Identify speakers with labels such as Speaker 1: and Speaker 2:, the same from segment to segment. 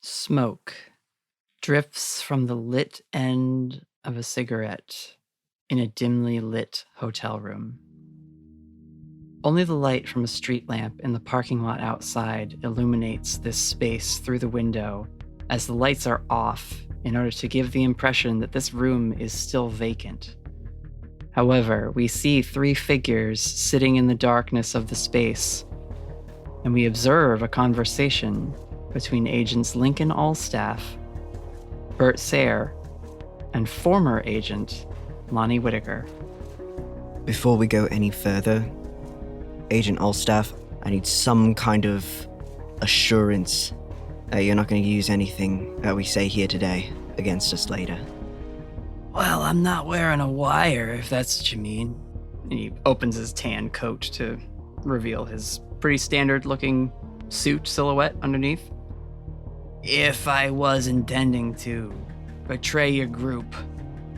Speaker 1: Smoke drifts from the lit end of a cigarette in a dimly lit hotel room. Only the light from a street lamp in the parking lot outside illuminates this space through the window as the lights are off in order to give the impression that this room is still vacant. However, we see three figures sitting in the darkness of the space, and we observe a conversation between Agents Lincoln Allstaff, Bert Sayre, and former agent Lonnie Whitaker.
Speaker 2: Before we go any further, Agent Allstaff, I need some kind of assurance that you're not going to use anything that we say here today against us later.
Speaker 1: Well, I'm not wearing a wire, if that's what you mean. And he opens his tan coat to reveal his pretty standard-looking suit silhouette underneath. If I was intending to betray your group,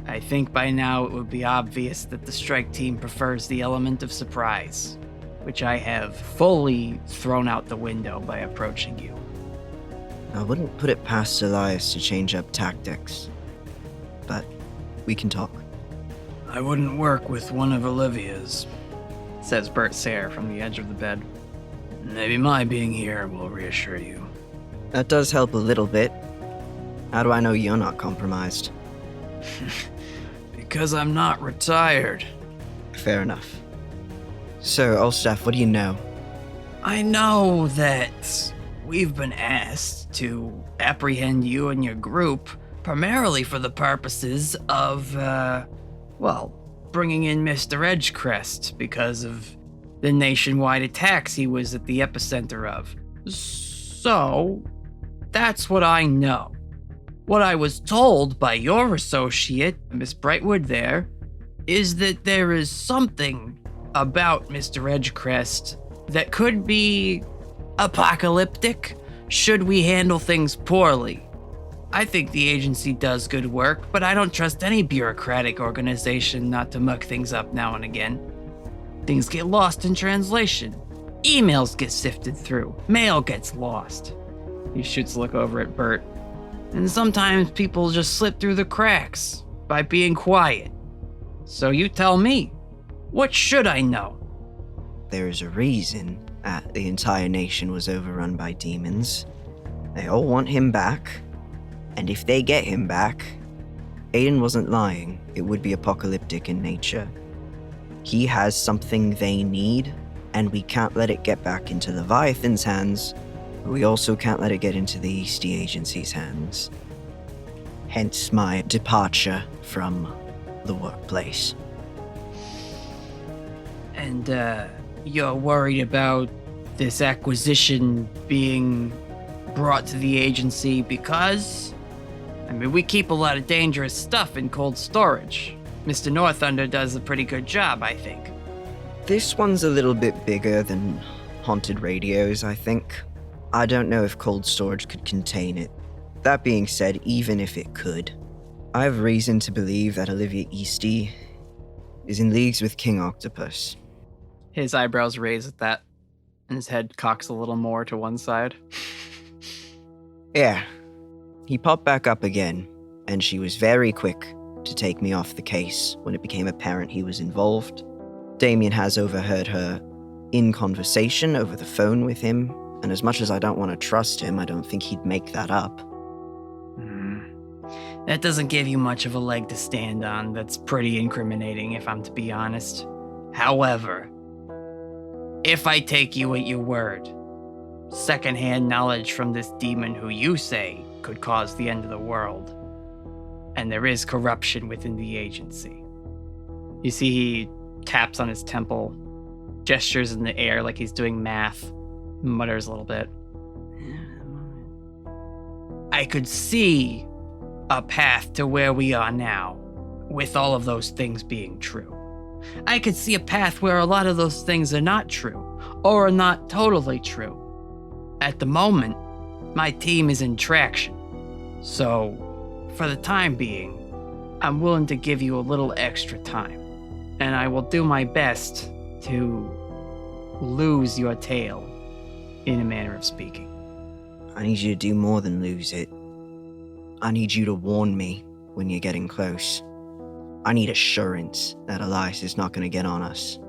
Speaker 1: I think by now it would be obvious that the strike team prefers the element of surprise, which I have fully thrown out the window by approaching you.
Speaker 2: I wouldn't put it past Elias to change up tactics, but we can talk.
Speaker 1: I wouldn't work with one of Olivia's, says Bert Sayre from the edge of the bed. Maybe my being here will reassure you.
Speaker 2: That does help a little bit. How do I know you're not compromised?
Speaker 1: Because I'm not retired.
Speaker 2: Fair enough. So, Allstaff, what do you know?
Speaker 1: I know that we've been asked to apprehend you and your group primarily for the purposes of, bringing in Mr. Edgecrest because of the nationwide attacks he was at the epicenter of. So, that's what I know. What I was told by your associate, Miss Brightwood there, is that there is something about Mr. Edgecrest that could be apocalyptic should we handle things poorly. I think the agency does good work, but I don't trust any bureaucratic organization not to muck things up now and again. Things get lost in translation. Emails get sifted through. Mail gets lost. He shoots a look over at Bert. And sometimes people just slip through the cracks by being quiet. So you tell me, what should I know?
Speaker 2: There is a reason that the entire nation was overrun by demons. They all want him back, and if they get him back, Aiden wasn't lying. It would be apocalyptic in nature. He has something they need, and we can't let it get back into Leviathan's hands, but we also can't let it get into the Eastie Agency's hands. Hence my departure from the workplace.
Speaker 1: And, you're worried about this acquisition being brought to the agency because... we keep a lot of dangerous stuff in cold storage. Mr. Northunder does a pretty good job, I think.
Speaker 2: This one's a little bit bigger than haunted radios, I think. I don't know if cold storage could contain it. That being said, even if it could, I have reason to believe that Olivia Eastie is in leagues with King Octopus.
Speaker 1: His eyebrows raise at that, and his head cocks a little more to one side.
Speaker 2: Yeah. He popped back up again, and she was very quick to take me off the case when it became apparent he was involved. Damien has overheard her in conversation over the phone with him, and as much as I don't want to trust him, I don't think he'd make that up.
Speaker 1: That doesn't give you much of a leg to stand on. That's pretty incriminating, if I'm to be honest. However, if I take you at your word, secondhand knowledge from this demon who you say could cause the end of the world, and there is corruption within the agency. You see he taps on his temple, gestures in the air like he's doing math, mutters a little bit. I could see a path to where we are now, with all of those things being true. I could see a path where a lot of those things are not true, or are not totally true. At the moment, my team is in traction. So, for the time being, I'm willing to give you a little extra time, and I will do my best to lose your tail, in a manner of speaking.
Speaker 2: I need you to do more than lose it. I need you to warn me when you're getting close. I need assurance that Elias is not going to get on us.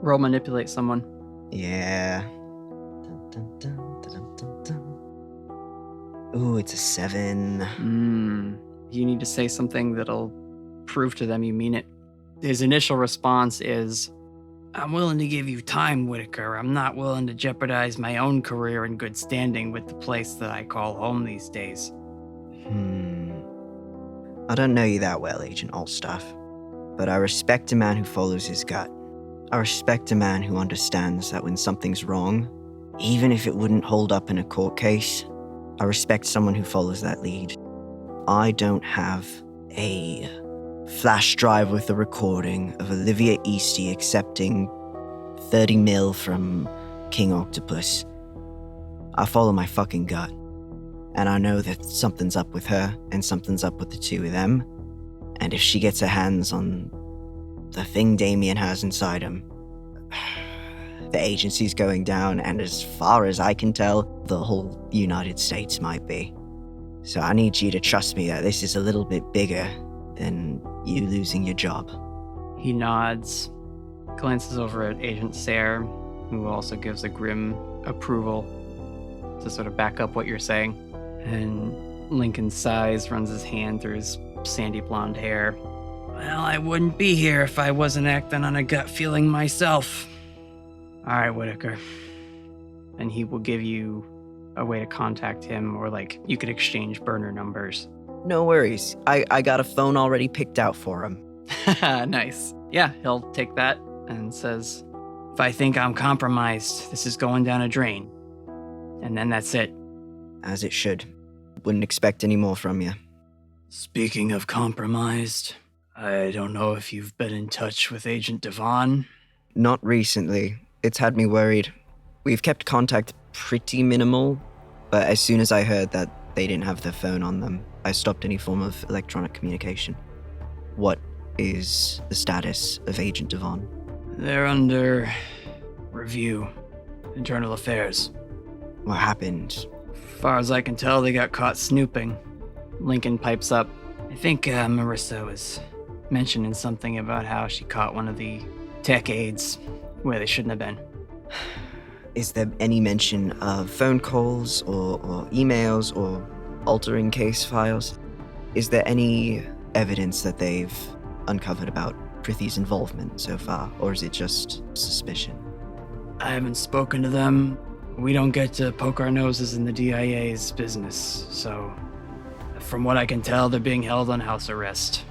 Speaker 3: Roll manipulate someone.
Speaker 2: Yeah. Dun, dun, dun, dun, dun, dun. Ooh, it's a 7.
Speaker 3: You need to say something that'll prove to them you mean it. His initial response is,
Speaker 1: I'm willing to give you time, Whitaker. I'm not willing to jeopardize my own career in good standing with the place that I call home these days.
Speaker 2: I don't know you that well, Agent Altstaff, but I respect a man who follows his gut. I respect a man who understands that when something's wrong, even if it wouldn't hold up in a court case, I respect someone who follows that lead. I don't have a flash drive with a recording of Olivia Eastie accepting 30 mil from King Octopus. I follow my fucking gut. And I know that something's up with her and something's up with the two of them. And if she gets her hands on the thing Damien has inside him, the agency's going down, and as far as I can tell, the whole United States might be. So I need you to trust me that this is a little bit bigger than you losing your job.
Speaker 3: he nods, glances over at Agent Sayre, who also gives a grim approval to sort of back up what you're saying. And Lincoln sighs, runs his hand through his sandy blonde hair.
Speaker 1: Well, I wouldn't be here if I wasn't acting on a gut feeling myself. All right, Whitaker.
Speaker 3: And he will give you a way to contact him, or like you could exchange burner numbers.
Speaker 2: No worries. I got a phone already picked out for him.
Speaker 3: Nice. Yeah, he'll take that and says,
Speaker 1: If I think I'm compromised, this is going down a drain. And then that's it.
Speaker 2: As it should. Wouldn't expect any more from you.
Speaker 1: Speaking of compromised, I don't know if you've been in touch with Agent Devon.
Speaker 2: Not recently. It's had me worried. We've kept contact pretty minimal, but as soon as I heard that they didn't have their phone on them, I stopped any form of electronic communication. What is the status of Agent Devon?
Speaker 1: They're under review. Internal Affairs.
Speaker 2: What happened?
Speaker 1: As far as I can tell, they got caught snooping.
Speaker 3: Lincoln pipes up.
Speaker 1: I think Marissa was mentioning something about how she caught one of the tech aides where they shouldn't have been.
Speaker 2: Is there any mention of phone calls or emails or altering case files? Is there any evidence that they've uncovered about Prithy's involvement so far, or is it just suspicion?
Speaker 1: I haven't spoken to them. We don't get to poke our noses in the DIA's business, so from what I can tell, they're being held on house arrest.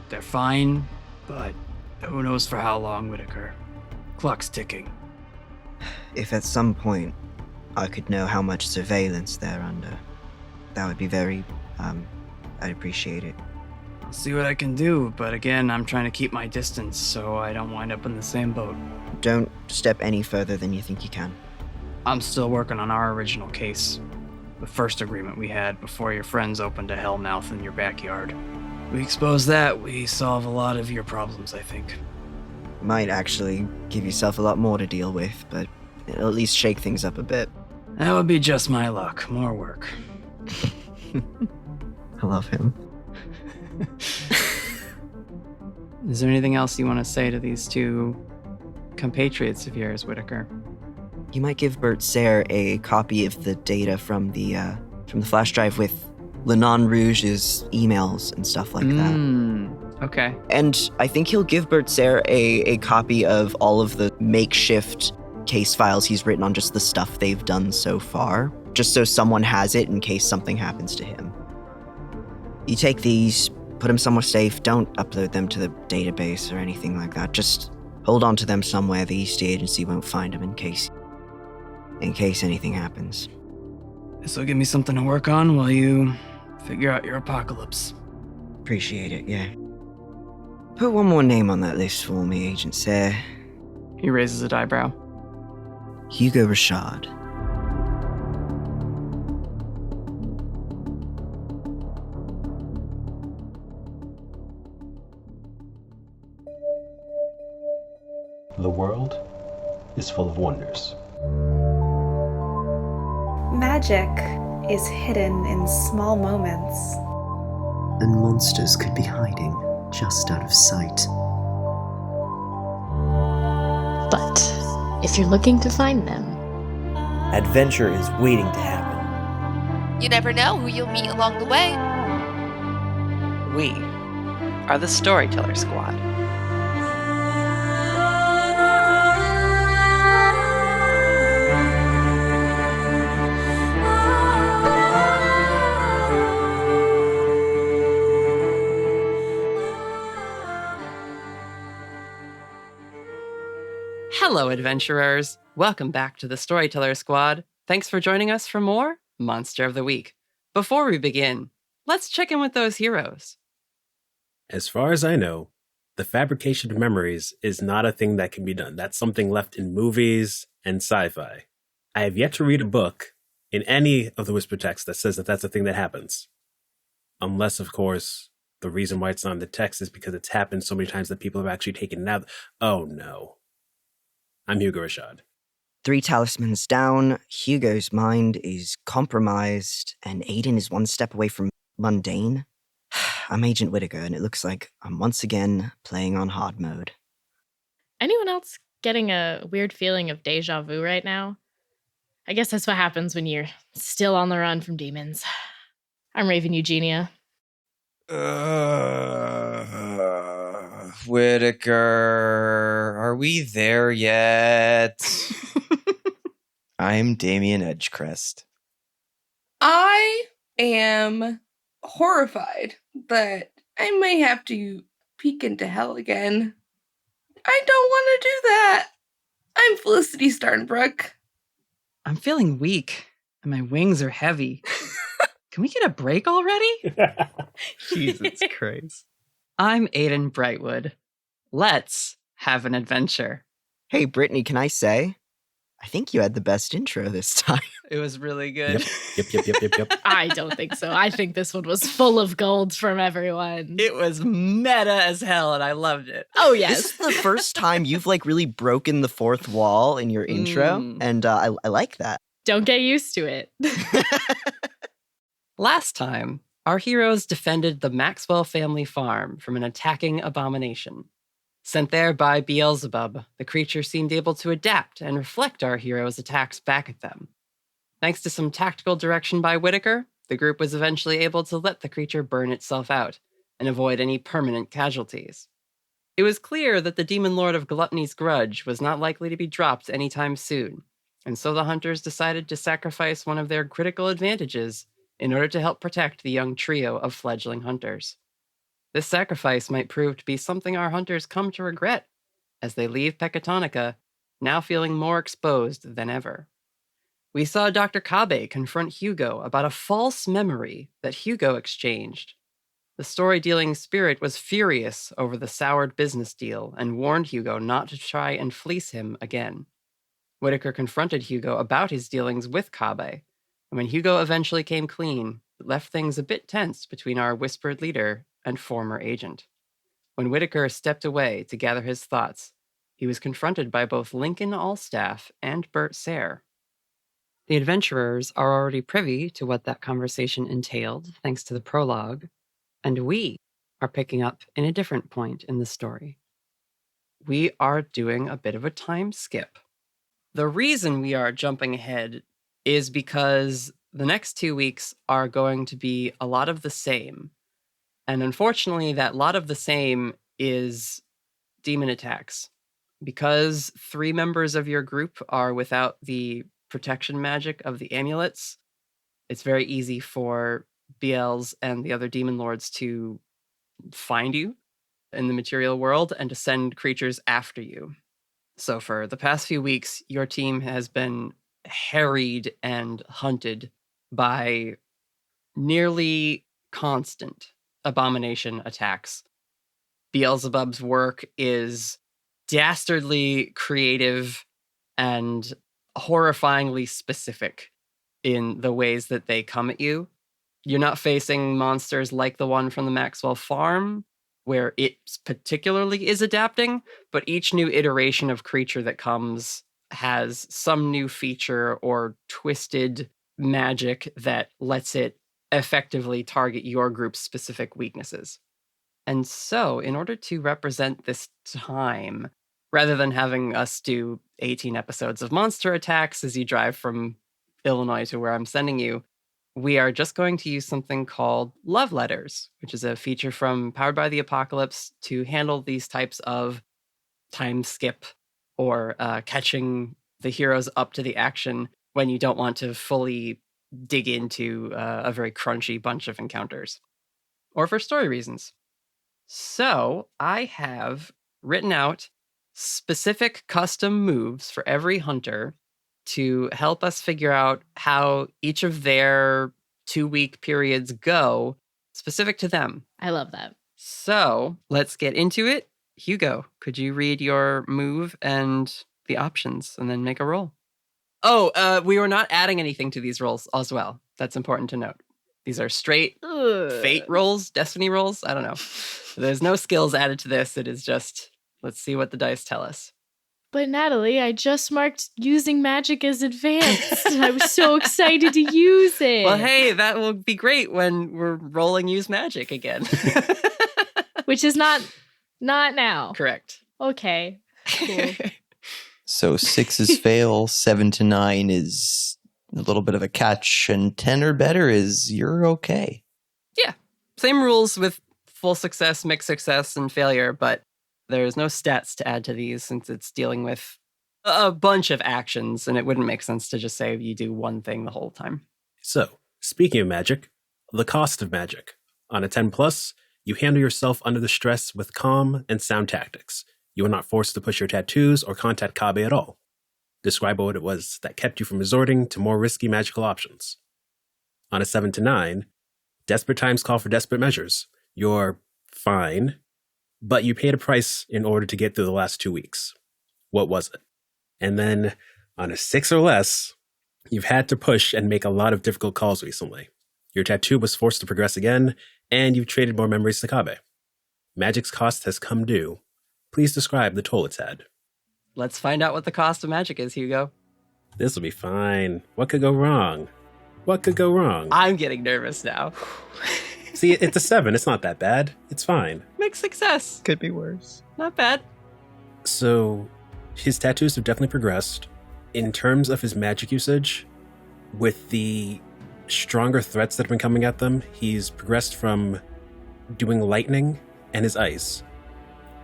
Speaker 1: They're fine, but who knows for how long, Whitaker. Clock's ticking.
Speaker 2: If at some point I could know how much surveillance they're under, that would be very, I'd appreciate it.
Speaker 1: I'll see what I can do, but again, I'm trying to keep my distance so I don't wind up in the same boat.
Speaker 2: Don't step any further than you think you can.
Speaker 1: I'm still working on our original case. The first agreement we had before your friends opened a hellmouth in your backyard. We expose that, we solve a lot of your problems, I think.
Speaker 2: Might actually give yourself a lot more to deal with, but it'll at least shake things up a bit.
Speaker 1: That would be just my luck. More work.
Speaker 2: I love him.
Speaker 3: Is there anything else you want to say to these two compatriots of yours, Whitaker?
Speaker 2: You might give Bert Sayre a copy of the data from the flash drive with Lenon Rouge's emails and stuff like that.
Speaker 3: Okay.
Speaker 2: And I think he'll give Bert Sayre a copy of all of the makeshift case files he's written on just the stuff they've done so far, just so someone has it in case something happens to him. You take these, put them somewhere safe, don't upload them to the database or anything like that. Just hold on to them somewhere the Eastie Agency won't find them in case anything happens.
Speaker 1: This'll give me something to work on while you figure out your apocalypse.
Speaker 2: Appreciate it, yeah. Put one more name on that list for me, Agent Sayre.
Speaker 3: He raises an eyebrow.
Speaker 2: Hugo Richard.
Speaker 4: The world is full of wonders. Magic is hidden in small moments.
Speaker 5: And monsters could be hiding just out of sight.
Speaker 6: But if you're looking to find them,
Speaker 7: adventure is waiting to happen.
Speaker 8: You never know who you'll meet along the way.
Speaker 3: We are the Storyteller Squad. Hello, adventurers. Welcome back to the Storyteller Squad. Thanks for joining us for more Monster of the Week. Before we begin, let's check in with those heroes.
Speaker 9: As far as I know, the fabrication of memories is not a thing that can be done. That's something left in movies and sci-fi. I have yet to read a book in any of the whisper texts that says that that's a thing that happens. Unless, of course, the reason why it's not in the text is because it's happened so many times that people have actually taken it out. Oh, no. I'm Hugo Rashad.
Speaker 2: 3 talismans down, Hugo's mind is compromised, and Aiden is one step away from mundane. I'm Agent Whittaker, and it looks like I'm once again playing on hard mode.
Speaker 10: Anyone else getting a weird feeling of deja vu right now? I guess that's what happens when you're still on the run from demons. I'm Raven Eugenia.
Speaker 7: Whittaker, are we there yet? I'm Damien Edgecrest.
Speaker 11: I am horrified that I may have to peek into hell again. I don't want to do that. I'm Felicity Starnbrook.
Speaker 3: I'm feeling weak, and my wings are heavy. Can we get a break already? Jesus Christ. I'm Aiden Brightwood. Let's have an adventure.
Speaker 2: Hey, Brittany, can I say? I think you had the best intro this time.
Speaker 3: It was really good.
Speaker 9: Yep.
Speaker 10: I don't think so. I think this one was full of gold from everyone.
Speaker 3: It was meta as hell, and I loved it.
Speaker 10: Oh, yes.
Speaker 2: This is the first time you've really broken the fourth wall in your intro, and I like that.
Speaker 10: Don't get used to it.
Speaker 3: Last time, our heroes defended the Maxwell family farm from an attacking abomination. Sent there by Beelzebub, the creature seemed able to adapt and reflect our heroes' attacks back at them. Thanks to some tactical direction by Whittaker, the group was eventually able to let the creature burn itself out and avoid any permanent casualties. It was clear that the Demon Lord of Gluttony's grudge was not likely to be dropped anytime soon, and so the hunters decided to sacrifice one of their critical advantages in order to help protect the young trio of fledgling hunters. This sacrifice might prove to be something our hunters come to regret as they leave Pecatonica, now feeling more exposed than ever. We saw Dr. Kabe confront Hugo about a false memory that Hugo exchanged. The story-dealing spirit was furious over the soured business deal and warned Hugo not to try and fleece him again. Whittaker confronted Hugo about his dealings with Kabe, and when Hugo eventually came clean, it left things a bit tense between our whispered leader and former agent. When Whittaker stepped away to gather his thoughts, he was confronted by both Lincoln Allstaff and Bert Sayre. The adventurers are already privy to what that conversation entailed, thanks to the prologue, and we are picking up in a different point in the story. We are doing a bit of a time skip. The reason we are jumping ahead is because the next 2 weeks are going to be a lot of the same. And unfortunately, that lot of the same is demon attacks. Because 3 members of your group are without the protection magic of the amulets, it's very easy for BLs and the other demon lords to find you in the material world and to send creatures after you. So for the past few weeks, your team has been harried and hunted by nearly constant abomination attacks. Beelzebub's work is dastardly creative and horrifyingly specific in the ways that they come at you. You're not facing monsters like the one from the Maxwell farm, where it particularly is adapting, but each new iteration of creature that comes has some new feature or twisted magic that lets it effectively target your group's specific weaknesses. And so, in order to represent this time, rather than having us do 18 episodes of monster attacks as you drive from Illinois to where I'm sending you, we are just going to use something called Love Letters, which is a feature from Powered by the Apocalypse to handle these types of time skip or catching the heroes up to the action when you don't want to fully dig into a very crunchy bunch of encounters, or for story reasons. So I have written out specific custom moves for every hunter to help us figure out how each of their 2-week periods go specific to them.
Speaker 10: I love that.
Speaker 3: So let's get into it. Hugo, could you read your move and the options and then make a roll? Oh, we were not adding anything to these rolls as well. That's important to note. These are straight fate rolls, destiny rolls. I don't know. There's no skills added to this. It is just, let's see what the dice tell us.
Speaker 10: But Natalie, I just marked using magic as advanced. I was so excited to use it.
Speaker 3: Well, hey, that will be great when we're rolling use magic again.
Speaker 10: Which is not now.
Speaker 3: Correct.
Speaker 10: Okay, cool.
Speaker 12: So 6s fail, 7 to 9 is a little bit of a catch, and 10 or better is you're okay.
Speaker 3: Yeah. Same rules with full success, mixed success, and failure, but there's no stats to add to these since it's dealing with a bunch of actions, and it wouldn't make sense to just say you do one thing the whole time.
Speaker 9: So, speaking of magic, the cost of magic. On a 10+, you handle yourself under the stress with calm and sound tactics. You are not forced to push your tattoos or contact Kabe at all. Describe what it was that kept you from resorting to more risky magical options. On a 7 to 9, desperate times call for desperate measures. You're fine, but you paid a price in order to get through the last 2 weeks. What was it? And then on a 6 or less, you've had to push and make a lot of difficult calls recently. Your tattoo was forced to progress again, and you've traded more memories to Kabe. Magic's cost has come due. Please describe the toll it's had.
Speaker 3: Let's find out what the cost of magic is, Hugo.
Speaker 9: This will be fine. What could go wrong? What could go wrong?
Speaker 3: I'm getting nervous now.
Speaker 9: See, it's a 7. It's not that bad. It's fine.
Speaker 3: Mixed success.
Speaker 7: Could be worse.
Speaker 3: Not bad.
Speaker 9: So, his tattoos have definitely progressed. In terms of his magic usage, with the stronger threats that have been coming at them, he's progressed from doing lightning and his ice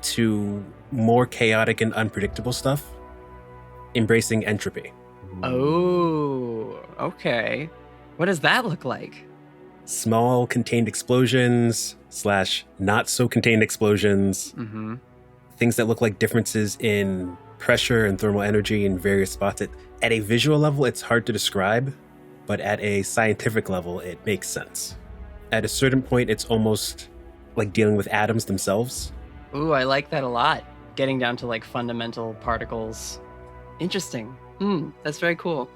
Speaker 9: to more chaotic and unpredictable stuff, embracing entropy.
Speaker 3: Oh, okay. What does that look like?
Speaker 9: Small contained explosions / not so contained explosions.
Speaker 3: Mm-hmm.
Speaker 9: Things that look like differences in pressure and thermal energy in various spots. At a visual level, it's hard to describe, but at a scientific level, it makes sense. At a certain point, it's almost like dealing with atoms themselves.
Speaker 3: Ooh, I like that a lot. Getting down to like fundamental particles. Interesting. That's very cool.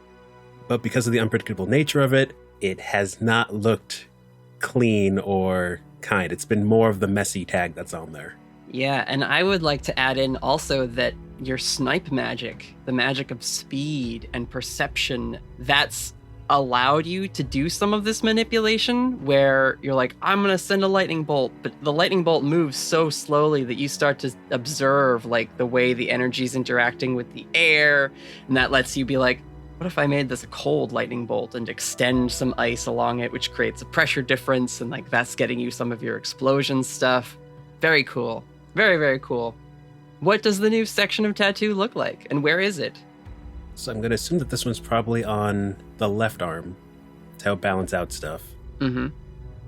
Speaker 9: But because of the unpredictable nature of it, it has not looked clean or kind. It's been more of the messy tag that's on there.
Speaker 3: Yeah, and I would like to add in also that your snipe magic, the magic of speed and perception, that's allowed you to do some of this manipulation where you're like, I'm going to send a lightning bolt, but the lightning bolt moves so slowly that you start to observe like the way the energy's interacting with the air, and that lets you be like, what if I made this a cold lightning bolt and extend some ice along it, which creates a pressure difference, and like that's getting you some of your explosion stuff. Very cool. Very, very cool. What does the new section of tattoo look like, and where is it?
Speaker 9: So I'm going to assume that this one's probably on the left arm to help balance out stuff.
Speaker 3: Mm-hmm.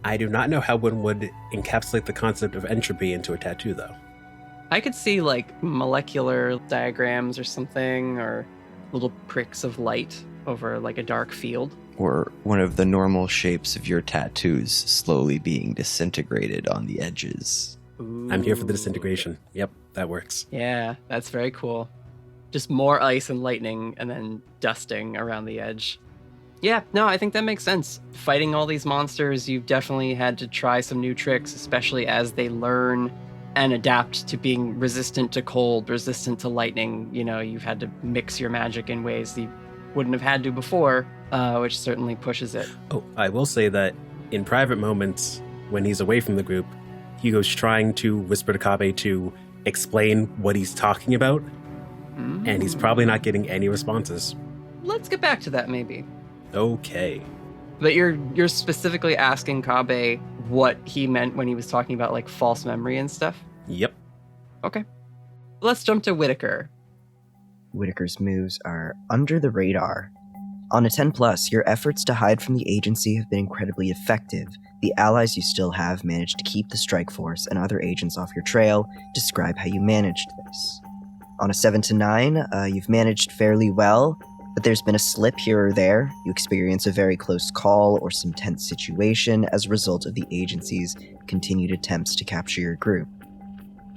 Speaker 9: I do not know how one would encapsulate the concept of entropy into a tattoo, though.
Speaker 3: I could see like molecular diagrams or something, or little pricks of light over like a dark field.
Speaker 12: Or one of the normal shapes of your tattoos slowly being disintegrated on the edges.
Speaker 3: Ooh.
Speaker 9: I'm here for the disintegration. Yep, that works.
Speaker 3: Yeah, that's very cool. Just more ice and lightning and then dusting around the edge. Yeah, no, I think that makes sense. Fighting all these monsters, you've definitely had to try some new tricks, especially as they learn and adapt to being resistant to cold, resistant to lightning. You know, you've had to mix your magic in ways that wouldn't have had to before, which certainly pushes it.
Speaker 9: Oh, I will say that in private moments, when he's away from the group, Hugo's trying to whisper to Kabe to explain what he's talking about, and he's probably not getting any responses.
Speaker 3: Let's get back to that, maybe.
Speaker 9: Okay.
Speaker 3: But you're specifically asking Kabe what he meant when he was talking about, like, false memory and stuff?
Speaker 9: Yep.
Speaker 3: Okay. Let's jump to Whitaker.
Speaker 2: Whitaker's moves are under the radar. On a 10+, your efforts to hide from the agency have been incredibly effective. The allies you still have managed to keep the strike force and other agents off your trail. Describe how you managed this. On a 7 to 9, you've managed fairly well, but there's been a slip here or there. You experience a very close call or some tense situation as a result of the agency's continued attempts to capture your group.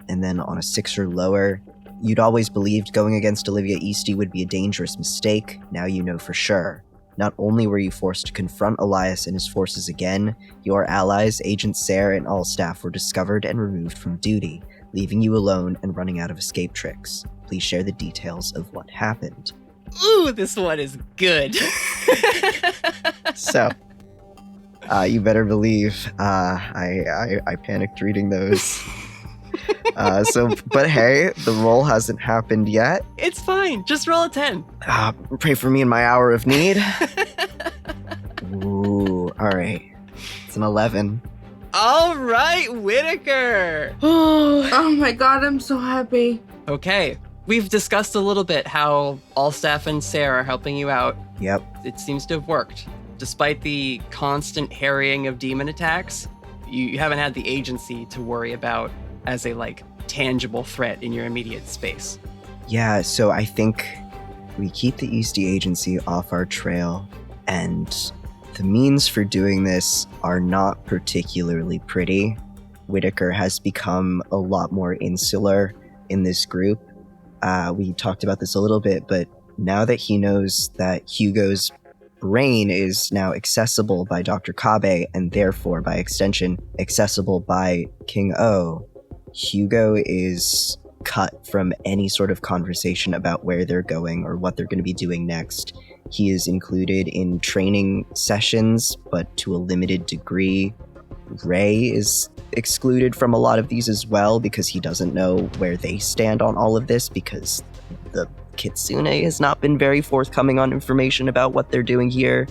Speaker 2: And then on a 6 or lower, you'd always believed going against Olivia Eastie would be a dangerous mistake. Now you know for sure. Not only were you forced to confront Elias and his forces again, your allies, Agent Sayre and all staff, were discovered and removed from duty, leaving you alone and running out of escape tricks. Please share the details of what happened.
Speaker 3: Ooh, this one is good.
Speaker 2: So, you better believe I panicked reading those. But hey, the roll hasn't happened yet.
Speaker 3: It's fine. Just roll a 10.
Speaker 2: Pray for me in my hour of need. Ooh, all right. It's an 11.
Speaker 3: All right, Whitaker.
Speaker 11: Oh my god, I'm so happy.
Speaker 3: Okay. We've discussed a little bit how Allstaff and Sayre are helping you out.
Speaker 2: Yep.
Speaker 3: It seems to have worked. Despite the constant harrying of demon attacks, you haven't had the agency to worry about as a, like, tangible threat in your immediate space.
Speaker 2: Yeah, so I think we keep the Eastie agency off our trail, and the means for doing this are not particularly pretty. Whitaker has become a lot more insular in this group. We talked about this a little bit, but now that he knows that Hugo's brain is now accessible by Dr. Kabe, and therefore, by extension, accessible by King O, Hugo is cut from any sort of conversation about where they're going or what they're going to be doing next. He is included in training sessions, but to a limited degree. Ray is excluded from a lot of these as well because he doesn't know where they stand on all of this, because the Kitsune has not been very forthcoming on information about what they're doing here.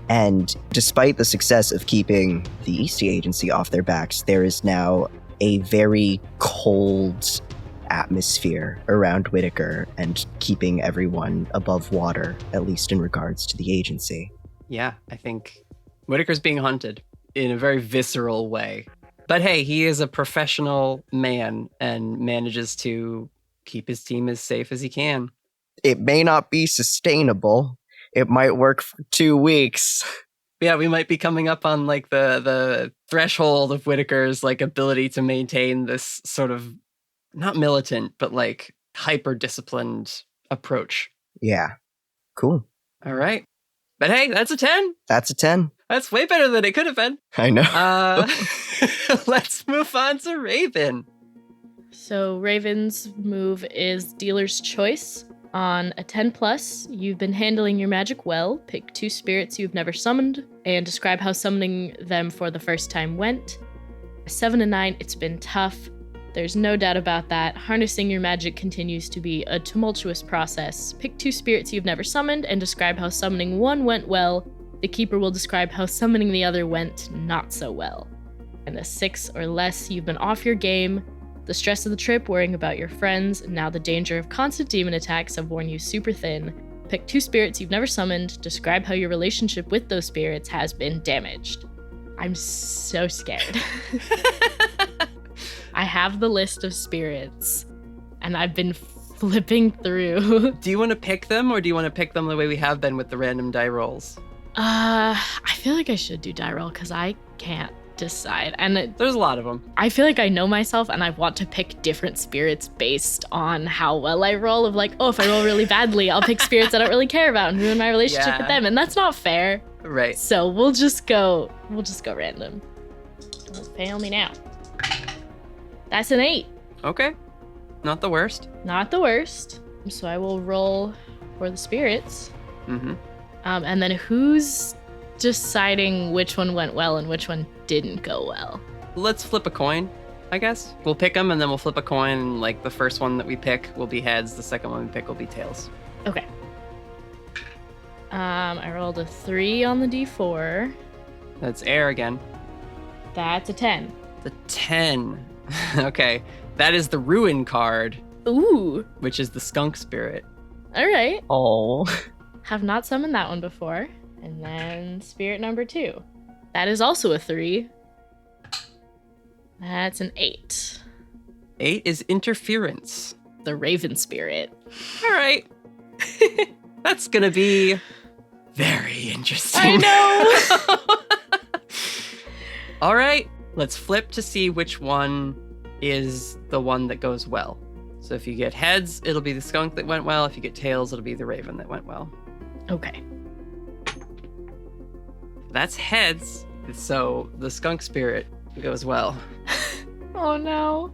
Speaker 2: And despite the success of keeping the Eastie agency off their backs, there is now a very cold atmosphere around Whitaker and keeping everyone above water, at least in regards to the agency.
Speaker 3: Yeah, I think Whitaker's being hunted in a very visceral way. But hey, he is a professional man and manages to keep his team as safe as he can.
Speaker 2: It may not be sustainable. It might work for 2 weeks.
Speaker 3: Yeah, we might be coming up on, like, the threshold of Whitaker's, like, ability to maintain this sort of not militant, but, like, hyper-disciplined approach.
Speaker 2: Yeah. Cool.
Speaker 3: All right. But hey, that's a 10.
Speaker 2: That's a 10.
Speaker 3: That's way better than it could have been.
Speaker 2: I know.
Speaker 3: Let's move on to Raven.
Speaker 10: So Raven's move is Dealer's Choice. On a 10+, you've been handling your magic well. Pick 2 spirits you've never summoned and describe how summoning them for the first time went. A 7 to 9, it's been tough. There's no doubt about that. Harnessing your magic continues to be a tumultuous process. Pick 2 spirits you've never summoned and describe how summoning one went well. The keeper will describe how summoning the other went not so well. And a 6 or less, you've been off your game. The stress of the trip, worrying about your friends, now the danger of constant demon attacks have worn you super thin. Pick 2 spirits you've never summoned. Describe how your relationship with those spirits has been damaged. I'm so scared. I have the list of spirits, and I've been flipping through.
Speaker 3: Do you want to pick them, or do you want to pick them the way we have been with the random die rolls?
Speaker 10: I feel like I should do die roll, because I can't decide. And
Speaker 3: there's a lot of them.
Speaker 10: I feel like I know myself, and I want to pick different spirits based on how well I roll. Of like, oh, if I roll really badly, I'll pick spirits I don't really care about and ruin my relationship with them, and that's not fair.
Speaker 3: Right.
Speaker 10: So we'll just go random. Don't fail me now. That's an 8.
Speaker 3: Okay. Not the worst.
Speaker 10: Not the worst. So I will roll for the spirits.
Speaker 3: Mm-hmm.
Speaker 10: And then who's deciding which one went well and which one didn't go well?
Speaker 3: Let's flip a coin, I guess. We'll pick them and then we'll flip a coin. And, like, the first one that we pick will be heads. The second one we pick will be tails.
Speaker 10: Okay. I rolled a 3 on the d4.
Speaker 3: That's air again.
Speaker 10: That's a 10.
Speaker 3: The 10. Okay. That is the ruin card.
Speaker 10: Ooh.
Speaker 3: Which is the skunk spirit.
Speaker 10: All right.
Speaker 3: Oh.
Speaker 10: Have not summoned that one before. And then spirit number 2. That is also a 3. That's an 8.
Speaker 3: 8 is interference.
Speaker 10: The raven spirit.
Speaker 3: All right. That's going to be very interesting.
Speaker 10: I know.
Speaker 3: All right. Let's flip to see which one is the one that goes well. So if you get heads, it'll be the skunk that went well. If you get tails, it'll be the raven that went well.
Speaker 10: Okay.
Speaker 3: That's heads. So the skunk spirit goes well.
Speaker 10: Oh no.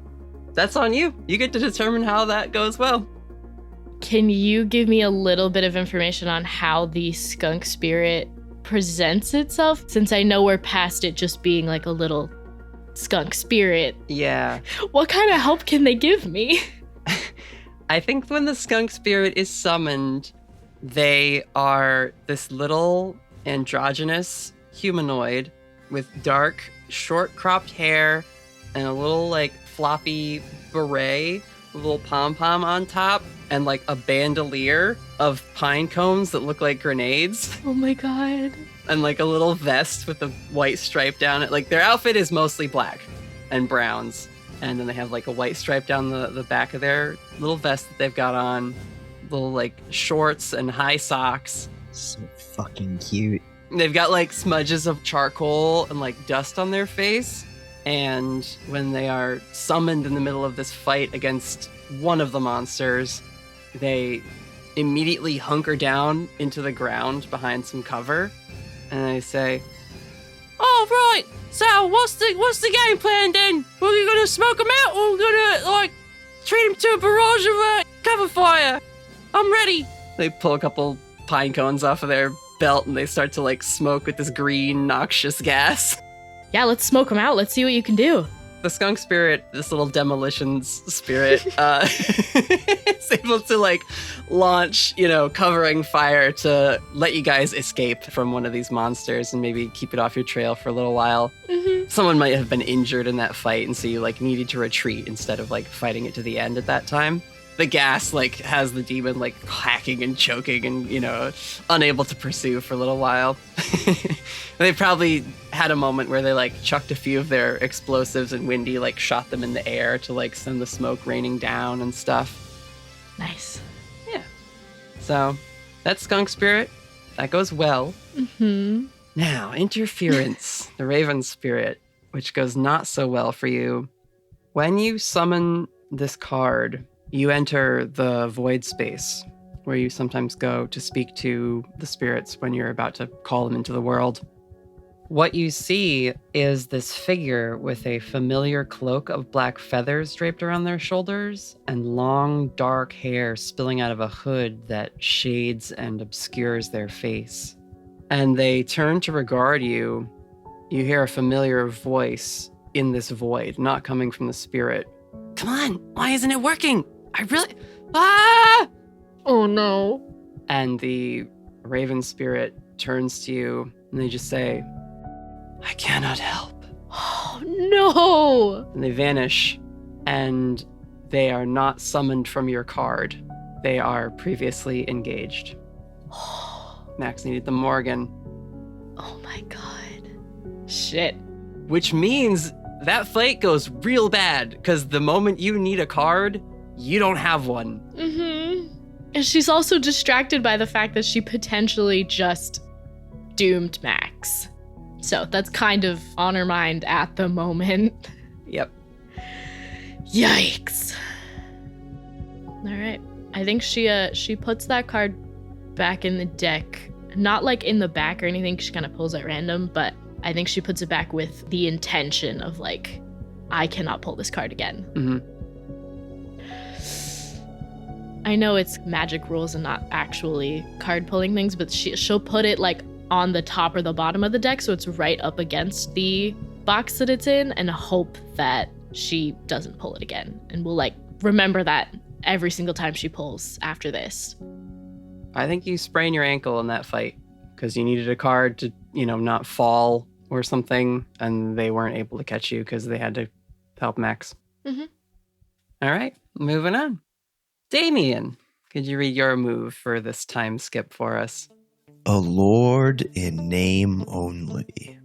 Speaker 3: That's on you. You get to determine how that goes well.
Speaker 10: Can you give me a little bit of information on how the skunk spirit presents itself? Since I know we're past it just being like a little skunk spirit.
Speaker 3: Yeah.
Speaker 10: What kind of help can they give me?
Speaker 3: I think when the skunk spirit is summoned, they are this little androgynous humanoid with dark, short cropped hair and a little like floppy beret, a little pom-pom on top, and like a bandolier of pine cones that look like grenades.
Speaker 10: Oh my god.
Speaker 3: And like a little vest with a white stripe down it. Like their outfit is mostly black and browns. And then they have like a white stripe down the back of their little vest that they've got on. Little like shorts and high socks.
Speaker 5: So fucking cute.
Speaker 3: They've got like smudges of charcoal and like dust on their face. And when they are summoned in the middle of this fight against one of the monsters, they immediately hunker down into the ground behind some cover. And they say, "All right, so what's the game plan then? Are we gonna smoke them out, or are we gonna like treat them to a barrage of cover fire? I'm ready." They pull a couple pine cones off of their belt and they start to like smoke with this green noxious gas.
Speaker 10: Yeah, let's smoke them out. Let's see what you can do.
Speaker 3: The skunk spirit, this little demolitions spirit, is able to like launch, covering fire to let you guys escape from one of these monsters and maybe keep it off your trail for a little while.
Speaker 10: Mm-hmm.
Speaker 3: Someone might have been injured in that fight, and so you like needed to retreat instead of like fighting it to the end at that time. The gas like has the demon like hacking and choking and unable to pursue for a little while. They probably had a moment where they like chucked a few of their explosives and Windy like shot them in the air to like send the smoke raining down and stuff.
Speaker 10: Nice.
Speaker 3: Yeah. So that's skunk spirit. That goes well.
Speaker 10: Mm-hmm.
Speaker 3: Now interference, the raven spirit, which goes not so well for you. When you summon this card, you enter the void space where you sometimes go to speak to the spirits when you're about to call them into the world. What you see is this figure with a familiar cloak of black feathers draped around their shoulders and long, dark hair spilling out of a hood that shades and obscures their face. And they turn to regard you. You hear a familiar voice in this void, not coming from the spirit. "Come on, why isn't it working? Ah!"
Speaker 10: Oh no.
Speaker 3: And the raven spirit turns to you and they just say, "I cannot help."
Speaker 10: Oh no.
Speaker 3: And they vanish, and they are not summoned from your card. They are previously engaged. Max needed them more again.
Speaker 10: Oh my god. Shit.
Speaker 3: Which means that fight goes real bad, because the moment you need a card, you don't have one.
Speaker 10: Mm-hmm. And she's also distracted by the fact that she potentially just doomed Max. So that's kind of on her mind at the moment.
Speaker 3: Yep.
Speaker 10: Yikes. All right. I think she puts that card back in the deck. Not like in the back or anything. She kind of pulls at random, but I think she puts it back with the intention of like, I cannot pull this card again.
Speaker 3: Mm-hmm.
Speaker 10: I know it's magic rules and not actually card pulling things, but she'll put it like on the top or the bottom of the deck so it's right up against the box that it's in, and hope that she doesn't pull it again. And we'll like remember that every single time she pulls after this.
Speaker 3: I think you sprained your ankle in that fight because you needed a card to, not fall or something, and they weren't able to catch you because they had to help Max.
Speaker 10: Mm-hmm.
Speaker 3: All right, moving on. Damien, could you read your move for this time skip for us?
Speaker 12: A lord in name only.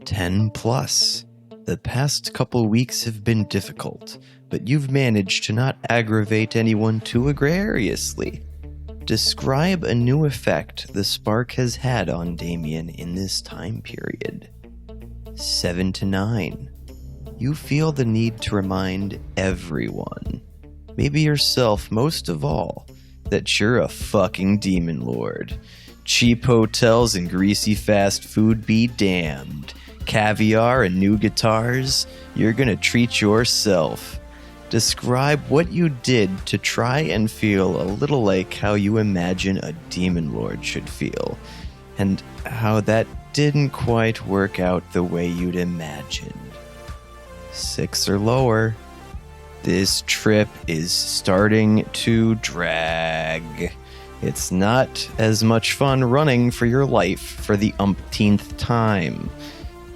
Speaker 12: 10+. The past couple weeks have been difficult, but you've managed to not aggravate anyone too egregiously. Describe a new effect the spark has had on Damien in this time period. 7 to 9. You feel the need to remind everyone, maybe yourself most of all, that you're a fucking demon lord. Cheap hotels and greasy fast food be damned. Caviar and new guitars, you're gonna treat yourself. Describe what you did to try and feel a little like how you imagine a demon lord should feel, and how that didn't quite work out the way you'd imagined. 6 or lower. This trip is starting to drag. It's not as much fun running for your life for the umpteenth time.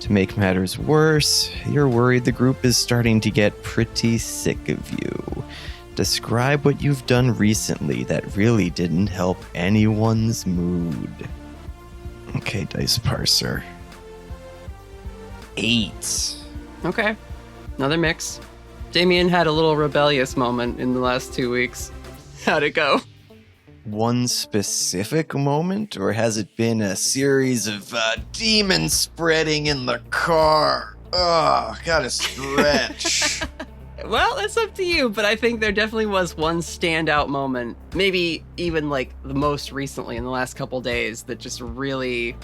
Speaker 12: To make matters worse, you're worried the group is starting to get pretty sick of you. Describe what you've done recently that really didn't help anyone's mood. Okay, dice parser. 8.
Speaker 3: Okay, another mix. Damien had a little rebellious moment in the last 2 weeks. How'd it go?
Speaker 12: One specific moment, or has it been a series of demons spreading in the car? Oh, gotta stretch.
Speaker 3: Well, it's up to you, but I think there definitely was one standout moment, maybe even like the most recently in the last couple days, that just really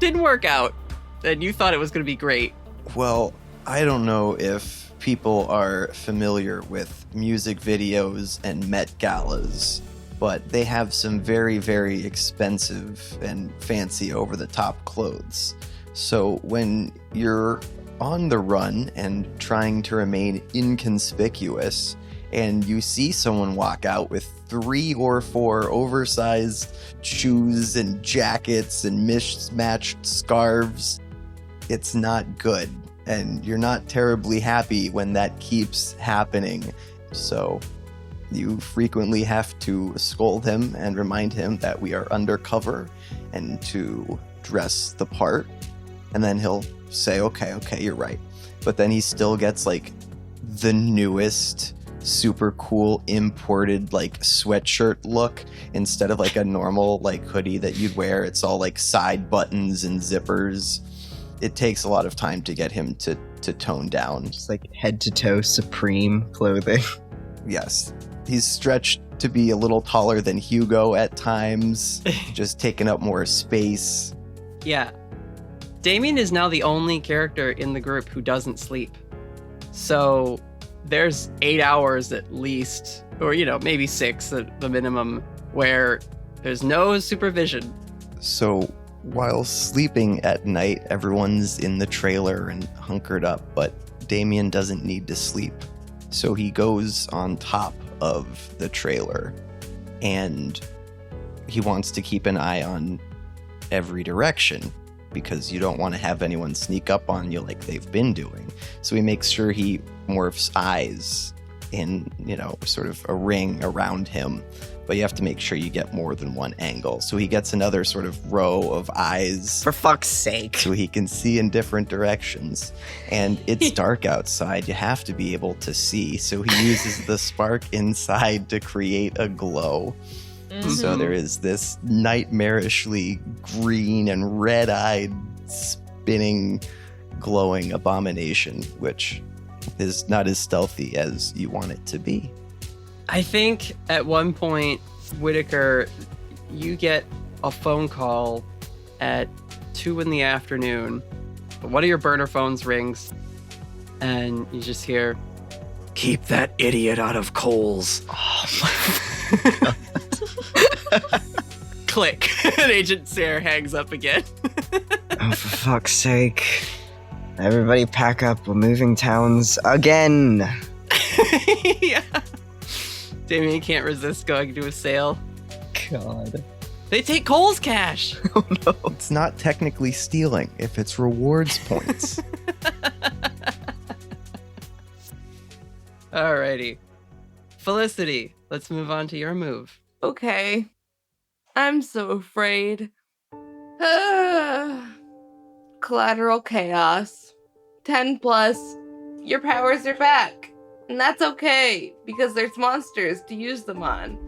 Speaker 3: didn't work out, and you thought it was going to be great.
Speaker 12: Well, I don't know if people are familiar with music videos and Met Galas, but they have some very, very expensive and fancy over-the-top clothes. So when you're on the run and trying to remain inconspicuous, and you see someone walk out with 3 or 4 oversized shoes and jackets and mismatched scarves, it's not good. And you're not terribly happy when that keeps happening. So you frequently have to scold him and remind him that we are undercover and to dress the part. And then he'll say, okay, you're right. But then he still gets like the newest, super cool imported like sweatshirt look instead of like a normal like hoodie that you'd wear. It's all like side buttons and zippers. It takes a lot of time to get him to tone down.
Speaker 2: Just like head to toe supreme clothing.
Speaker 12: Yes. He's stretched to be a little taller than Hugo at times, just taking up more space.
Speaker 3: Yeah. Damien is now the only character in the group who doesn't sleep. So there's 8 hours at least, or, maybe 6 at the minimum, where there's no supervision.
Speaker 12: So while sleeping at night, everyone's in the trailer and hunkered up, but Damien doesn't need to sleep. So he goes on top of the trailer, and he wants to keep an eye on every direction because you don't want to have anyone sneak up on you like they've been doing. So he makes sure he morphs eyes in, sort of a ring around him, but you have to make sure you get more than one angle. So he gets another sort of row of eyes.
Speaker 2: For fuck's sake.
Speaker 12: So he can see in different directions. And it's dark outside. You have to be able to see. So he uses the spark inside to create a glow. Mm-hmm. So there is this nightmarishly green and red-eyed, spinning, glowing abomination, which is not as stealthy as you want it to be.
Speaker 3: I think at one point, Whitaker, you get a phone call at 2 p.m. One of your burner phones rings, and you just hear, "Keep that idiot out of Coles." Click. And Agent Sarah hangs up again.
Speaker 2: Oh, for fuck's sake. Everybody pack up. We're moving towns again.
Speaker 3: Yeah. Damien can't resist going to a sale.
Speaker 2: God.
Speaker 3: They take Cole's cash.
Speaker 2: Oh no.
Speaker 12: It's not technically stealing if it's rewards points.
Speaker 3: Alrighty. Felicity, let's move on to your move.
Speaker 11: Okay. I'm so afraid. Collateral chaos. 10 plus. Your powers are back. And that's okay, because there's monsters to use them on.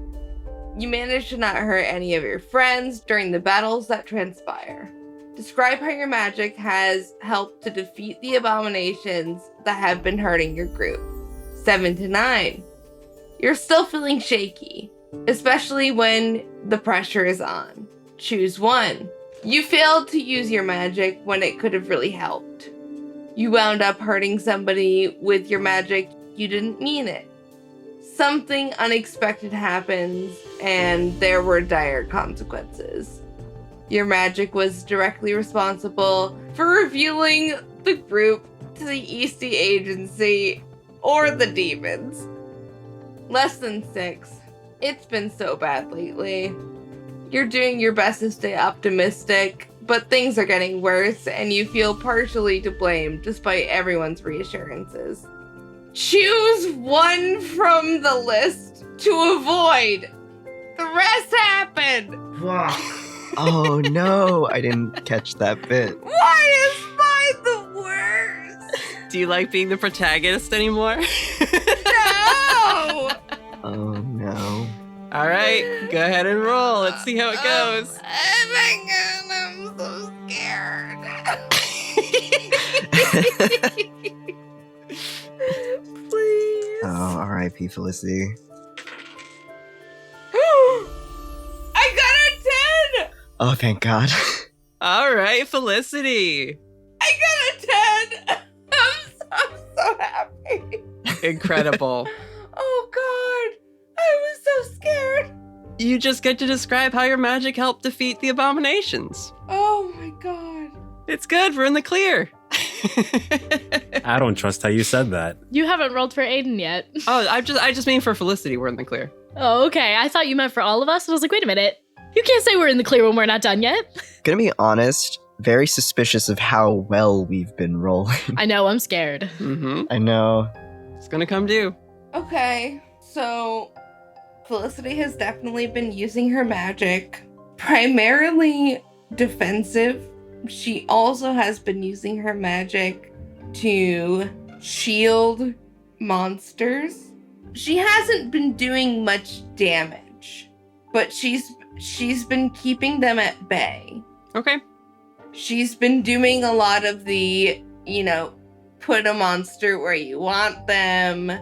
Speaker 11: You manage to not hurt any of your friends during the battles that transpire. Describe how your magic has helped to defeat the abominations that have been hurting your group. 7 to 9. You're still feeling shaky, especially when the pressure is on. Choose 1. You failed to use your magic when it could have really helped. You wound up hurting somebody with your magic. You didn't mean it. Something unexpected happens, and there were dire consequences. Your magic was directly responsible for revealing the group to the Eastie Agency or the demons. Less than 6. It's been so bad lately. You're doing your best to stay optimistic, but things are getting worse, and you feel partially to blame despite everyone's reassurances. Choose 1 from the list to avoid. The rest happened.
Speaker 2: Oh no, I didn't catch that bit.
Speaker 11: Why is mine the worst?
Speaker 3: Do you like being the protagonist anymore?
Speaker 11: No!
Speaker 2: Oh no.
Speaker 3: Alright, go ahead and roll. Let's see how it goes.
Speaker 11: Oh my god, I'm so scared. Please.
Speaker 2: Oh, R.I.P. Felicity.
Speaker 11: I got a 10!
Speaker 2: Oh, thank God.
Speaker 3: Alright, Felicity.
Speaker 11: I got a 10! I'm so happy.
Speaker 3: Incredible.
Speaker 11: Oh god, I was so scared.
Speaker 3: You just get to describe how your magic helped defeat the abominations.
Speaker 11: Oh my god.
Speaker 3: It's good, we're in the clear.
Speaker 9: I don't trust how you said that.
Speaker 10: You haven't rolled for Aiden yet.
Speaker 3: Oh, I just mean for Felicity, we're in the clear.
Speaker 10: Oh, okay. I thought you meant for all of us. And I was like, wait a minute. You can't say we're in the clear when we're not done yet.
Speaker 2: Gonna be honest, very suspicious of how well we've been rolling.
Speaker 10: I know, I'm scared.
Speaker 3: Mm-hmm.
Speaker 2: I know.
Speaker 3: It's gonna come due.
Speaker 11: Okay, so Felicity has definitely been using her magic, primarily defensive. She also has been using her magic to shield monsters. She hasn't been doing much damage, but she's been keeping them at bay.
Speaker 3: Okay.
Speaker 11: She's been doing a lot of the, put a monster where you want them,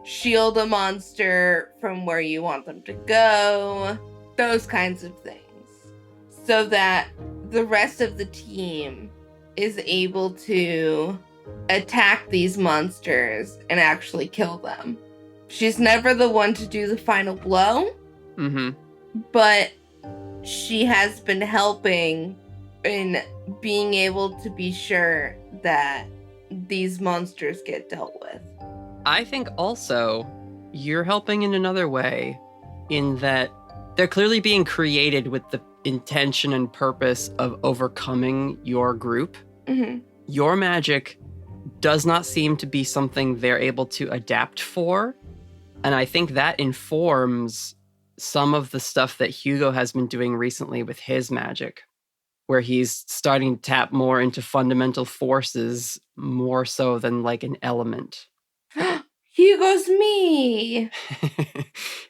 Speaker 11: shield a monster from where you want them to go, those kinds of things, so that the rest of the team is able to attack these monsters and actually kill them. She's never the one to do the final blow, but she has been helping in being able to be sure that these monsters get dealt with.
Speaker 3: I think also you're helping in another way, in that they're clearly being created with the intention and purpose of overcoming your group. Your magic does not seem to be something they're able to adapt for. And I think that informs some of the stuff that Hugo has been doing recently with his magic, where he's starting to tap more into fundamental forces more so than like an element.
Speaker 11: Hugo's me!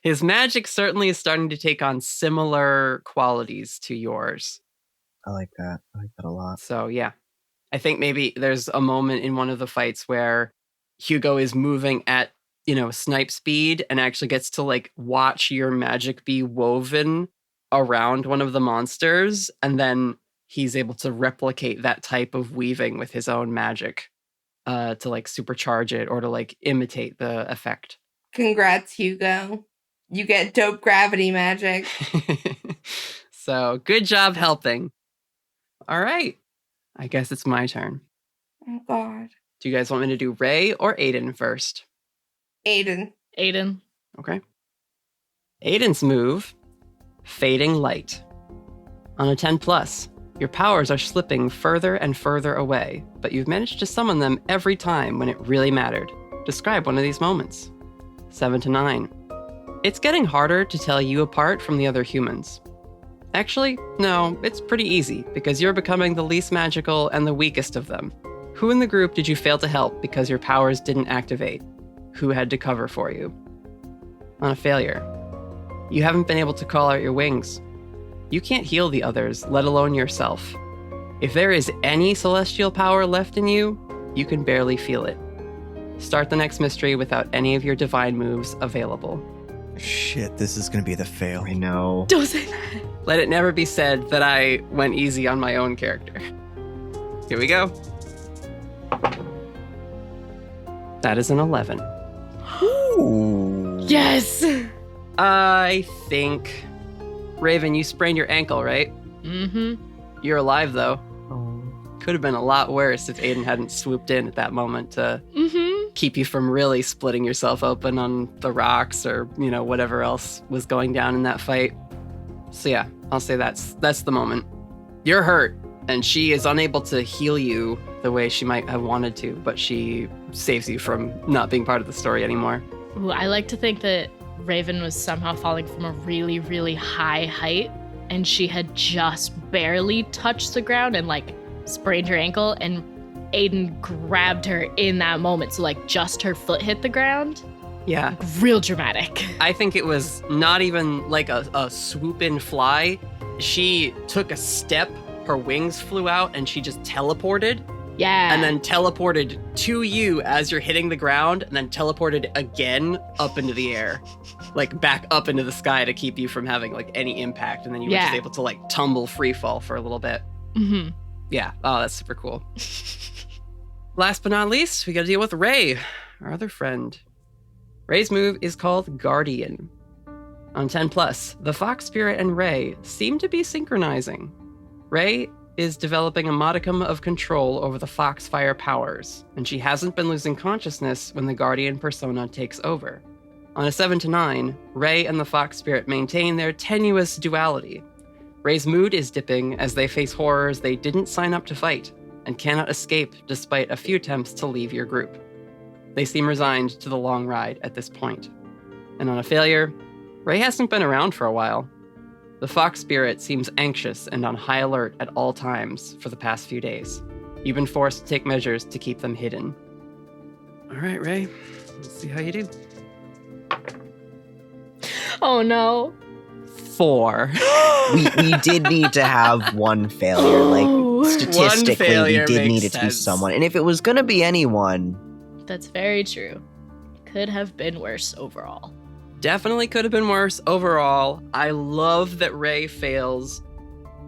Speaker 3: His magic certainly is starting to take on similar qualities to yours.
Speaker 2: I like that. I like that a lot.
Speaker 3: So yeah, I think maybe there's a moment in one of the fights where Hugo is moving at, snipe speed and actually gets to like watch your magic be woven around one of the monsters. And then he's able to replicate that type of weaving with his own magic to like supercharge it or to like imitate the effect.
Speaker 11: Congrats, Hugo. You get dope gravity magic.
Speaker 3: So, good job helping. All right. I guess it's my turn.
Speaker 11: Oh, God.
Speaker 3: Do you guys want me to do Ray or Aiden first?
Speaker 11: Aiden.
Speaker 3: Okay. Aiden's move, Fading Light. On a 10+, your powers are slipping further and further away, but you've managed to summon them every time when it really mattered. Describe one of these moments. 7 to 9. It's getting harder to tell you apart from the other humans. Actually, no, it's pretty easy, because you're becoming the least magical and the weakest of them. Who in the group did you fail to help because your powers didn't activate? Who had to cover for you? On a failure, you haven't been able to call out your wings. You can't heal the others, let alone yourself. If there is any celestial power left in you, you can barely feel it. Start the next mystery without any of your divine moves available.
Speaker 12: Shit, this is gonna be the fail.
Speaker 2: I know.
Speaker 10: Don't say that.
Speaker 3: Let it never be said that I went easy on my own character. Here we go. That is an 11.
Speaker 12: Ooh.
Speaker 10: Yes!
Speaker 3: I think... Raven, you sprained your ankle, right?
Speaker 10: Mm-hmm.
Speaker 3: You're alive, though. Could have been a lot worse if Aiden hadn't swooped in at that moment to keep you from really splitting yourself open on the rocks or, whatever else was going down in that fight. So yeah, I'll say that's the moment. You're hurt, and she is unable to heal you the way she might have wanted to, but she saves you from not being part of the story anymore.
Speaker 10: Ooh, I like to think that Raven was somehow falling from a really, really high height, and she had just barely touched the ground and sprained her ankle, and Aiden grabbed her in that moment. So just her foot hit the ground.
Speaker 3: Yeah.
Speaker 10: Real dramatic.
Speaker 3: I think it was not even a swoop in fly. She took a step, her wings flew out, and she just teleported.
Speaker 10: Yeah.
Speaker 3: And then teleported to you as you're hitting the ground, and then teleported again up into the air. Back up into the sky to keep you from having any impact. And then you were just able to tumble free fall for a little bit.
Speaker 10: Mm-hmm.
Speaker 3: Yeah. Oh, that's super cool. Last but not least, we got to deal with Ray, our other friend. Ray's move is called Guardian. On 10+, the Fox Spirit and Ray seem to be synchronizing. Ray is developing a modicum of control over the Foxfire powers, and she hasn't been losing consciousness when the Guardian persona takes over. On a 7 to 9, Ray and the Fox Spirit maintain their tenuous duality. Ray's mood is dipping as they face horrors they didn't sign up to fight, and cannot escape despite a few attempts to leave your group. They seem resigned to the long ride at this point. And on a failure, Ray hasn't been around for a while. The Fox Spirit seems anxious and on high alert at all times for the past few days. You've been forced to take measures to keep them hidden. All right, Ray, let's see how you do.
Speaker 10: Oh no.
Speaker 3: 4.
Speaker 2: we did need to have one failure. Statistically, we did need it to be someone. And if it was going to be anyone...
Speaker 10: That's very true. Could have been worse overall.
Speaker 3: Definitely could have been worse overall. I love that Ray fails.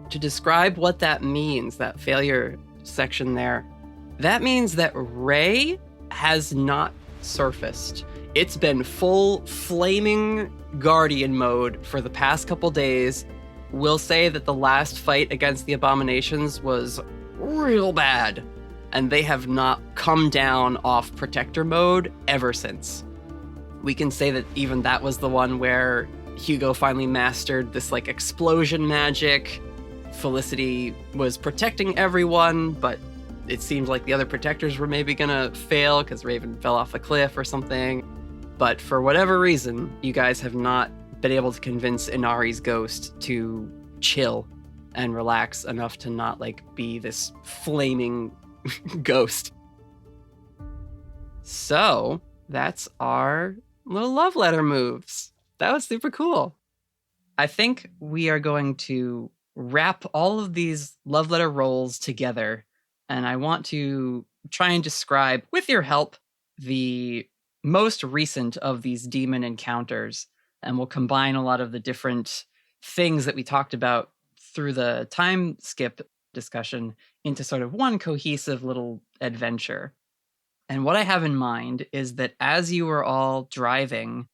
Speaker 3: To describe what that means, that failure section there, that means that Ray has not surfaced. It's been full flaming Guardian mode for the past couple days. We'll say that the last fight against the Abominations was real bad, and they have not come down off Protector mode ever since. We can say that even that was the one where Hugo finally mastered this explosion magic. Felicity was protecting everyone, but it seemed like the other protectors were maybe gonna fail because Raven fell off a cliff or something. But for whatever reason, you guys have not been able to convince Inari's ghost to chill and relax enough to not be this flaming ghost. So that's our little love letter moves. That was super cool. I think we are going to wrap all of these love letter rolls together, and I want to try and describe, with your help, the most recent of these demon encounters, and we'll combine a lot of the different things that we talked about through the time skip discussion into sort of one cohesive little adventure. And what I have in mind is that as you were all driving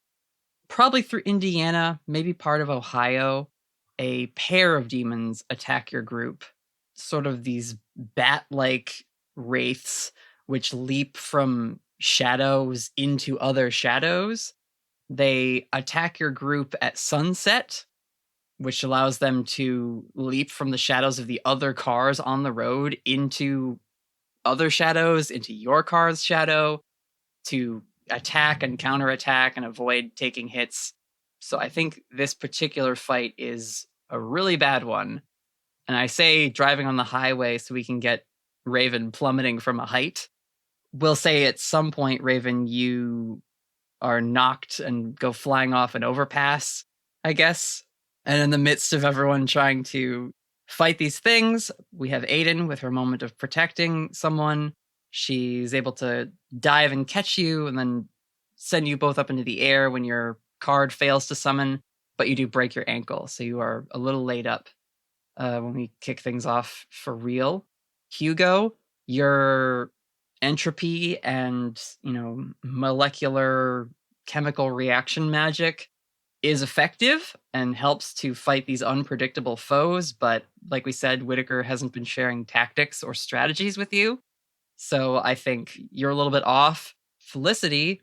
Speaker 1: probably through Indiana, maybe part of Ohio, a pair of demons attack your group. Sort of these bat-like wraiths which leap from shadows into other shadows. They attack your group at sunset, which allows them to leap from the shadows of the other cars on the road into other shadows, into your car's shadow, to attack and counterattack and avoid taking hits. So I think this particular fight is a really bad one. And I say driving on the highway so we can get Raven plummeting from a height. We'll say at some point, Raven, you are knocked and go flying off an overpass, I guess. And in the midst of everyone trying to fight these things, we have Aiden with her moment of protecting someone. She's able to dive and catch you and then send you both up into the air when your card fails to summon, but you do break your ankle. So you are a little laid up when we kick things off for real. Hugo, your entropy and, molecular chemical reaction magic is effective and helps to fight these unpredictable foes. But like we said, Whitaker hasn't been sharing tactics or strategies with you. So I think you're a little bit off. Felicity,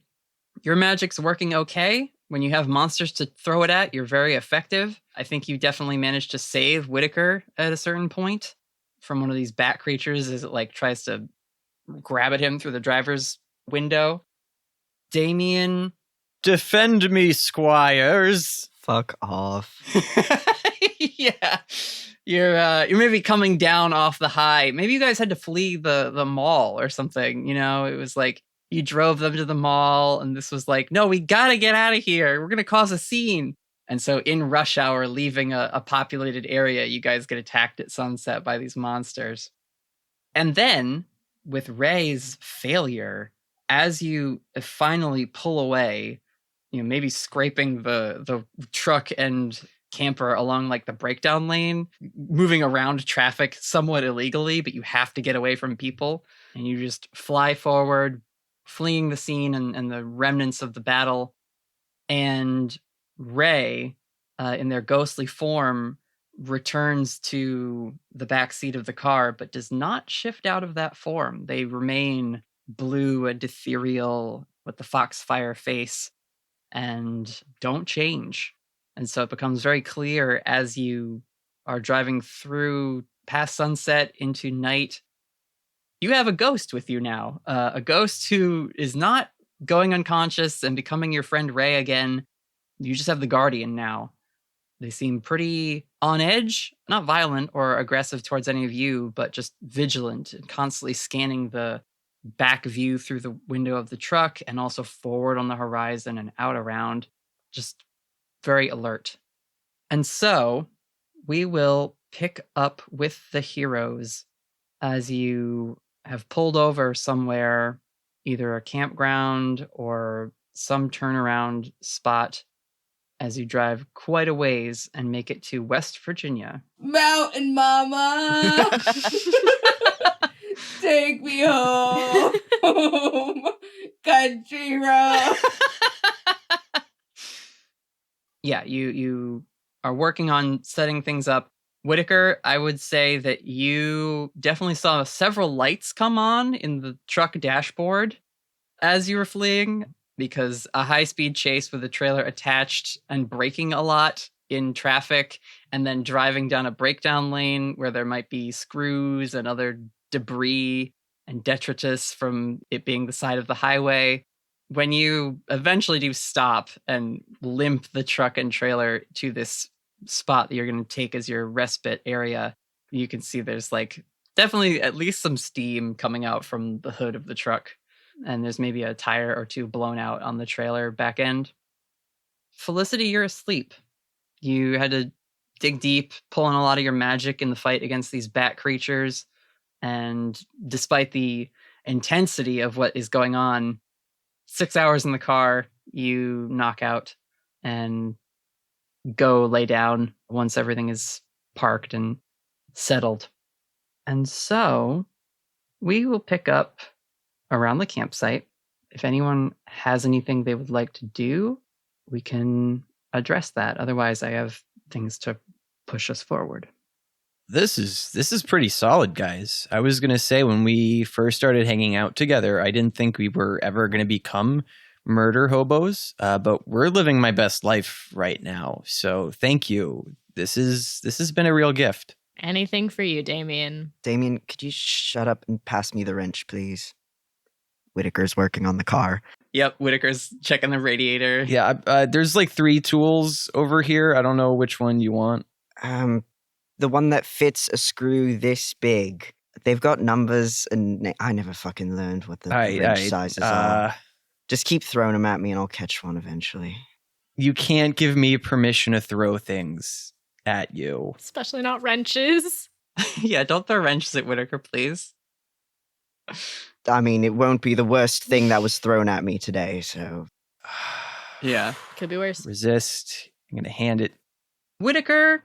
Speaker 1: your magic's working okay. When you have monsters to throw it at, you're very effective. I think you definitely managed to save Whitaker at a certain point from one of these bat creatures as it tries to grab at him through the driver's window. Damien.
Speaker 12: Defend me, squires.
Speaker 2: Fuck off.
Speaker 1: Yeah. You're maybe coming down off the high. Maybe you guys had to flee the mall or something. It was you drove them to the mall and this was no, we gotta get out of here. We're gonna cause a scene. And so in rush hour, leaving a populated area, you guys get attacked at sunset by these monsters. And then with Ray's failure, as you finally pull away, maybe scraping the truck and camper along the breakdown lane, moving around traffic somewhat illegally, but you have to get away from people. And you just fly forward, fleeing the scene and the remnants of the battle. And Ray, in their ghostly form, returns to the back seat of the car, but does not shift out of that form. They remain blue and ethereal with the foxfire face and don't change. And so it becomes very clear as you are driving through past sunset into night, you have a ghost with you now. A ghost who is not going unconscious and becoming your friend Ray again. You just have the guardian now. They seem pretty on edge, not violent or aggressive towards any of you, but just vigilant and constantly scanning the back view through the window of the truck and also forward on the horizon and out around. Just very alert. And so we will pick up with the heroes as you have pulled over somewhere, either a campground or some turnaround spot, as you drive quite a ways and make it to West Virginia.
Speaker 11: Mountain Mama! Take me home! Country road!
Speaker 1: Yeah, you are working on setting things up. Whitaker, I would say that you definitely saw several lights come on in the truck dashboard as you were fleeing, because a high-speed chase with a trailer attached and braking a lot in traffic and then driving down a breakdown lane where there might be screws and other debris and detritus from it being the side of the highway. When you eventually do stop and limp the truck and trailer to this spot that you're going to take as your respite area, you can see there's definitely at least some steam coming out from the hood of the truck. And there's maybe a tire or two blown out on the trailer back end. Felicity, you're asleep. You had to dig deep, pull in a lot of your magic in the fight against these bat creatures. And despite the intensity of what is going on, 6 hours in the car, you knock out and go lay down once everything is parked and settled. And so we will pick up around the campsite. If anyone has anything they would like to do,
Speaker 3: we can address that. Otherwise, I have things to push us forward.
Speaker 12: This is pretty solid, guys. I was going to say when we first started hanging out together, I didn't think we were ever going to become murder hobos, but we're living my best life right now. So thank you. This has been a real gift.
Speaker 10: Anything for you, Damien.
Speaker 2: Damien, could you shut up and pass me the wrench, please? Whitaker's working on the car.
Speaker 3: Yep, Whitaker's checking the radiator.
Speaker 12: Yeah, there's like 3 tools over here. I don't know which one you want.
Speaker 2: The one that fits a screw this big. They've got numbers, and I never fucking learned what the wrench sizes are. Just keep throwing them at me, and I'll catch one eventually.
Speaker 12: You can't give me permission to throw things at you.
Speaker 10: Especially not wrenches.
Speaker 3: Yeah, don't throw wrenches at Whitaker, please.
Speaker 2: I mean, it won't be the worst thing that was thrown at me today, so...
Speaker 3: Yeah.
Speaker 10: Could be worse.
Speaker 12: Resist. I'm going to hand it.
Speaker 3: Whitaker,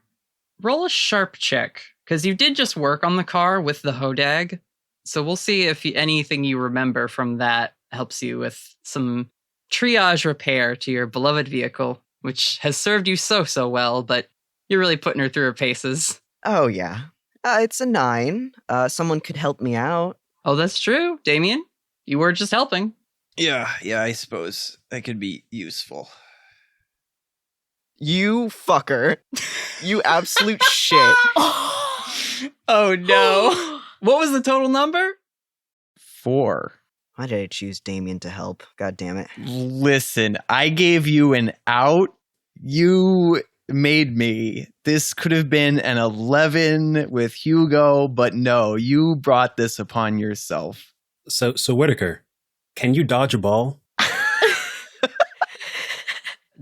Speaker 3: roll a sharp check, because you did just work on the car with the hodag. So we'll see if anything you remember from that helps you with some triage repair to your beloved vehicle, which has served you so well, but you're really putting her through her paces.
Speaker 2: Oh, yeah. It's a 9. Someone could help me out.
Speaker 3: Oh, that's true, Damien. You were just helping.
Speaker 12: Yeah, I suppose that could be useful.
Speaker 2: You fucker. You absolute shit.
Speaker 3: Oh, no. What was the total number?
Speaker 12: 4.
Speaker 2: Why did I choose Damien to help? God damn it.
Speaker 12: Listen, I gave you an out. You made me. This could have been an 11 with Hugo, but no, you brought this upon yourself.
Speaker 9: So Whitaker, can you dodge a ball?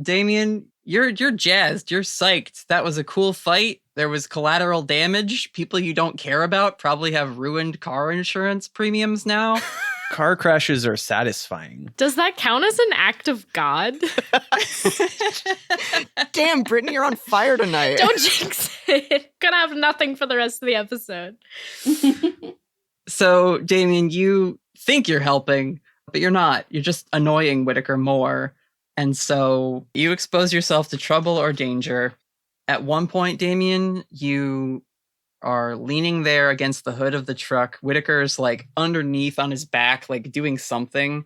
Speaker 3: Damien, you're jazzed. You're psyched. That was a cool fight. There was collateral damage. People you don't care about probably have ruined car insurance premiums now.
Speaker 12: Car crashes are satisfying.
Speaker 10: Does that count as an act of God?
Speaker 2: Damn, Brittany, you're on fire tonight.
Speaker 10: Don't jinx it. Gonna have nothing for the rest of the episode.
Speaker 3: So, Damien, you think you're helping, but you're not. You're just annoying Whitaker more. And so you expose yourself to trouble or danger. At one point, Damien, you are leaning there against the hood of the truck. Whitaker's like underneath on his back, like doing something.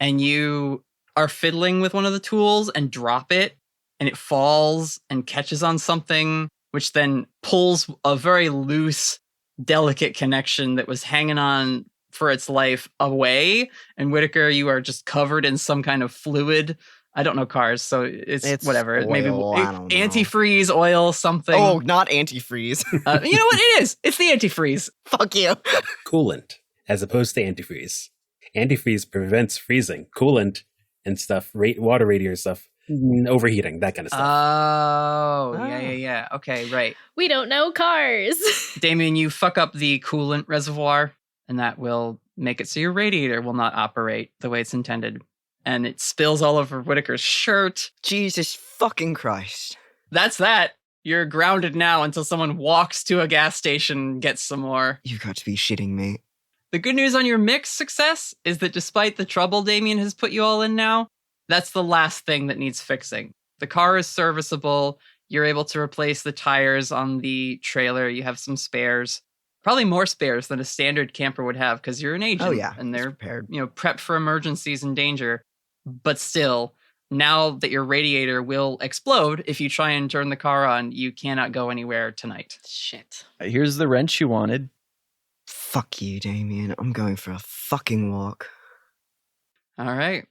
Speaker 3: And you are fiddling with one of the tools and drop it. And it falls and catches on something, which then pulls a very loose, delicate connection that was hanging on for its life away. And Whitaker, you are just covered in some kind of fluid. I don't know cars, so it's whatever.
Speaker 2: Oil,
Speaker 3: maybe antifreeze, oil, something.
Speaker 2: Oh, not antifreeze.
Speaker 3: You know what? It is. It's the antifreeze.
Speaker 2: Fuck you.
Speaker 9: Coolant, as opposed to antifreeze. Antifreeze prevents freezing. Coolant and stuff, water radiator stuff, overheating, that kind of stuff.
Speaker 3: Oh, yeah. Okay, right.
Speaker 10: We don't know cars.
Speaker 3: Damien, you fuck up the coolant reservoir, and that will make it so your radiator will not operate the way it's intended. And it spills all over Whitaker's shirt.
Speaker 2: Jesus fucking Christ.
Speaker 3: That's that. You're grounded now until someone walks to a gas station and gets some more.
Speaker 2: You've got to be shitting me.
Speaker 3: The good news on your mixed success is that despite the trouble Damien has put you all in now, that's the last thing that needs fixing. The car is serviceable. You're able to replace the tires on the trailer. You have some spares. Probably more spares than a standard camper would have because you're an agent.
Speaker 2: Oh, yeah.
Speaker 3: And they're
Speaker 2: prepared.
Speaker 3: Prepped for emergencies and danger. But still, now that your radiator will explode if you try and turn the car on, you cannot go anywhere tonight.
Speaker 10: Shit.
Speaker 12: Here's the wrench you wanted.
Speaker 2: Fuck you, Damien. I'm going for a fucking walk.
Speaker 3: All right.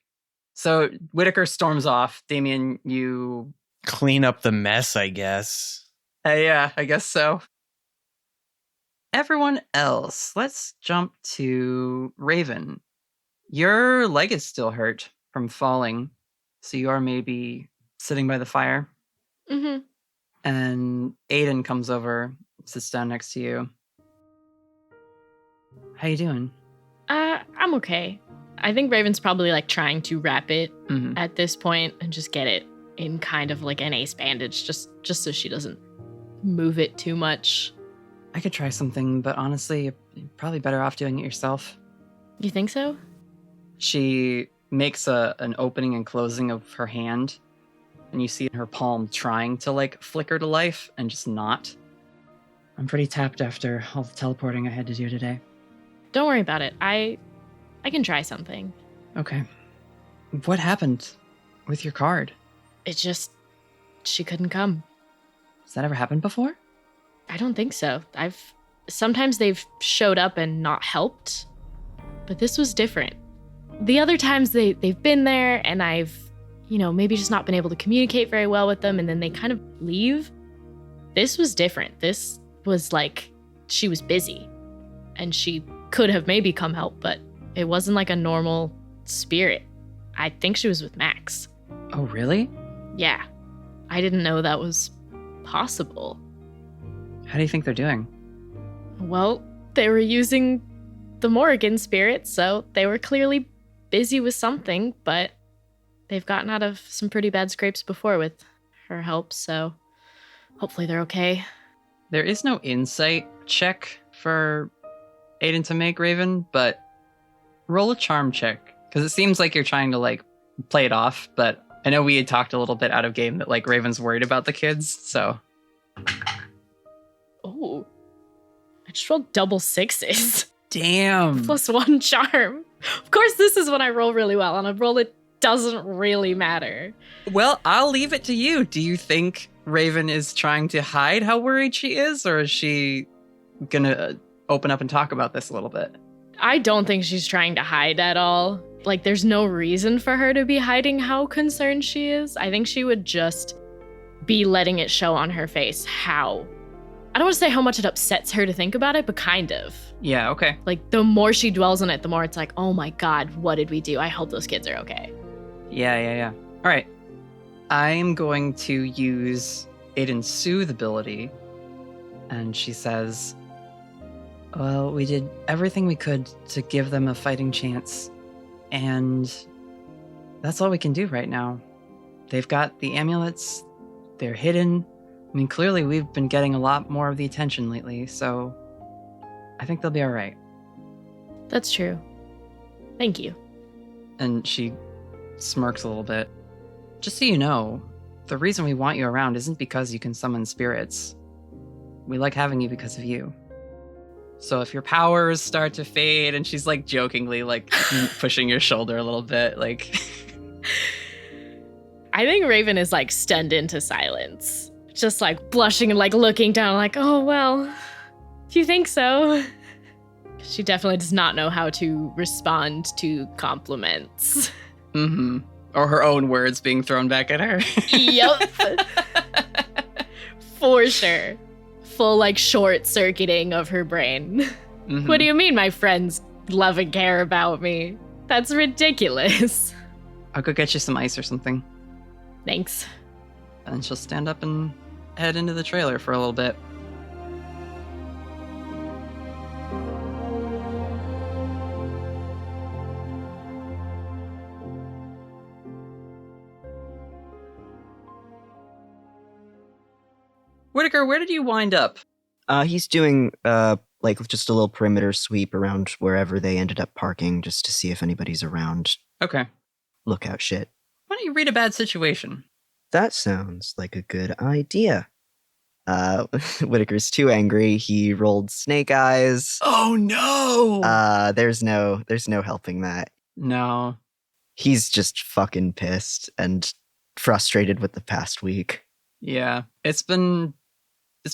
Speaker 3: So Whitaker storms off. Damien, you
Speaker 12: clean up the mess, I guess.
Speaker 3: Yeah, I guess so. Everyone else, let's jump to Raven. Your leg is still hurt from falling, so you are maybe sitting by the fire.
Speaker 10: Mm-hmm.
Speaker 3: And Aiden comes over, sits down next to you. How you doing?
Speaker 10: I'm okay. I think Raven's probably like trying to wrap it at this point and just get it in kind of like an ace bandage, just so she doesn't move it too much.
Speaker 3: I could try something, but honestly, you're probably better off doing it yourself.
Speaker 10: You think so?
Speaker 3: She makes an opening and closing of her hand, and you see her palm trying to like flicker to life and just not. I'm pretty tapped after all the teleporting I had to do today.
Speaker 10: Don't worry about it. I can try something.
Speaker 3: Okay. What happened with your card?
Speaker 10: She couldn't come.
Speaker 3: Has that ever happened before?
Speaker 10: I don't think so. Sometimes they've showed up and not helped, but this was different. The other times they've been there and I've, maybe just not been able to communicate very well with them and then they kind of leave. This was different. This was like she was busy and she could have maybe come help, but it wasn't like a normal spirit. I think she was with Max.
Speaker 3: Oh, really?
Speaker 10: Yeah. I didn't know that was possible.
Speaker 3: How do you think they're doing?
Speaker 10: Well, they were using the Morrigan spirit, so they were clearly busy with something, but they've gotten out of some pretty bad scrapes before with her help, so hopefully they're okay.
Speaker 3: There is no insight check for Aiden to make, Raven, but roll a charm check, because it seems like you're trying to, like, play it off, but I know we had talked a little bit out of game that, like, Raven's worried about the kids, so...
Speaker 10: Oh. I just rolled double sixes.
Speaker 3: Damn.
Speaker 10: +1 charm. Of course, this is when I roll really well. On a roll, it doesn't really matter.
Speaker 3: Well, I'll leave it to you. Do you think Raven is trying to hide how worried she is, or is she gonna open up and talk about this a little bit?
Speaker 10: I don't think she's trying to hide at all. Like, there's no reason for her to be hiding how concerned she is. I think she would just be letting it show on her face how. I don't want to say how much it upsets her to think about it, but kind of.
Speaker 3: Yeah, okay.
Speaker 10: Like, the more she dwells on it, the more it's like, oh my God, what did we do? I hope those kids are okay.
Speaker 3: Yeah. All right. I'm going to use Aiden's Soothe ability. And she says, well, we did everything we could to give them a fighting chance. And that's all we can do right now. They've got the amulets. They're hidden. I mean, clearly we've been getting a lot more of the attention lately, so I think they'll be all right.
Speaker 10: That's true. Thank you.
Speaker 3: And she smirks a little bit. Just so you know, the reason we want you around isn't because you can summon spirits. We like having you because of you. So if your powers start to fade, and she's like jokingly like pushing your shoulder a little bit, like...
Speaker 10: I think Raven is like stunned into silence. Just like blushing and like looking down like, oh, well, if you think so. She definitely does not know how to respond to compliments.
Speaker 3: Mm-hmm. Or her own words being thrown back at her.
Speaker 10: Yup. For sure. Full like short circuiting of her brain. Mm-hmm. What do you mean my friends love and care about me? That's ridiculous.
Speaker 3: I'll go get you some ice or something.
Speaker 10: Thanks.
Speaker 3: And she'll stand up and head into the trailer for a little bit. Whitaker, where did you wind up?
Speaker 2: He's doing like just a little perimeter sweep around wherever they ended up parking, just to see if anybody's around.
Speaker 3: Okay.
Speaker 2: Lookout shit.
Speaker 3: Why don't you read a bad situation?
Speaker 2: That sounds like a good idea. Whitaker's too angry. He rolled snake eyes.
Speaker 3: Oh no!
Speaker 2: There's no helping that.
Speaker 3: No.
Speaker 2: He's just fucking pissed and frustrated with the past week.
Speaker 3: Yeah, it's been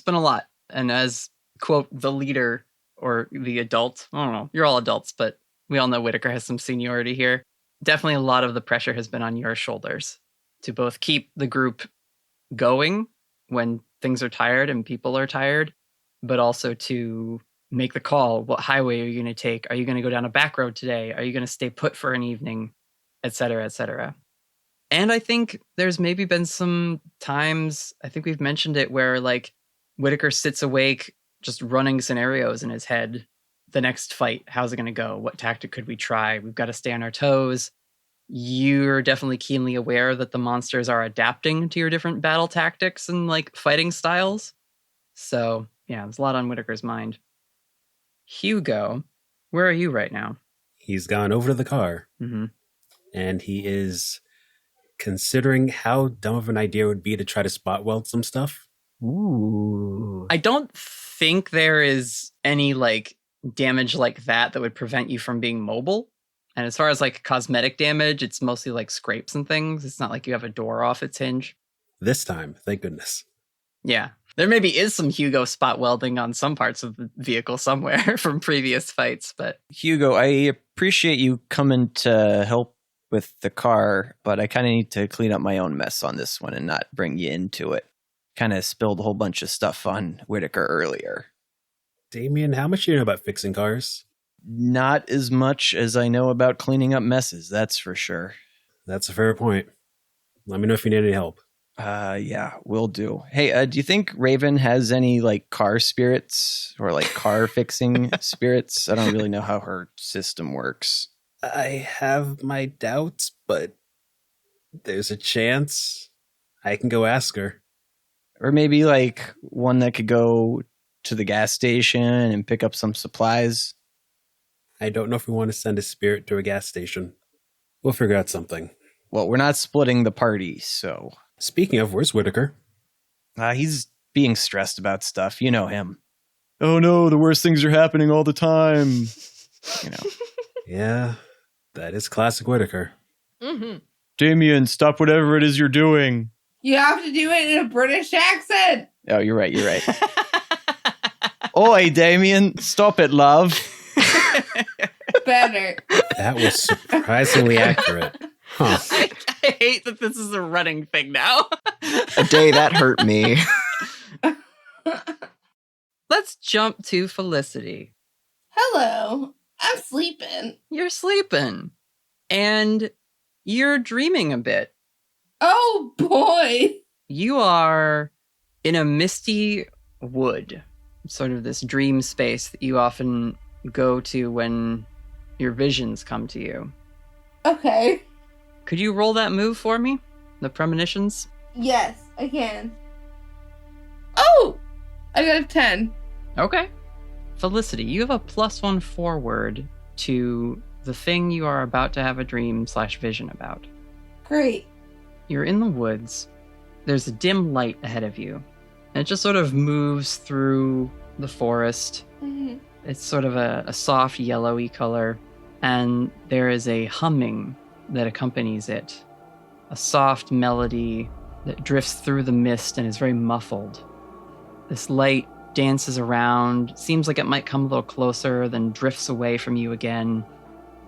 Speaker 3: a lot. And as, quote, the leader or the adult, I don't know, you're all adults, but we all know Whitaker has some seniority here. Definitely a lot of the pressure has been on your shoulders to both keep the group going when things are tired and people are tired, but also to make the call. What highway are you going to take? Are you going to go down a back road today? Are you going to stay put for an evening? Et cetera, et cetera. And I think there's maybe been some times, I think we've mentioned it, where like Whitaker sits awake just running scenarios in his head. The next fight, how's it going to go? What tactic could we try? We've got to stay on our toes. You're definitely keenly aware that the monsters are adapting to your different battle tactics and like fighting styles. So yeah, there's a lot on Whitaker's mind. Hugo, where are you right now?
Speaker 9: He's gone over to the car,
Speaker 3: Mm-hmm.
Speaker 9: and he is considering how dumb of an idea it would be to try to spot weld some stuff.
Speaker 3: Ooh. I don't think there is any like damage like that would prevent you from being mobile. And as far as like cosmetic damage, it's mostly like scrapes and things. It's not like you have a door off its hinge.
Speaker 9: This time, thank goodness.
Speaker 3: Yeah. There maybe is some Hugo spot welding on some parts of the vehicle somewhere from previous fights, but
Speaker 13: Hugo, I appreciate you coming to help with the car, but I kind of need to clean up my own mess on this one and not bring you into it. Kind of spilled a whole bunch of stuff on Whitaker earlier.
Speaker 9: Damien, how much do you know about fixing cars?
Speaker 13: Not as much as I know about cleaning up messes, that's for sure.
Speaker 9: That's a fair point. Let me know if you need any help.
Speaker 13: Yeah, will do. Hey, do you think Raven has any like car spirits or like car fixing spirits? I don't really know how her system works.
Speaker 9: I have my doubts, but there's a chance. I can go ask her.
Speaker 13: Or maybe like one that could go to the gas station and pick up some supplies.
Speaker 9: I don't know if we want to send a spirit to a gas station. We'll figure out something.
Speaker 13: Well, we're not splitting the party, so...
Speaker 9: Speaking of, where's Whitaker?
Speaker 13: He's being stressed about stuff. You know him. Oh no, the worst things are happening all the time. You know.
Speaker 9: Yeah, that is classic Whitaker.
Speaker 10: Mm-hmm.
Speaker 13: Damien, stop whatever it is you're doing.
Speaker 11: You have to do it in a British accent.
Speaker 13: Oh, you're right. Oi, Damien, stop it, love.
Speaker 11: Better.
Speaker 9: That was surprisingly accurate. Huh.
Speaker 3: I hate that this is a running thing now.
Speaker 2: A day that hurt me.
Speaker 3: Let's jump to Felicity.
Speaker 11: Hello. I'm sleeping.
Speaker 3: You're sleeping. And you're dreaming a bit.
Speaker 11: Oh, boy.
Speaker 3: You are in a misty wood, sort of this dream space that you often go to when your visions come to you.
Speaker 11: Okay.
Speaker 3: Could you roll that move for me? The premonitions?
Speaker 11: Yes, I can. Oh! I got a 10.
Speaker 3: Okay. Felicity, you have a +1 forward to the thing you are about to have a dream/vision about.
Speaker 11: Great.
Speaker 3: You're in the woods. There's a dim light ahead of you. And it just sort of moves through the forest.
Speaker 11: Mm-hmm.
Speaker 3: It's sort of a soft yellowy color. And there is a humming that accompanies it. A soft melody that drifts through the mist and is very muffled. This light dances around, seems like it might come a little closer, then drifts away from you again,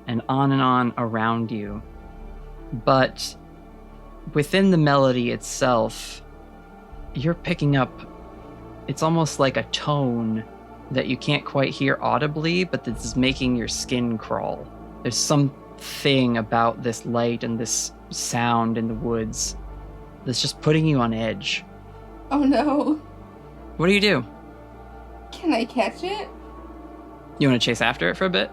Speaker 3: and on around you. But within the melody itself, you're picking up, it's almost like a tone that you can't quite hear audibly, but that is making your skin crawl. There's something about this light and this sound in the woods that's just putting you on edge.
Speaker 11: Oh no.
Speaker 3: What do you do?
Speaker 11: Can I catch it?
Speaker 3: You want to chase after it for a bit?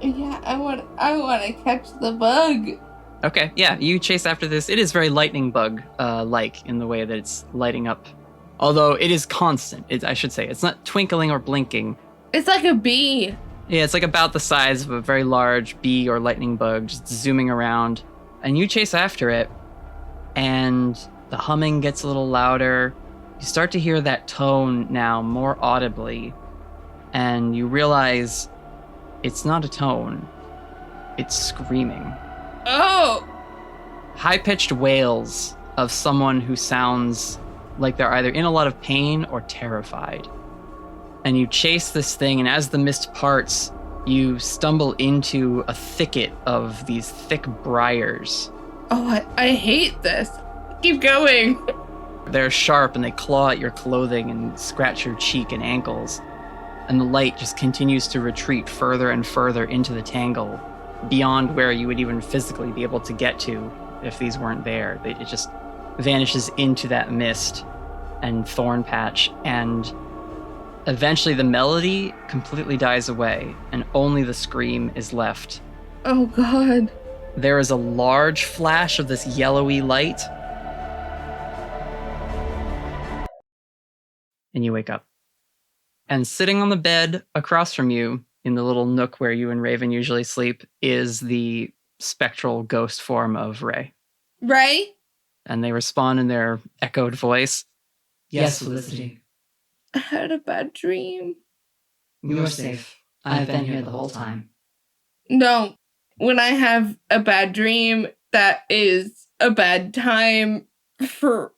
Speaker 11: Yeah, I want to catch the bug.
Speaker 3: Okay, yeah, you chase after this. It is very lightning bug like in the way that it's lighting up. Although it is constant, I should say. It's not twinkling or blinking.
Speaker 11: It's like a bee.
Speaker 3: Yeah, it's like about the size of a very large bee or lightning bug, just zooming around. And you chase after it, and the humming gets a little louder. You start to hear that tone now more audibly, and you realize it's not a tone. It's screaming.
Speaker 11: Oh!
Speaker 3: High-pitched wails of someone who sounds like they're either in a lot of pain or terrified. And you chase this thing, and as the mist parts, you stumble into a thicket of these thick briars.
Speaker 11: Oh, I hate this. Keep going.
Speaker 3: They're sharp, and they claw at your clothing and scratch your cheek and ankles. And the light just continues to retreat further and further into the tangle, beyond where you would even physically be able to get to if these weren't there. It just vanishes into that mist and thorn patch, and eventually the melody completely dies away, and only the scream is left.
Speaker 11: Oh god.
Speaker 3: There is a large flash of this yellowy light, and you wake up. And sitting on the bed across from you, in the little nook where you and Raven usually sleep, is the spectral ghost form of Ray.
Speaker 11: right?
Speaker 3: And they respond in their echoed voice.
Speaker 1: Yes, Felicity.
Speaker 11: I had a bad dream.
Speaker 1: You're safe. I've been here the whole time.
Speaker 11: No, when I have a bad dream, that is a bad time for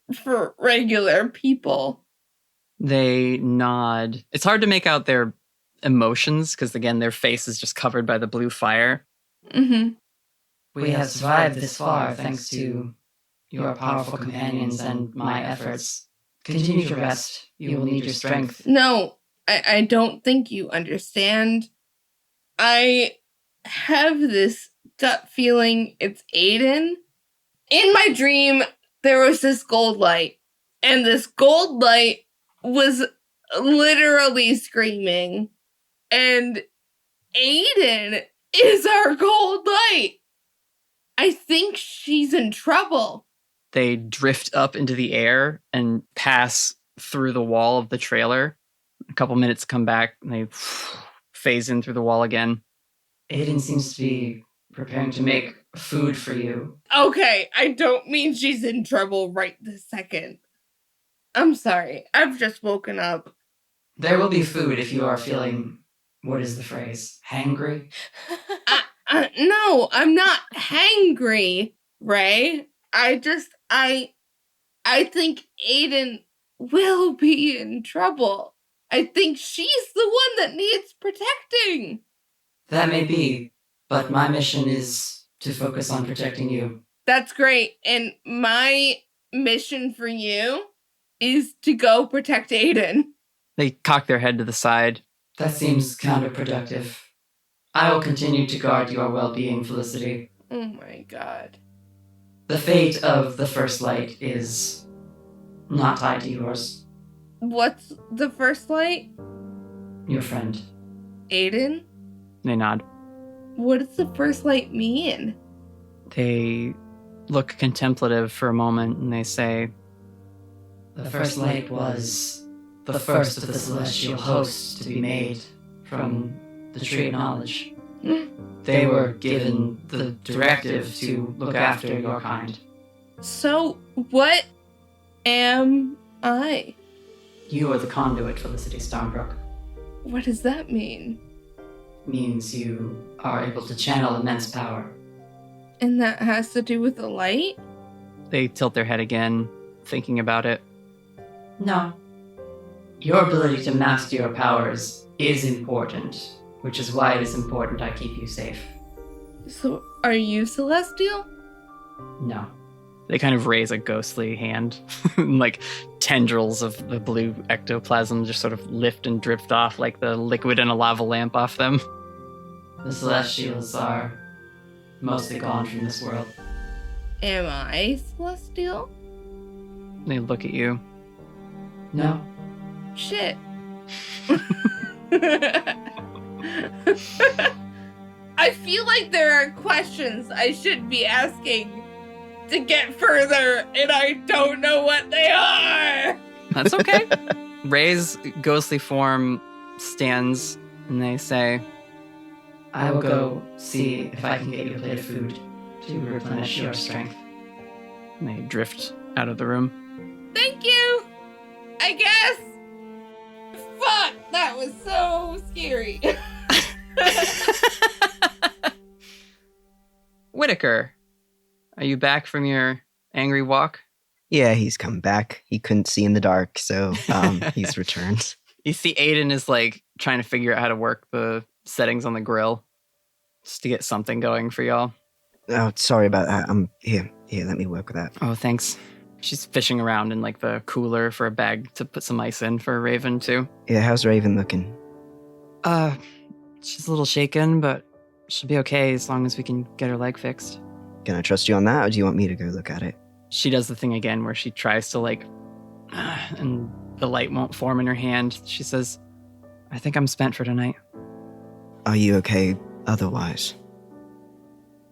Speaker 11: regular people.
Speaker 3: They nod. It's hard to make out their emotions because, again, their face is just covered by the blue fire.
Speaker 11: Mm-hmm.
Speaker 1: We have survived this far thanks to your powerful companions and my efforts. Continue to rest. You will need your strength.
Speaker 11: No, I don't think you understand. I have this gut feeling it's Aiden. In my dream, there was this gold light, and this gold light was literally screaming, and Aiden is our gold light. I think she's in trouble.
Speaker 3: They drift up into the air and pass through the wall of the trailer. A couple minutes come back, and they phase in through the wall again.
Speaker 1: Aiden seems to be preparing to make food for you.
Speaker 11: Okay, I don't mean she's in trouble right this second. I'm sorry, I've just woken up.
Speaker 1: There will be food if you are feeling, what is the phrase, hangry?
Speaker 11: No, I'm not hangry, Ray. I think Aiden will be in trouble. I think she's the one that needs protecting.
Speaker 1: That may be, but my mission is to focus on protecting you.
Speaker 11: That's great. And my mission for you is to go protect Aiden.
Speaker 3: They cock their head to the side.
Speaker 1: That seems counterproductive. I will continue to guard your well-being, Felicity.
Speaker 11: Oh my god.
Speaker 1: The fate of the First Light is not tied to yours.
Speaker 11: What's the First Light?
Speaker 1: Your friend.
Speaker 11: Aiden?
Speaker 3: They nod.
Speaker 11: What does the First Light mean?
Speaker 3: They look contemplative for a moment and they say,
Speaker 1: The First Light was the first of the celestial hosts to be made from the Tree of Knowledge. They were given the directive to look after your kind.
Speaker 11: So, what am I?
Speaker 1: You are the conduit, Felicity Stormbrook.
Speaker 11: What does that mean?
Speaker 1: Means you are able to channel immense power.
Speaker 11: And that has to do with the light?
Speaker 3: they tilt their head again, thinking about it.
Speaker 1: No. Your ability to master your powers is important, which is why it is important I keep you safe.
Speaker 11: So, are you Celestial?
Speaker 1: No.
Speaker 3: They kind of raise a ghostly hand. Like tendrils of the blue ectoplasm just sort of lift and drift off like the liquid in a lava lamp off them.
Speaker 1: The Celestials are mostly gone from this world.
Speaker 11: Am I Celestial?
Speaker 3: They look at you.
Speaker 1: No.
Speaker 11: Shit. I feel like there are questions I should be asking to get further, and I don't know what they are.
Speaker 3: That's okay. Ray's ghostly form stands, and they say,
Speaker 1: I will go see if I can get you a plate of food to replenish your strength.
Speaker 3: And they drift out of the room.
Speaker 11: Thank you, I guess. Fuck, that was so scary.
Speaker 3: Whitaker, are you back from your angry walk?
Speaker 2: Yeah, he's come back. He couldn't see in the dark, so he's returned.
Speaker 3: You see Aiden is like trying to figure out how to work the settings on the grill just to get something going for y'all.
Speaker 2: Oh, sorry about that. Here, let me work with that.
Speaker 3: Oh, thanks. She's fishing around in like the cooler for a bag to put some ice in for Raven too.
Speaker 2: Yeah, how's Raven looking?
Speaker 3: She's a little shaken, but she'll be okay as long as we can get her leg fixed.
Speaker 2: Can I trust you on that, or do you want me to go look at it?
Speaker 3: She does the thing again where she tries to like, and the light won't form in her hand. She says, I think I'm spent for tonight.
Speaker 2: Are you okay otherwise?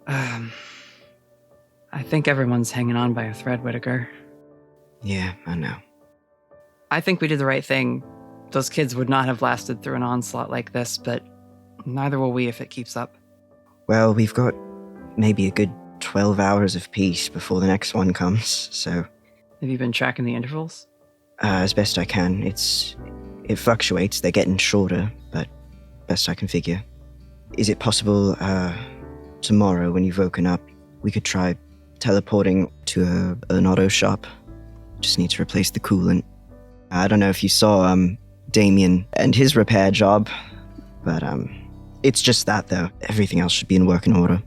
Speaker 3: I think everyone's hanging on by a thread, Whitaker.
Speaker 2: Yeah, I know.
Speaker 3: I think we did the right thing. Those kids would not have lasted through an onslaught like this, but neither will we if it keeps up.
Speaker 2: Well, we've got maybe a good 12 hours of peace before the next one comes, so...
Speaker 3: Have you been tracking the intervals?
Speaker 2: As best I can. It fluctuates, they're getting shorter, but best I can figure. Is it possible, tomorrow when you've woken up, we could try teleporting to an auto shop? Just need to replace the coolant. I don't know if you saw, Damien and his repair job, but, it's just that, though. Everything else should be in working order.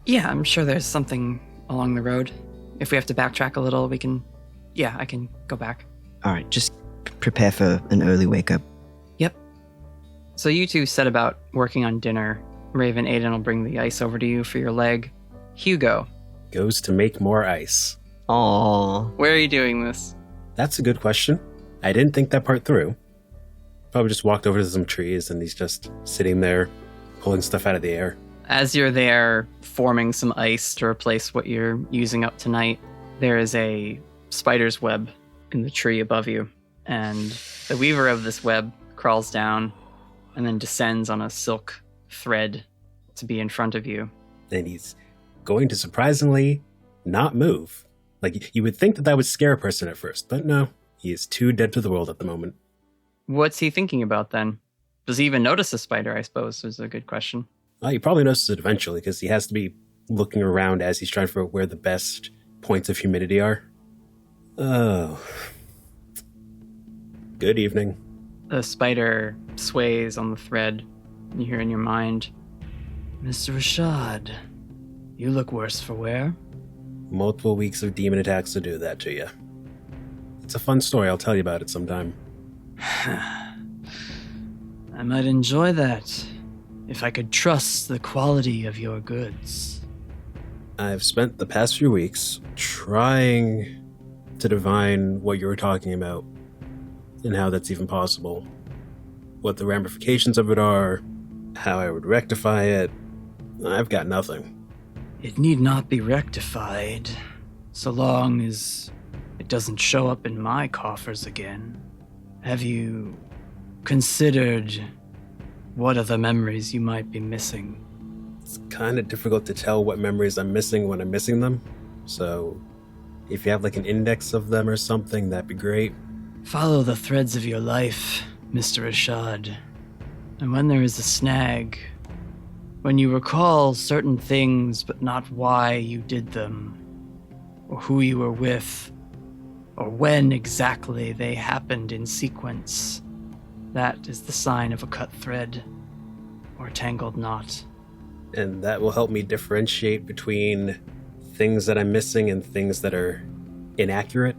Speaker 3: Yeah, I'm sure there's something along the road. If we have to backtrack a little, we can... Yeah, I can go back.
Speaker 2: Alright, just prepare for an early wake-up.
Speaker 3: Yep. So you two set about working on dinner. Raven, Aiden will bring the ice over to you for your leg. Hugo.
Speaker 9: Goes to make more ice.
Speaker 2: Aww.
Speaker 3: Where are you doing this?
Speaker 9: That's a good question. I didn't think that part through. Probably just walked over to some trees and he's just sitting there pulling stuff out of the air.
Speaker 3: As you're there forming some ice to replace what you're using up tonight, there is a spider's web in the tree above you. And the weaver of this web crawls down and then descends on a silk thread to be in front of you.
Speaker 9: And he's going to surprisingly not move. Like, you would think that would scare a person at first, but no. He is too dead to the world at the moment.
Speaker 3: What's he thinking about then? Does he even notice the spider, I suppose, is a good question.
Speaker 9: He probably notices it eventually, because he has to be looking around as he's trying to figure out where the best points of humidity are. Oh. Good evening.
Speaker 3: The spider sways on the thread. And you hear in your mind, Mr. Rashad, you look worse for wear.
Speaker 9: Multiple weeks of demon attacks to do that to you. It's a fun story. I'll tell you about it sometime.
Speaker 1: I might enjoy that, if I could trust the quality of your goods.
Speaker 9: I've spent the past few weeks trying to divine what you were talking about, and how that's even possible. What the ramifications of it are, how I would rectify it. I've got nothing.
Speaker 1: It need not be rectified, so long as it doesn't show up in my coffers again. Have you considered what other memories you might be missing?
Speaker 9: It's kind of difficult to tell what memories I'm missing when I'm missing them, so if you have like an index of them or something, that'd be great.
Speaker 1: Follow the threads of your life, Mr. Rashad. And when there is a snag, when you recall certain things but not why you did them, or who you were with, or when exactly they happened in sequence, that is the sign of a cut thread or tangled knot.
Speaker 9: And that will help me differentiate between things that I'm missing and things that are inaccurate.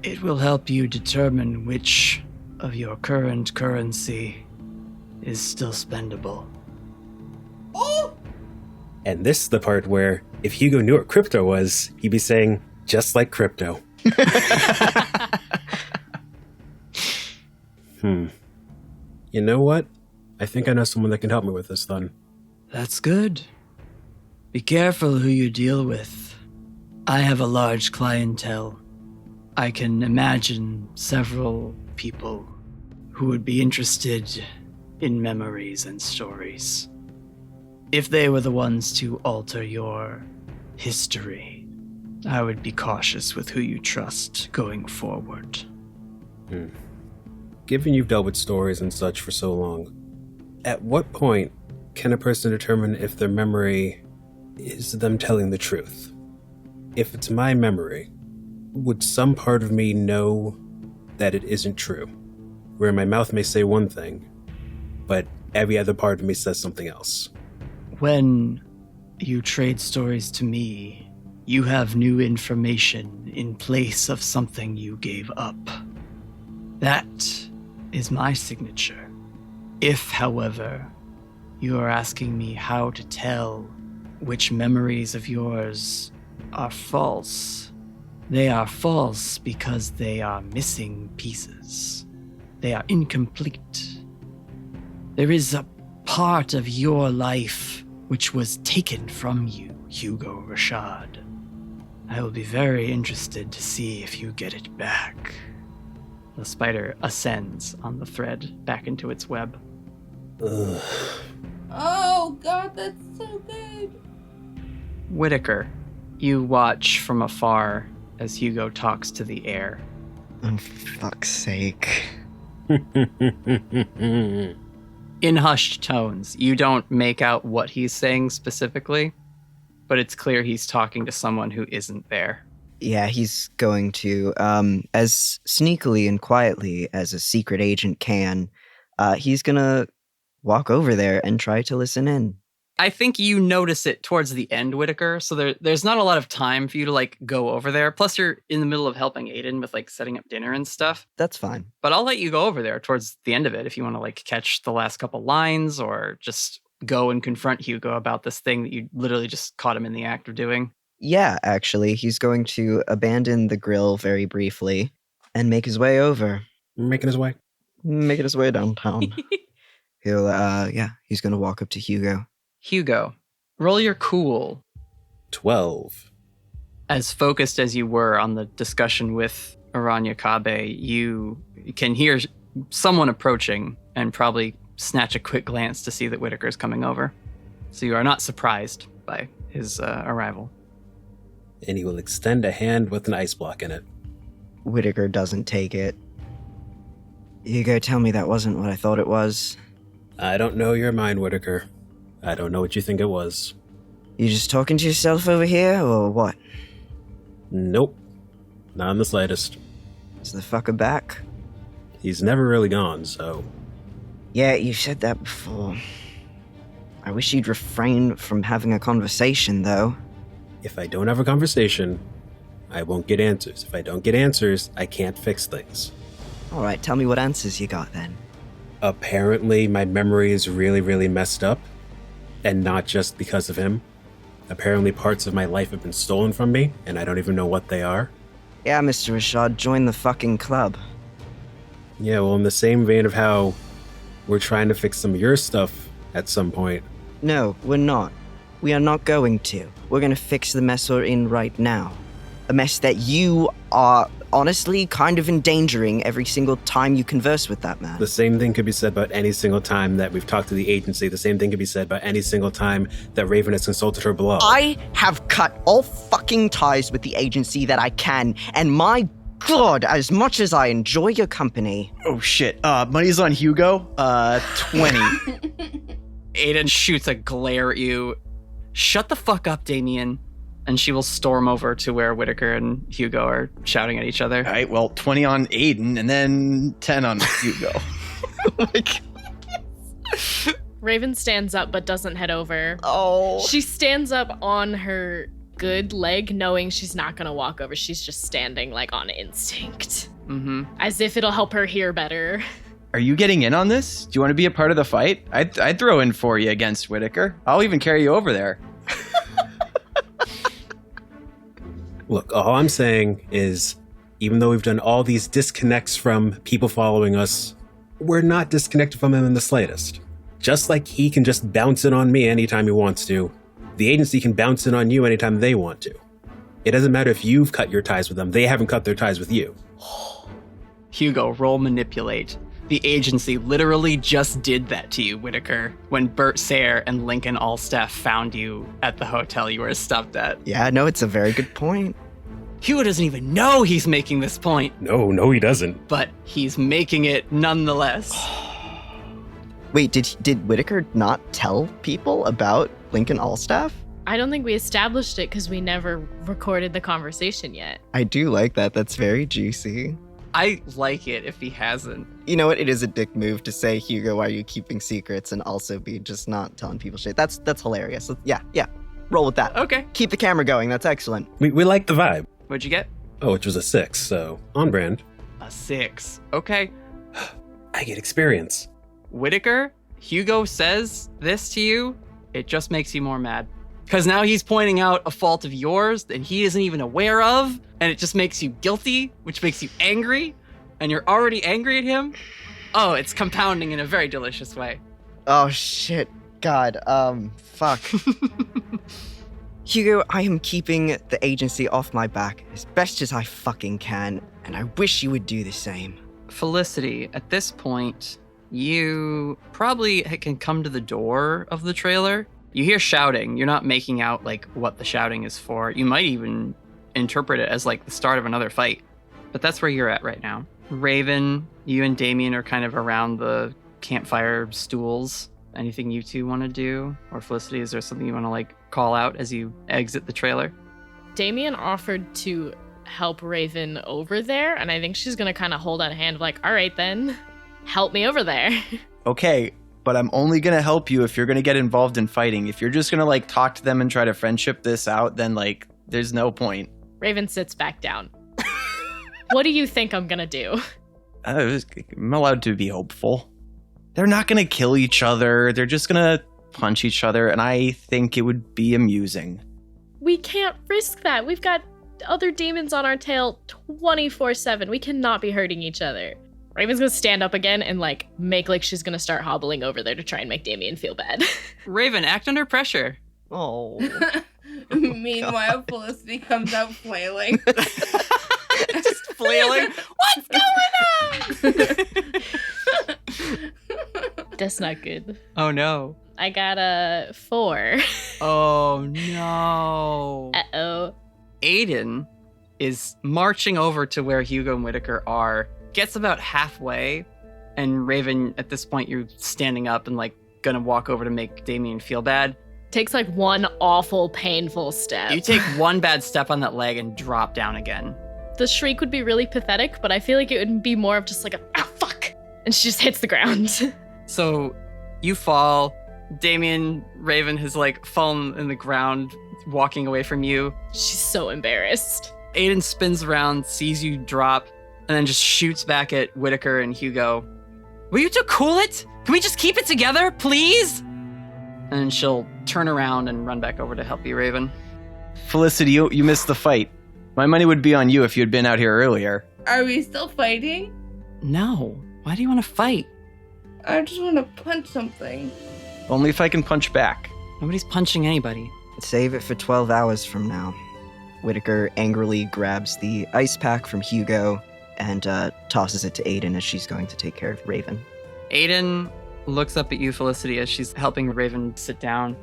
Speaker 1: It will help you determine which of your current currency is still spendable.
Speaker 11: Oh!
Speaker 9: And this is the part where, if Hugo knew what crypto was, he'd be saying, just like crypto. You know what? I think I know someone that can help me with this then.
Speaker 1: That's good. Be careful who you deal with. I have a large clientele. I can imagine several people who would be interested in memories and stories. If they were the ones to alter your history, I would be cautious with who you trust going forward.
Speaker 9: Given you've dealt with stories and such for so long, at what point can a person determine if their memory is them telling the truth? If it's my memory, would some part of me know that it isn't true? Where my mouth may say one thing, but every other part of me says something else.
Speaker 1: When you trade stories to me, you have new information in place of something you gave up. That is my signature. If, however, you are asking me how to tell which memories of yours are false, they are false because they are missing pieces. They are incomplete. There is a part of your life which was taken from you, Hugo Rashad. I will be very interested to see if you get it back. The spider ascends on the thread back into its web.
Speaker 11: Oh god, that's so good.
Speaker 3: Whitaker, you watch from afar as Hugo talks to the air.
Speaker 2: Oh, fuck's sake.
Speaker 3: In hushed tones, you don't make out what he's saying specifically, but it's clear he's talking to someone who isn't there.
Speaker 2: Yeah, he's going to, as sneakily and quietly as a secret agent can, he's gonna walk over there and try to listen in.
Speaker 3: I think you notice it towards the end, Whitaker, so there's not a lot of time for you to, like, go over there. Plus, you're in the middle of helping Aiden with, like, setting up dinner and stuff.
Speaker 2: That's fine.
Speaker 3: But I'll let you go over there towards the end of it if you want to, like, catch the last couple lines or just go and confront Hugo about this thing that you literally just caught him in the act of doing.
Speaker 2: Yeah, actually, he's going to abandon the grill very briefly and make his way over.
Speaker 9: Making his way
Speaker 2: downtown. He's going to walk up to Hugo.
Speaker 3: Hugo, roll your cool.
Speaker 9: 12.
Speaker 3: As focused as you were on the discussion with Aranya Kabe, you can hear someone approaching and probably snatch a quick glance to see that Whitaker's coming over. So you are not surprised by his arrival.
Speaker 9: And he will extend a hand with an ice block in it.
Speaker 2: Whitaker doesn't take it. Hugo, tell me that wasn't what I thought it was.
Speaker 9: I don't know your mind, Whitaker. I don't know what you think it was.
Speaker 2: You just talking to yourself over here, or what?
Speaker 9: Nope. Not in the slightest.
Speaker 2: Is the fucker back?
Speaker 9: He's never really gone, so...
Speaker 2: Yeah, you said that before. I wish you'd refrain from having a conversation, though.
Speaker 9: If I don't have a conversation, I won't get answers. If I don't get answers, I can't fix things.
Speaker 2: Alright, tell me what answers you got, then.
Speaker 9: Apparently, my memory is really, really messed up. And not just because of him. Apparently parts of my life have been stolen from me, and I don't even know what they are.
Speaker 2: Yeah, Mr. Rashad, join the fucking club.
Speaker 9: Yeah, well, in the same vein of how we're trying to fix some of your stuff at some point.
Speaker 2: No, we're not. We are not going to. We're gonna fix the mess we're in right now. A mess that you are honestly kind of endangering every single time you converse with that man.
Speaker 9: The same thing could be said about any single time that we've talked to the agency. The same thing could be said about any single time that Raven has consulted her blog.
Speaker 2: I have cut all fucking ties with the agency that I can, and my God, as much as I enjoy your company...
Speaker 13: Oh shit, money's on Hugo, 20.
Speaker 3: Aiden shoots a glare at you. Shut the fuck up, Damien. And she will storm over to where Whitaker and Hugo are shouting at each other.
Speaker 13: All right, well, 20 on Aiden and then 10 on Hugo.
Speaker 2: Oh my God.
Speaker 10: Raven stands up but doesn't head over.
Speaker 2: Oh.
Speaker 10: She stands up on her good leg, knowing she's not going to walk over. She's just standing like on instinct.
Speaker 3: Mm-hmm.
Speaker 10: As if it'll help her hear better.
Speaker 13: Are you getting in on this? Do you want to be a part of the fight? I'd throw in for you against Whitaker. I'll even carry you over there.
Speaker 9: Look, all I'm saying is, even though we've done all these disconnects from people following us, we're not disconnected from them in the slightest. Just like he can just bounce in on me anytime he wants to, the agency can bounce in on you anytime they want to. It doesn't matter if you've cut your ties with them, they haven't cut their ties with you.
Speaker 3: Hugo, roll manipulate. The agency literally just did that to you, Whitaker, when Bert Sayre and Lincoln Allstaff found you at the hotel you were stopped at.
Speaker 2: Yeah, no, it's a very good point.
Speaker 3: Hugo doesn't even know he's making this point.
Speaker 9: No, he doesn't.
Speaker 3: But he's making it nonetheless.
Speaker 2: Wait, did Whitaker not tell people about Lincoln Allstaff?
Speaker 10: I don't think we established it because we never recorded the conversation yet.
Speaker 2: I do like that. That's very juicy.
Speaker 3: I like it if he hasn't.
Speaker 2: You know what? It is a dick move to say, Hugo, why are you keeping secrets, and also be just not telling people shit. That's hilarious. Yeah. Roll with that.
Speaker 3: Okay.
Speaker 2: Keep the camera going. That's excellent.
Speaker 9: We like the vibe.
Speaker 3: What'd you get?
Speaker 9: Oh, which was a 6, so on brand.
Speaker 3: A 6. Okay.
Speaker 9: I get experience.
Speaker 3: Whitaker, Hugo says this to you, it just makes you more mad. Because now he's pointing out a fault of yours that he isn't even aware of, and it just makes you guilty, which makes you angry, and you're already angry at him. Oh, it's compounding in a very delicious way.
Speaker 2: Oh, shit. God, fuck. Hugo, I am keeping the agency off my back as best as I fucking can, and I wish you would do the same.
Speaker 3: Felicity, at this point, you probably can come to the door of the trailer. You hear shouting. You're not making out like what the shouting is for. You might even interpret it as like the start of another fight. But that's where you're at right now. Raven, you and Damien are kind of around the campfire stools. Anything you two want to do? Or Felicity, is there something you want to like call out as you exit the trailer?
Speaker 10: Damien offered to help Raven over there, and I think she's gonna kind of hold out a hand like, all right then, help me over there.
Speaker 13: Okay, but I'm only gonna help you if you're gonna get involved in fighting. If you're just gonna like talk to them and try to friendship this out, then like there's no point.
Speaker 10: Raven sits back down. What do you think I'm gonna do?
Speaker 13: I'm allowed to be hopeful. They're not gonna kill each other. They're just gonna punch each other, and I think it would be amusing.
Speaker 10: We can't risk that. We've got other demons on our tail 24/7. We cannot be hurting each other. Raven's gonna stand up again and like make like she's gonna start hobbling over there to try and make Damien feel bad.
Speaker 3: Raven, act under pressure.
Speaker 2: Oh.
Speaker 11: Meanwhile, Felicity comes out flailing.
Speaker 3: Just flailing. What's going on?
Speaker 10: That's not good.
Speaker 3: Oh no.
Speaker 10: I got a 4.
Speaker 3: Oh no.
Speaker 10: Uh-oh.
Speaker 3: Aiden is marching over to where Hugo and Whitaker are, gets about halfway, and Raven, at this point, you're standing up and like gonna walk over to make Damien feel bad.
Speaker 10: Takes like one awful, painful step.
Speaker 3: You take one bad step on that leg and drop down again.
Speaker 10: The shriek would be really pathetic, but I feel like it would be more of just like a, fuck! And she just hits the ground.
Speaker 3: So you fall. Damien, Raven has like fallen in the ground, walking away from you.
Speaker 10: She's so embarrassed.
Speaker 3: Aiden spins around, sees you drop, and then just shoots back at Whitaker and Hugo. Will you two cool it? Can we just keep it together, please? And she'll turn around and run back over to help you, Raven.
Speaker 13: Felicity, you missed the fight. My money would be on you if you had been out here earlier.
Speaker 11: Are we still fighting?
Speaker 3: No. Why do you want to fight?
Speaker 11: I just want to punch something.
Speaker 13: Only if I can punch back.
Speaker 3: Nobody's punching anybody.
Speaker 2: Save it for 12 hours from now. Whitaker angrily grabs the ice pack from Hugo and tosses it to Aiden as she's going to take care of Raven.
Speaker 3: Aiden looks up at you, Felicity, as she's helping Raven sit down.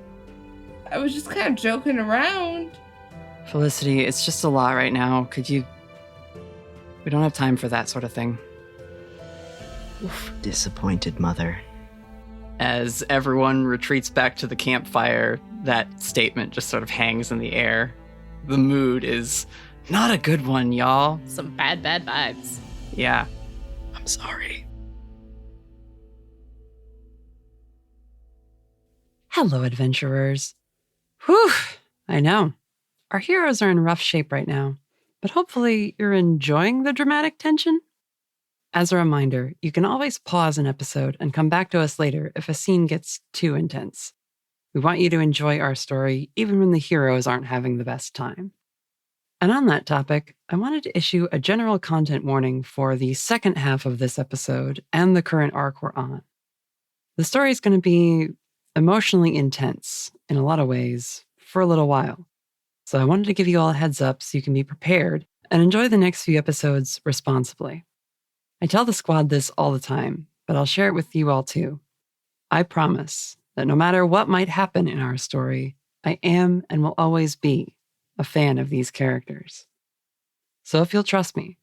Speaker 11: I was just kind of joking around.
Speaker 3: Felicity, it's just a lot right now. We don't have time for that sort of thing.
Speaker 2: Oof, disappointed mother.
Speaker 3: As everyone retreats back to the campfire, that statement just sort of hangs in the air. The mood is not a good one, y'all.
Speaker 10: Some bad vibes.
Speaker 3: Yeah.
Speaker 2: I'm sorry.
Speaker 1: Hello, adventurers. Whew, I know. Our heroes are in rough shape right now, but hopefully you're enjoying the dramatic tension. As a reminder, you can always pause an episode and come back to us later if a scene gets too intense. We want you to enjoy our story even when the heroes aren't having the best time. And on that topic, I wanted to issue a general content warning for the second half of this episode and the current arc we're on. The story is going to be emotionally intense in a lot of ways for a little while. So I wanted to give you all a heads up so you can be prepared and enjoy the next few episodes responsibly. I tell the squad this all the time, but I'll share it with you all too. I promise that no matter what might happen in our story, I am and will always be a fan of these characters. So if you'll trust me,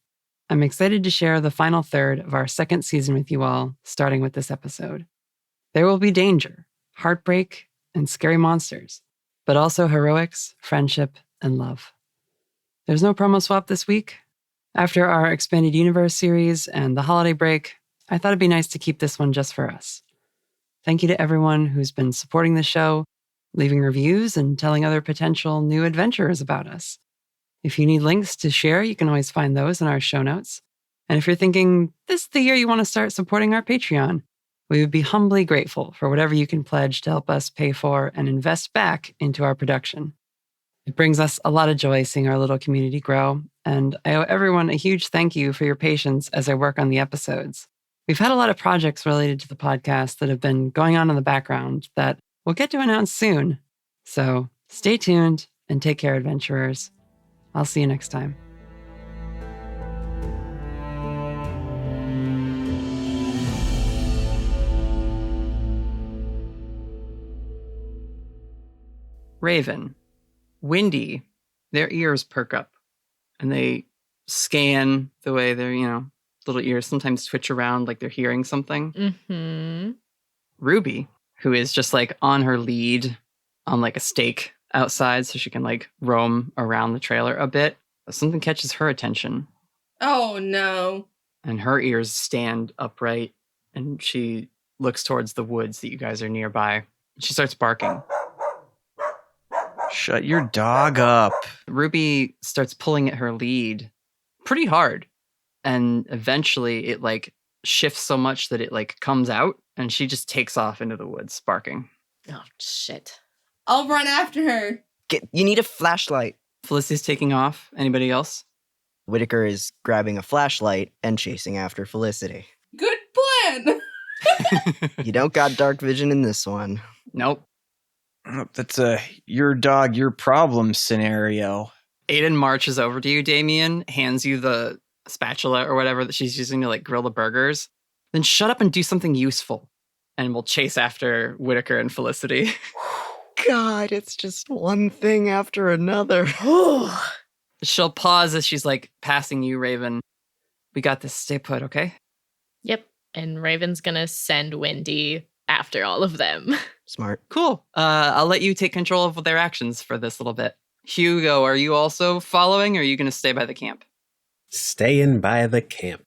Speaker 1: I'm excited to share the final third of our second season with you all, starting with this episode. There will be danger, heartbreak, and scary monsters, but also heroics, friendship, and love. There's no promo swap this week. After our Expanded Universe series and the holiday break, I thought it'd be nice to keep this one just for us. Thank you to everyone who's been supporting the show, leaving reviews, and telling other potential new adventurers about us. If you need links to share, you can always find those in our show notes. And if you're thinking, this is the year you want to start supporting our Patreon, we would be humbly grateful for whatever you can pledge to help us pay for and invest back into our production. It brings us a lot of joy seeing our little community grow, and I owe everyone a huge thank you for your patience as I work on the episodes. We've had a lot of projects related to the podcast that have been going on in the background that we'll get to announce soon. So stay tuned and take care, adventurers. I'll see you next time.
Speaker 3: Raven, Windy, their ears perk up and they scan the way their, little ears sometimes twitch around like they're hearing something.
Speaker 10: Mm-hmm.
Speaker 3: Ruby, who is just like on her lead on like a stake outside so she can like roam around the trailer a bit. Something catches her attention.
Speaker 11: Oh no.
Speaker 3: And her ears stand upright and she looks towards the woods that you guys are nearby. She starts barking.
Speaker 13: Shut your dog up.
Speaker 3: Ruby starts pulling at her lead pretty hard. And eventually it like shifts so much that it like comes out and she just takes off into the woods barking.
Speaker 10: Oh, shit.
Speaker 11: I'll run after her.
Speaker 2: You need a flashlight.
Speaker 3: Felicity's taking off. Anybody else?
Speaker 2: Whitaker is grabbing a flashlight and chasing after Felicity.
Speaker 11: Good plan.
Speaker 2: You don't got dark vision in this one.
Speaker 3: Nope.
Speaker 13: That's a your dog, your problem scenario.
Speaker 3: Aiden marches over to you, Damien, hands you the spatula or whatever that she's using to like grill the burgers. Then shut up and do something useful. And we'll chase after Whitaker and Felicity.
Speaker 2: God, it's just one thing after another.
Speaker 3: She'll pause as she's like passing you, Raven. We got this. Stay put, okay?
Speaker 10: Yep. And Raven's gonna send Windy after all of them.
Speaker 2: Smart.
Speaker 3: Cool. I'll let you take control of their actions for this little bit. Hugo, are you also following or are you going to stay by the camp?
Speaker 9: Staying by the camp.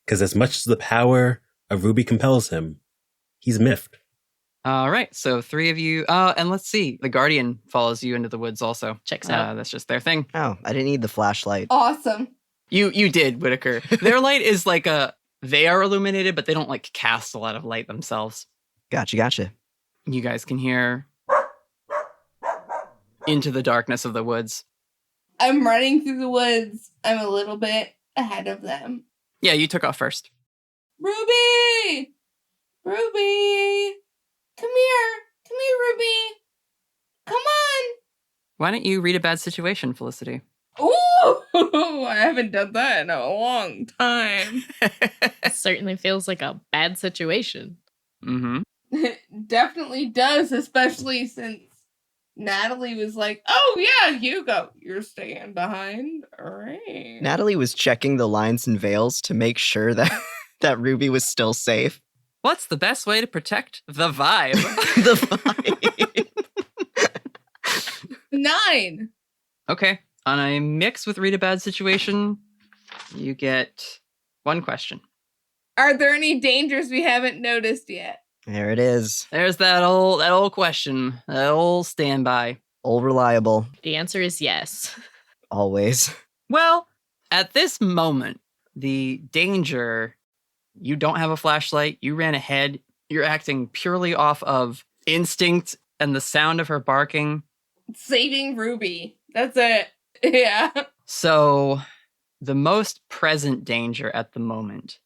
Speaker 9: Because as much as the power of Ruby compels him, he's miffed.
Speaker 3: All right. So 3 of you. And let's see. The Guardian follows you into the woods also.
Speaker 10: Checks out.
Speaker 3: That's just their thing.
Speaker 2: Oh, I didn't need the flashlight.
Speaker 11: Awesome.
Speaker 3: You did, Whitaker. Their light is like they are illuminated, but they don't like cast a lot of light themselves.
Speaker 2: Gotcha.
Speaker 3: You guys can hear into the darkness of the woods.
Speaker 11: I'm running through the woods. I'm a little bit ahead of them.
Speaker 3: Yeah, you took off first.
Speaker 11: Ruby! Ruby! Come here, Ruby! Come on!
Speaker 3: Why don't you read a bad situation, Felicity?
Speaker 11: Ooh! I haven't done that in a long time.
Speaker 10: It certainly feels like a bad situation.
Speaker 3: Mm-hmm.
Speaker 11: It definitely does, especially since Natalie was like, oh yeah, Hugo, you're staying behind. All right.
Speaker 2: Natalie was checking the lines and veils to make sure that, that Ruby was still safe.
Speaker 3: What's the best way to protect the vibe?
Speaker 2: The vibe.
Speaker 11: 9.
Speaker 3: Okay. On a mix with read a bad situation, you get 1 question.
Speaker 11: Are there any dangers we haven't noticed yet?
Speaker 2: There it is.
Speaker 3: There's that old question. That old standby.
Speaker 2: All reliable.
Speaker 10: The answer is yes.
Speaker 2: Always.
Speaker 3: Well, at this moment, the danger, you don't have a flashlight, you ran ahead, you're acting purely off of instinct and the sound of her barking.
Speaker 11: Saving Ruby. That's it. Yeah.
Speaker 3: So, the most present danger at the moment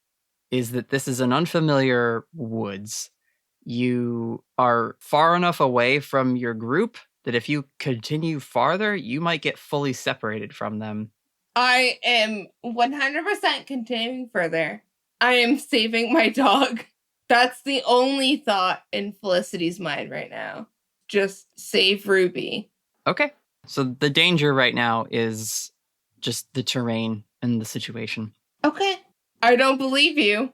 Speaker 3: is that this is an unfamiliar woods. You are far enough away from your group that if you continue farther, you might get fully separated from them.
Speaker 11: I am 100% continuing further. I am saving my dog. That's the only thought in Felicity's mind right now. Just save Ruby.
Speaker 3: Okay. So the danger right now is just the terrain and the situation.
Speaker 11: Okay. I don't believe you,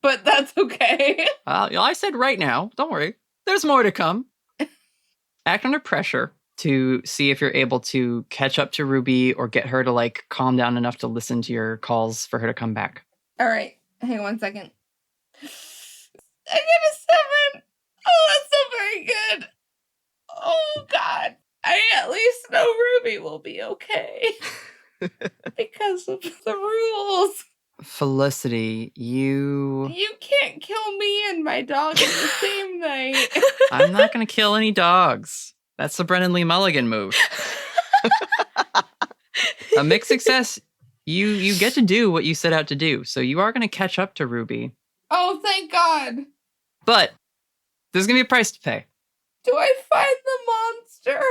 Speaker 11: but that's okay.
Speaker 3: I said right now. Don't worry. There's more to come. Act under pressure to see if you're able to catch up to Ruby or get her to like calm down enough to listen to your calls for her to come back.
Speaker 11: All right. Hang on 1 second. I get a 7. Oh, that's not very good. Oh, God. I at least know Ruby will be okay. Because of the rules.
Speaker 3: Felicity, you
Speaker 11: can't kill me and my dog in the same night.
Speaker 3: I'm not going to kill any dogs. That's the Brennan Lee Mulligan move. A mixed success, you get to do what you set out to do. So you are going to catch up to Ruby.
Speaker 11: Oh, thank God.
Speaker 3: But there's going to be a price to pay.
Speaker 11: Do I find the monster?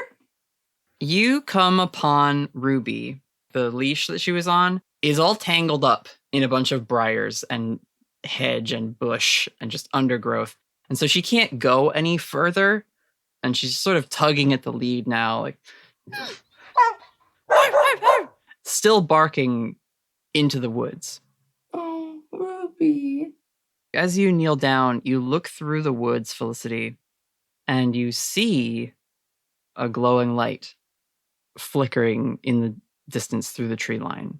Speaker 3: You come upon Ruby. The leash that she was on is all tangled up in a bunch of briars and hedge and bush and just undergrowth. And so she can't go any further. And she's sort of tugging at the lead now, like still barking into the woods.
Speaker 11: Oh, Ruby.
Speaker 3: As you kneel down, you look through the woods, Felicity, and you see a glowing light flickering in the distance through the tree line.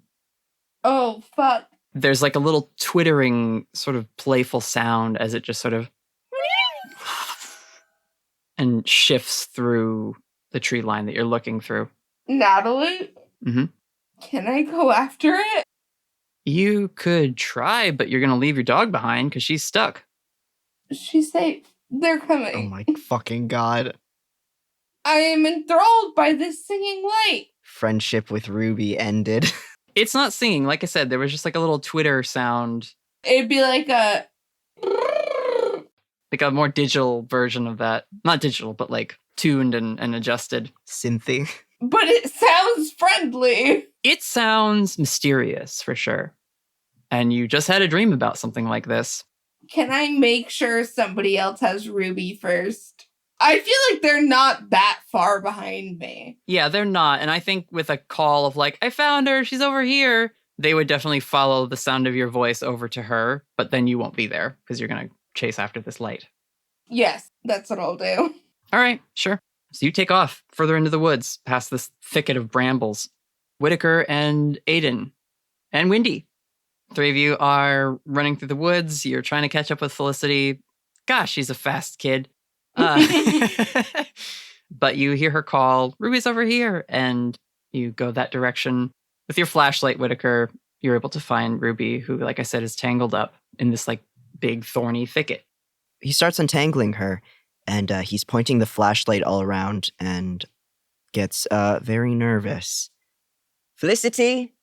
Speaker 11: Oh, fuck.
Speaker 3: There's like a little twittering, sort of playful sound as it just sort of and shifts through the tree line that you're looking through.
Speaker 11: Natalie?
Speaker 3: Mm-hmm.
Speaker 11: Can I go after it?
Speaker 3: You could try, but you're going to leave your dog behind because she's stuck.
Speaker 11: She's safe. They're coming.
Speaker 2: Oh my fucking god.
Speaker 11: I am enthralled by this singing light.
Speaker 2: Friendship with Ruby ended.
Speaker 3: It's not singing. Like I said, there was just like a little twitter sound.
Speaker 11: It'd be like a
Speaker 3: more digital version of that. Not digital, but like tuned and adjusted.
Speaker 2: Synthy.
Speaker 11: But it sounds friendly.
Speaker 3: It sounds mysterious for sure. And you just had a dream about something like this.
Speaker 11: Can I make sure somebody else has Ruby first? I feel like they're not that far behind me.
Speaker 3: Yeah, they're not. And I think with a call of like, I found her, she's over here, they would definitely follow the sound of your voice over to her. But then you won't be there because you're going to chase after this light.
Speaker 11: Yes, that's what I'll do.
Speaker 3: All right, sure. So you take off further into the woods, past this thicket of brambles. Whitaker and Aiden and Windy. 3 of you are running through the woods. You're trying to catch up with Felicity. Gosh, she's a fast kid. But you hear her call, Ruby's over here, and you go that direction. With your flashlight, Whitaker, you're able to find Ruby, who, like I said, is tangled up in this like big thorny thicket.
Speaker 2: He starts untangling her, and he's pointing the flashlight all around and gets very nervous. Felicity?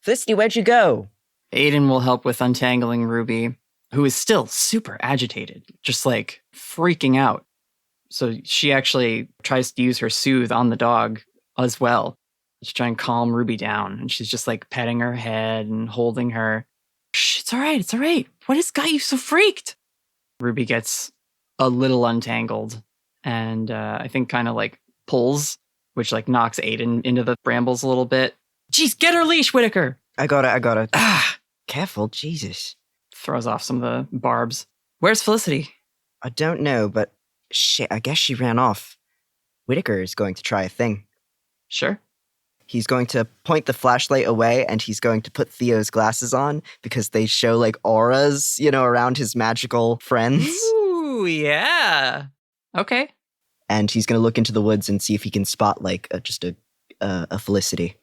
Speaker 2: Felicity, where'd you go?
Speaker 3: Aiden will help with untangling Ruby, who is still super agitated, just like freaking out. So she actually tries to use her soothe on the dog as well to try and calm Ruby down. And she's just like petting her head and holding her. Shh, it's all right. It's all right. What has got you so freaked? Ruby gets a little untangled and I think kind of like pulls, which like knocks Aiden into the brambles a little bit. Jeez, get her leash, Whitaker.
Speaker 2: I got it. Ah, careful, Jesus.
Speaker 3: Throws off some of the barbs. Where's Felicity?
Speaker 2: I don't know, but shit, I guess she ran off. Whitaker is going to try a thing.
Speaker 3: Sure.
Speaker 2: He's going to point the flashlight away and he's going to put Theo's glasses on because they show like auras, around his magical friends.
Speaker 3: Ooh, yeah. Okay.
Speaker 2: And he's going to look into the woods and see if he can spot like just a Felicity.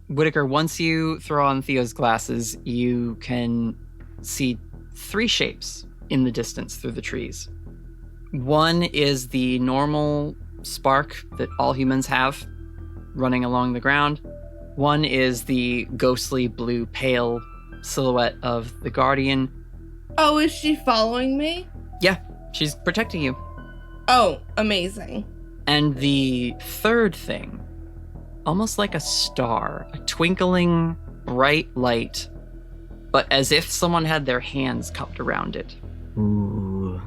Speaker 3: Whitaker, once you throw on Theo's glasses, you can see 3 shapes in the distance through the trees. One is the normal spark that all humans have running along the ground. One is the ghostly blue pale silhouette of the Guardian.
Speaker 11: Oh, is she following me?
Speaker 3: Yeah, she's protecting you.
Speaker 11: Oh, amazing.
Speaker 3: And the third thing, almost like a star, a twinkling bright light, but as if someone had their hands cupped around it.
Speaker 2: Ooh.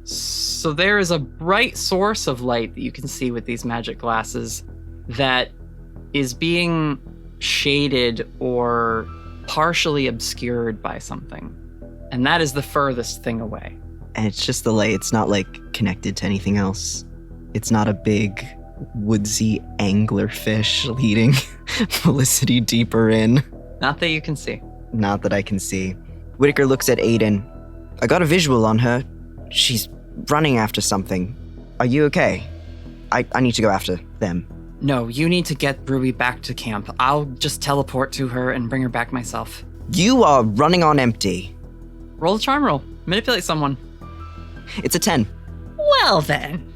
Speaker 3: So there is a bright source of light that you can see with these magic glasses that is being shaded or partially obscured by something. And that is the furthest thing away.
Speaker 2: And it's just the light. It's not like connected to anything else. It's not a big woodsy anglerfish leading Felicity deeper in.
Speaker 3: Not that you can see.
Speaker 2: Not that I can see. Whitaker looks at Aiden. I got a visual on her. She's running after something. Are you okay? I need to go after them.
Speaker 3: No, you need to get Ruby back to camp. I'll just teleport to her and bring her back myself.
Speaker 2: You are running on empty.
Speaker 3: Roll a charm roll. Manipulate someone.
Speaker 2: It's a 10.
Speaker 3: Well then.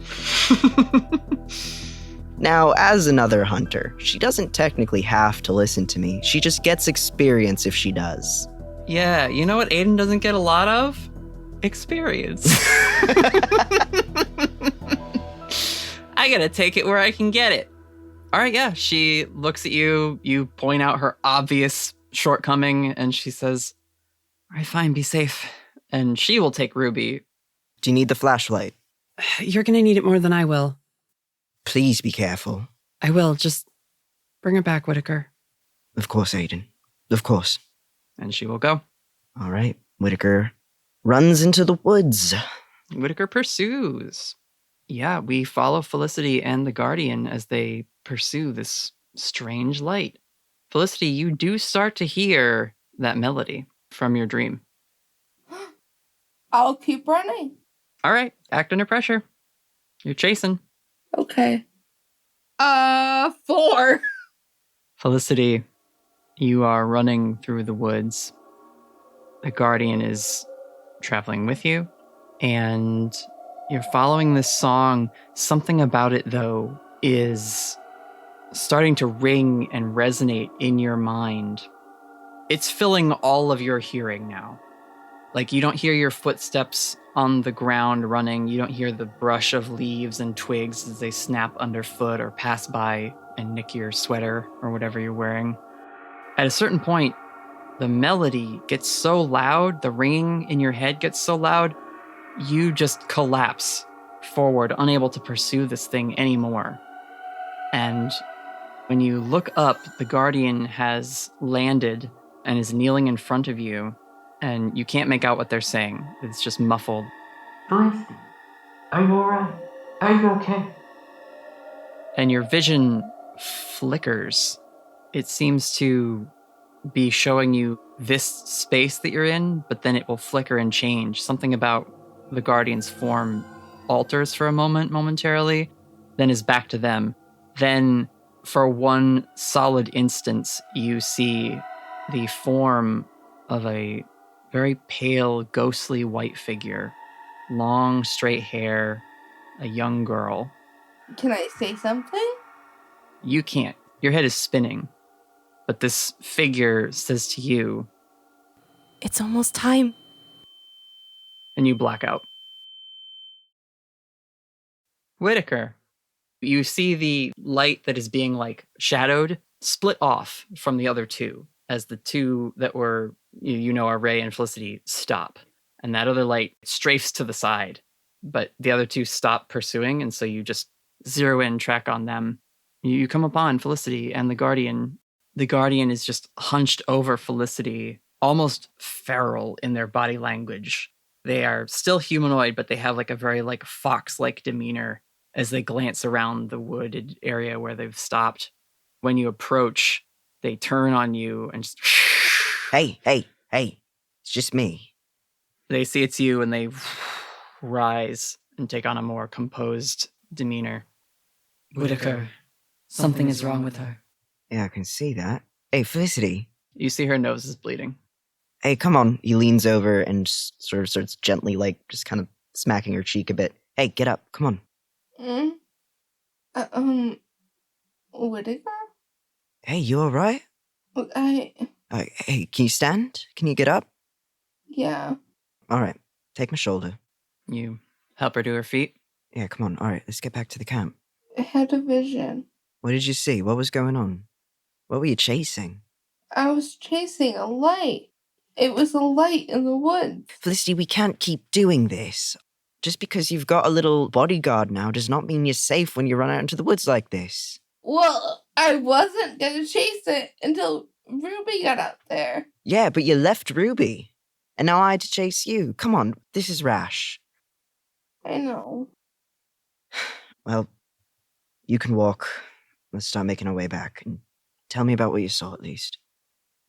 Speaker 2: Now, as another hunter, she doesn't technically have to listen to me. She just gets experience if she does.
Speaker 3: Yeah, you know what Aiden doesn't get a lot of? Experience. I gotta take it where I can get it. All right, yeah, she looks at you, you point out her obvious shortcoming, and she says, all right, fine, be safe. And she will take Ruby.
Speaker 2: Do you need the flashlight?
Speaker 3: You're gonna need it more than I will.
Speaker 2: Please be careful.
Speaker 3: I will. Just bring her back, Whitaker.
Speaker 2: Of course, Aiden. Of course.
Speaker 3: And she will go.
Speaker 2: All right. Whitaker runs into the woods.
Speaker 3: Whitaker pursues. Yeah, we follow Felicity and the Guardian as they pursue this strange light. Felicity, you do start to hear that melody from your dream.
Speaker 11: I'll keep running.
Speaker 3: All right, act under pressure. You're chasing.
Speaker 11: Okay. 4.
Speaker 3: Felicity, you are running through the woods. The Guardian is traveling with you, and you're following this song. Something about it, though, is starting to ring and resonate in your mind. It's filling all of your hearing now. Like, you don't hear your footsteps on the ground running. You don't hear the brush of leaves and twigs as they snap underfoot or pass by and nick your sweater or whatever you're wearing. At a certain point, the melody gets so loud, the ringing in your head gets so loud, you just collapse forward, unable to pursue this thing anymore. And when you look up, the Guardian has landed and is kneeling in front of you, and you can't make out what they're saying. It's just muffled.
Speaker 1: Felicity, are you alright? Are you okay?
Speaker 3: And your vision flickers. It seems to be showing you this space that you're in, but then it will flicker and change. Something about the Guardian's form alters for a moment, momentarily, then is back to them. Then, for one solid instance, you see the form of a very pale, ghostly white figure. Long, straight hair, a young girl.
Speaker 11: Can I say something?
Speaker 3: You can't. Your head is spinning. But this figure says to you,
Speaker 14: "It's almost time."
Speaker 3: And you black out. Whitaker, you see the light that is being shadowed split off from the other two as the two that were, are Ray and Felicity, stop. And that other light strafes to the side, but the other two stop pursuing, and so you just zero in, track on them. You come upon Felicity and the Guardian. The Guardian is just hunched over Felicity, almost feral in their body language. They are still humanoid, but they have a very fox-like demeanor as they glance around the wooded area where they've stopped. When you approach, they turn on you and just...
Speaker 2: Hey, it's just me.
Speaker 3: They see it's you and they rise and take on a more composed demeanor.
Speaker 1: Whitaker, something is wrong with her.
Speaker 2: Yeah, I can see that. Hey, Felicity.
Speaker 3: You see her nose is bleeding.
Speaker 2: Hey, come on. He leans over and sort of starts gently, just kind of smacking her cheek a bit. Hey, get up. Come on.
Speaker 11: Whitaker?
Speaker 2: Hey, you alright? Hey, can you stand? Can you get up?
Speaker 11: Yeah.
Speaker 2: Alright, take my shoulder.
Speaker 3: You help her to her feet?
Speaker 2: Yeah, come on. Alright, let's get back to the camp.
Speaker 11: I had a vision.
Speaker 2: What did you see? What was going on? What were you chasing?
Speaker 11: I was chasing a light. It was a light in the woods.
Speaker 2: Felicity, we can't keep doing this. Just because you've got a little bodyguard now does not mean you're safe when you run out into the woods like this.
Speaker 11: Well, I wasn't gonna chase it until Ruby got out there.
Speaker 2: Yeah, but you left Ruby. And now I had to chase you. Come on, this is rash.
Speaker 11: I know.
Speaker 2: Well, you can walk. Let's start making our way back. And tell me about what you saw, at least.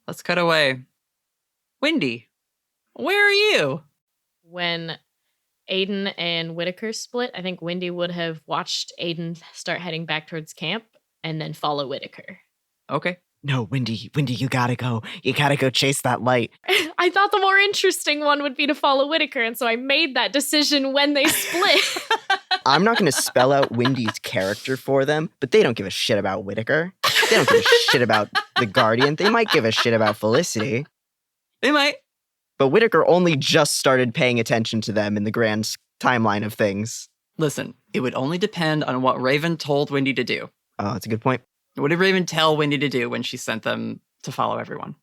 Speaker 3: Let's cut away. Wendy, where are you?
Speaker 10: When Aiden and Whitaker split, I think Wendy would have watched Aiden start heading back towards camp and then follow Whitaker.
Speaker 3: Okay.
Speaker 2: No, Wendy, you gotta go. You gotta go chase that light.
Speaker 10: I thought the more interesting one would be to follow Whitaker, and so I made that decision when they split.
Speaker 2: I'm not gonna spell out Wendy's character for them, but they don't give a shit about Whitaker. They don't give a shit about the Guardian. They might give a shit about Felicity.
Speaker 3: They might.
Speaker 2: But Whitaker only just started paying attention to them in the grand timeline of things.
Speaker 3: Listen, it would only depend on what Raven told Wendy to do.
Speaker 2: Oh, that's a good point.
Speaker 3: What did Raven tell Wendy to do when she sent them to follow everyone?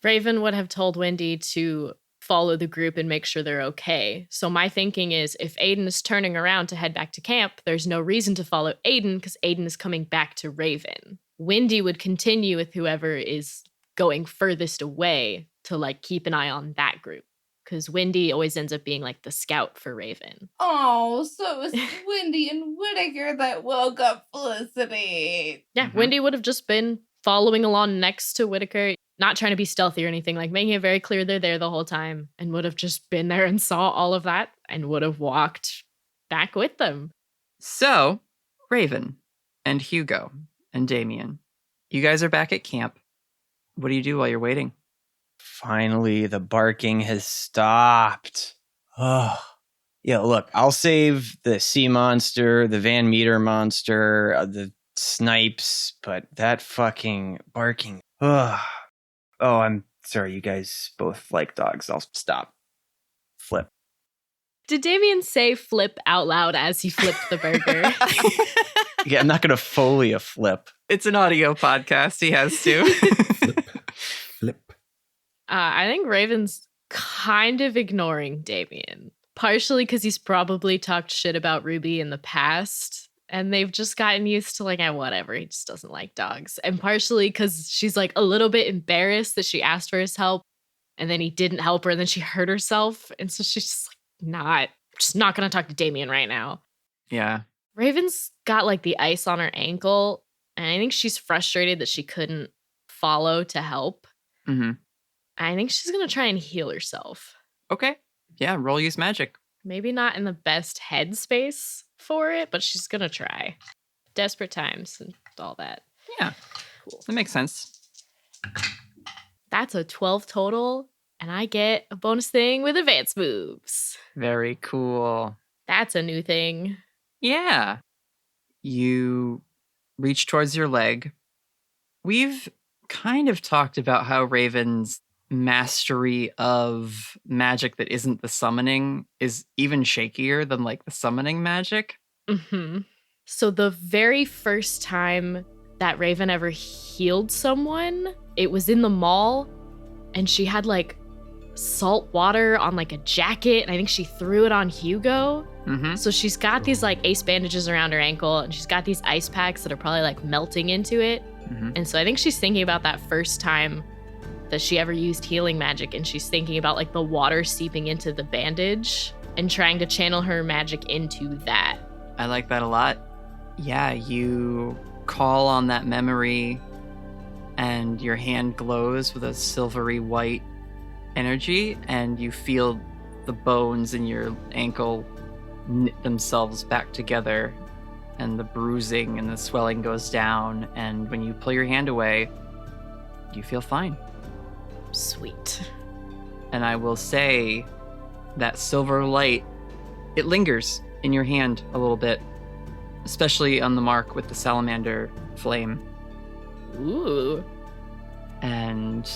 Speaker 10: Raven would have told Wendy to follow the group and make sure they're okay. So my thinking is if Aiden is turning around to head back to camp, there's no reason to follow Aiden because Aiden is coming back to Raven. Windy would continue with whoever is going furthest away to like keep an eye on that group. Because Windy always ends up being like the scout for Raven.
Speaker 11: Oh, so it's Windy and Whittaker that woke up Felicity.
Speaker 10: Yeah, Windy would have just been following along next to Whittaker, not trying to be stealthy or anything, like making it very clear they're there the whole time, and would have just been there and saw all of that and would have walked back with them.
Speaker 3: So, Raven and Hugo and Damien, you guys are back at camp. What do you do while you're waiting?
Speaker 13: Finally, the barking has stopped. Oh. Yeah, look, I'll save the sea monster, the Van Meter monster, the snipes, but that fucking barking. Oh, I'm sorry, you guys both like dogs. I'll stop. Flip.
Speaker 10: Did Damien say flip out loud as he flipped the burger?
Speaker 13: Yeah, I'm not going to Foley a flip.
Speaker 3: It's an audio podcast. He has to.
Speaker 9: Flip.
Speaker 10: I think Raven's kind of ignoring Damien. Partially because he's probably talked shit about Ruby in the past. And they've just gotten used to like, whatever, he just doesn't like dogs. And partially because she's like a little bit embarrassed that she asked for his help. And then he didn't help her and then she hurt herself. And so she's just like, just not going to talk to Damien right now.
Speaker 3: Yeah.
Speaker 10: Raven's got like the ice on her ankle. And I think she's frustrated that she couldn't follow to help.
Speaker 3: Mm-hmm.
Speaker 10: I think she's going to try and heal herself.
Speaker 3: Okay. Yeah, roll use magic.
Speaker 10: Maybe not in the best headspace for it, but she's going to try. Desperate times and all that.
Speaker 3: Yeah. Cool. That makes sense.
Speaker 10: That's a 12 total, and I get a bonus thing with advanced moves.
Speaker 3: Very cool.
Speaker 10: That's a new thing.
Speaker 3: Yeah. You reach towards your leg. We've kind of talked about how Raven's mastery of magic that isn't the summoning is even shakier than like the summoning magic.
Speaker 10: Mm-hmm. So the very first time that Raven ever healed someone, it was in the mall, and she had like salt water on like a jacket, and I think she threw it on Hugo.
Speaker 3: Mm-hmm.
Speaker 10: So she's got these like ace bandages around her ankle, and she's got these ice packs that are probably like melting into it.
Speaker 3: Mm-hmm.
Speaker 10: And so I think she's thinking about that first time that she ever used healing magic, and she's thinking about like the water seeping into the bandage and trying to channel her magic into that.
Speaker 3: I like that a lot. Yeah, you call on that memory and your hand glows with a silvery white energy, and you feel the bones in your ankle knit themselves back together, and the bruising and the swelling goes down, and when you pull your hand away, you feel fine.
Speaker 10: Sweet.
Speaker 3: And I will say that silver light, it lingers in your hand a little bit, especially on the mark with the salamander flame.
Speaker 10: Ooh.
Speaker 3: And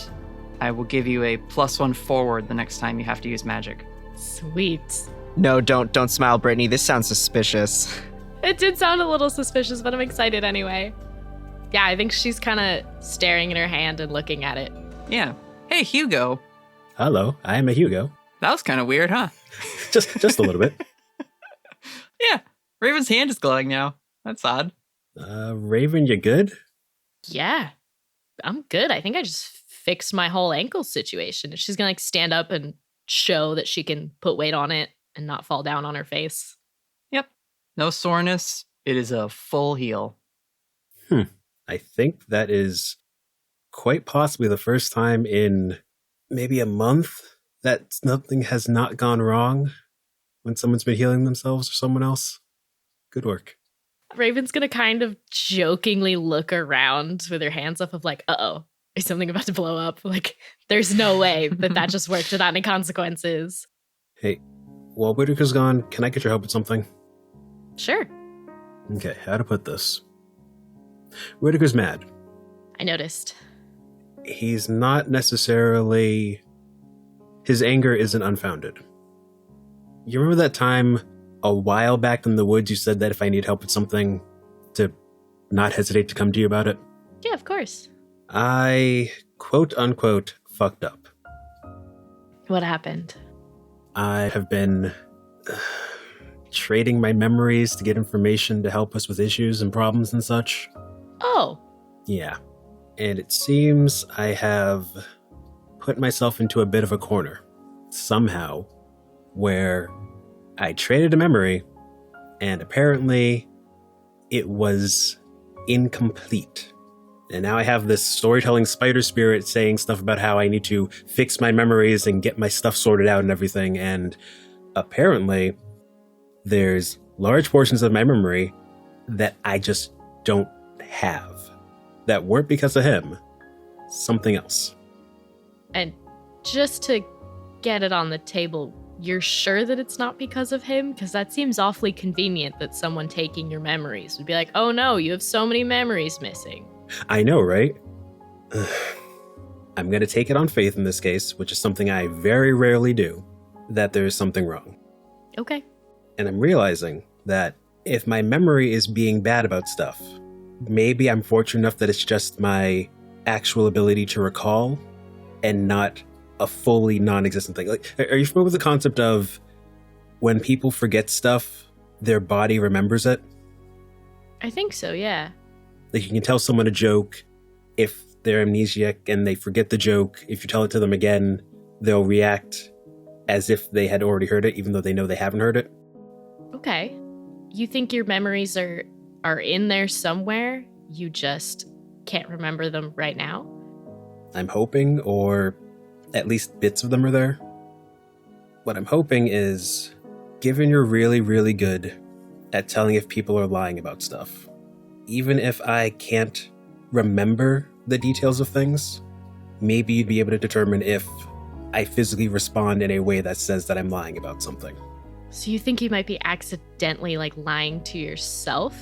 Speaker 3: I will give you a +1 forward the next time you have to use magic.
Speaker 10: Sweet.
Speaker 7: No, don't smile, Brittany. This sounds suspicious.
Speaker 10: It did sound a little suspicious, but I'm excited anyway. Yeah, I think she's kind of staring at her hand and looking at it.
Speaker 3: Yeah. Hey, Hugo.
Speaker 9: Hello, I am a Hugo.
Speaker 3: That was kind of weird, huh?
Speaker 9: Just a little bit.
Speaker 3: Yeah. Raven's hand is glowing now. That's odd.
Speaker 9: Raven, you good?
Speaker 10: Yeah, I'm good. I think I just fixed my whole ankle situation. She's gonna like stand up and show that she can put weight on it and not fall down on her face.
Speaker 3: Yep. No soreness. It is a full heal.
Speaker 9: I think that is quite possibly the first time in maybe a month that something has not gone wrong when someone's been healing themselves or someone else. Good work.
Speaker 10: Raven's gonna kind of jokingly look around with her hands up of like, uh-oh, is something about to blow up? Like, there's no way that just worked without any consequences.
Speaker 9: Hey, while Whittaker's gone, can I get your help with something?
Speaker 10: Sure.
Speaker 9: Okay, how to put this. Whittaker's mad.
Speaker 10: I noticed.
Speaker 9: He's not necessarily... His anger isn't unfounded. You remember that time a while back in the woods you said that if I need help with something, to not hesitate to come to you about it?
Speaker 10: Yeah, of course.
Speaker 9: I, quote-unquote, fucked up.
Speaker 10: What happened?
Speaker 9: I have been trading my memories to get information to help us with issues and problems and such.
Speaker 10: Oh.
Speaker 9: Yeah. And it seems I have put myself into a bit of a corner, somehow, where I traded a memory, and apparently it was incomplete. And now I have this storytelling spider spirit saying stuff about how I need to fix my memories and get my stuff sorted out and everything. And apparently there's large portions of my memory that I just don't have. That weren't because of him. Something else.
Speaker 10: And just to get it on the table, you're sure that it's not because of him? Because that seems awfully convenient that someone taking your memories would be like, oh no, you have so many memories missing.
Speaker 9: I know, right? I'm going to take it on faith in this case, which is something I very rarely do, that there's something wrong.
Speaker 10: Okay.
Speaker 9: And I'm realizing that if my memory is being bad about stuff, maybe I'm fortunate enough that it's just my actual ability to recall and not a fully non-existent thing. Like, are you familiar with the concept of when people forget stuff, their body remembers it?
Speaker 10: I think so, yeah.
Speaker 9: Like, you can tell someone a joke if they're amnesiac and they forget the joke. If you tell it to them again, they'll react as if they had already heard it, even though they know they haven't heard it.
Speaker 10: Okay. You think your memories are in there somewhere? You just can't remember them right now?
Speaker 9: I'm hoping, or at least bits of them are there. What I'm hoping is, given you're really, really good at telling if people are lying about stuff, even if I can't remember the details of things, maybe you'd be able to determine if I physically respond in a way that says that I'm lying about something.
Speaker 10: So you think you might be accidentally, lying to yourself?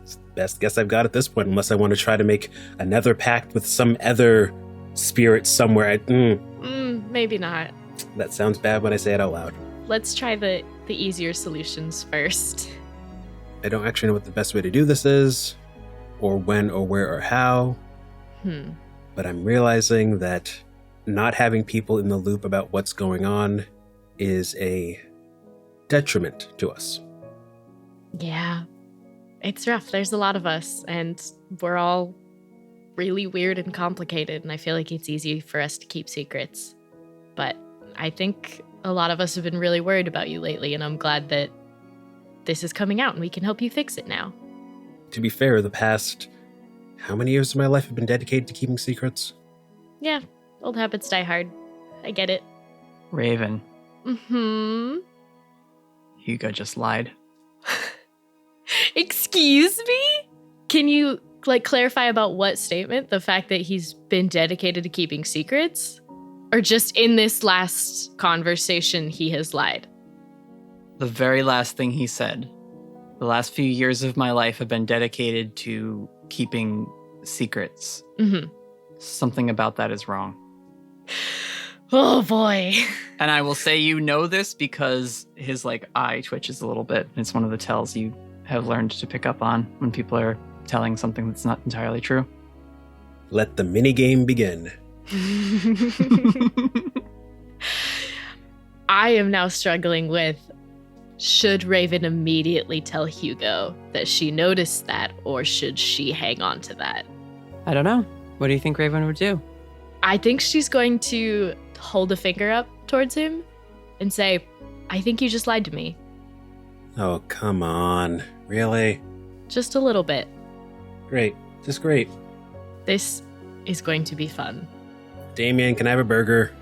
Speaker 9: It's the best guess I've got at this point, unless I want to try to make another pact with some other spirit somewhere.
Speaker 10: Maybe not.
Speaker 9: That sounds bad when I say it out loud.
Speaker 10: Let's try the easier solutions first.
Speaker 9: I don't actually know what the best way to do this is, or when, or where, or how. But I'm realizing that not having people in the loop about what's going on is a detriment to us.
Speaker 10: Yeah. It's rough. There's a lot of us, and we're all really weird and complicated, and I feel like it's easy for us to keep secrets. But I think a lot of us have been really worried about you lately, and I'm glad that this is coming out and we can help you fix it now.
Speaker 9: To be fair, the past, how many years of my life have been dedicated to keeping secrets?
Speaker 10: Yeah, old habits die hard. I get it.
Speaker 3: Raven.
Speaker 1: Hugo just lied.
Speaker 10: Excuse me? Can you, clarify about what statement? The fact that he's been dedicated to keeping secrets? Or just in this last conversation, he has lied?
Speaker 1: The very last thing he said. The last few years of my life have been dedicated to keeping secrets. Something about that is wrong.
Speaker 10: Oh boy.
Speaker 1: And I will say you know this because his eye twitches a little bit. It's one of the tells you have learned to pick up on when people are telling something that's not entirely true.
Speaker 9: Let the minigame begin.
Speaker 10: I am now struggling with, should Raven immediately tell Hugo that she noticed that, or should she hang on to that?
Speaker 3: I don't know. What do you think Raven would do?
Speaker 10: I think she's going to hold a finger up towards him and say, I think you just lied to me.
Speaker 9: Oh, come on. Really?
Speaker 10: Just a little bit.
Speaker 9: Great. Just great.
Speaker 10: This is going to be fun.
Speaker 9: Damien, can I have a burger?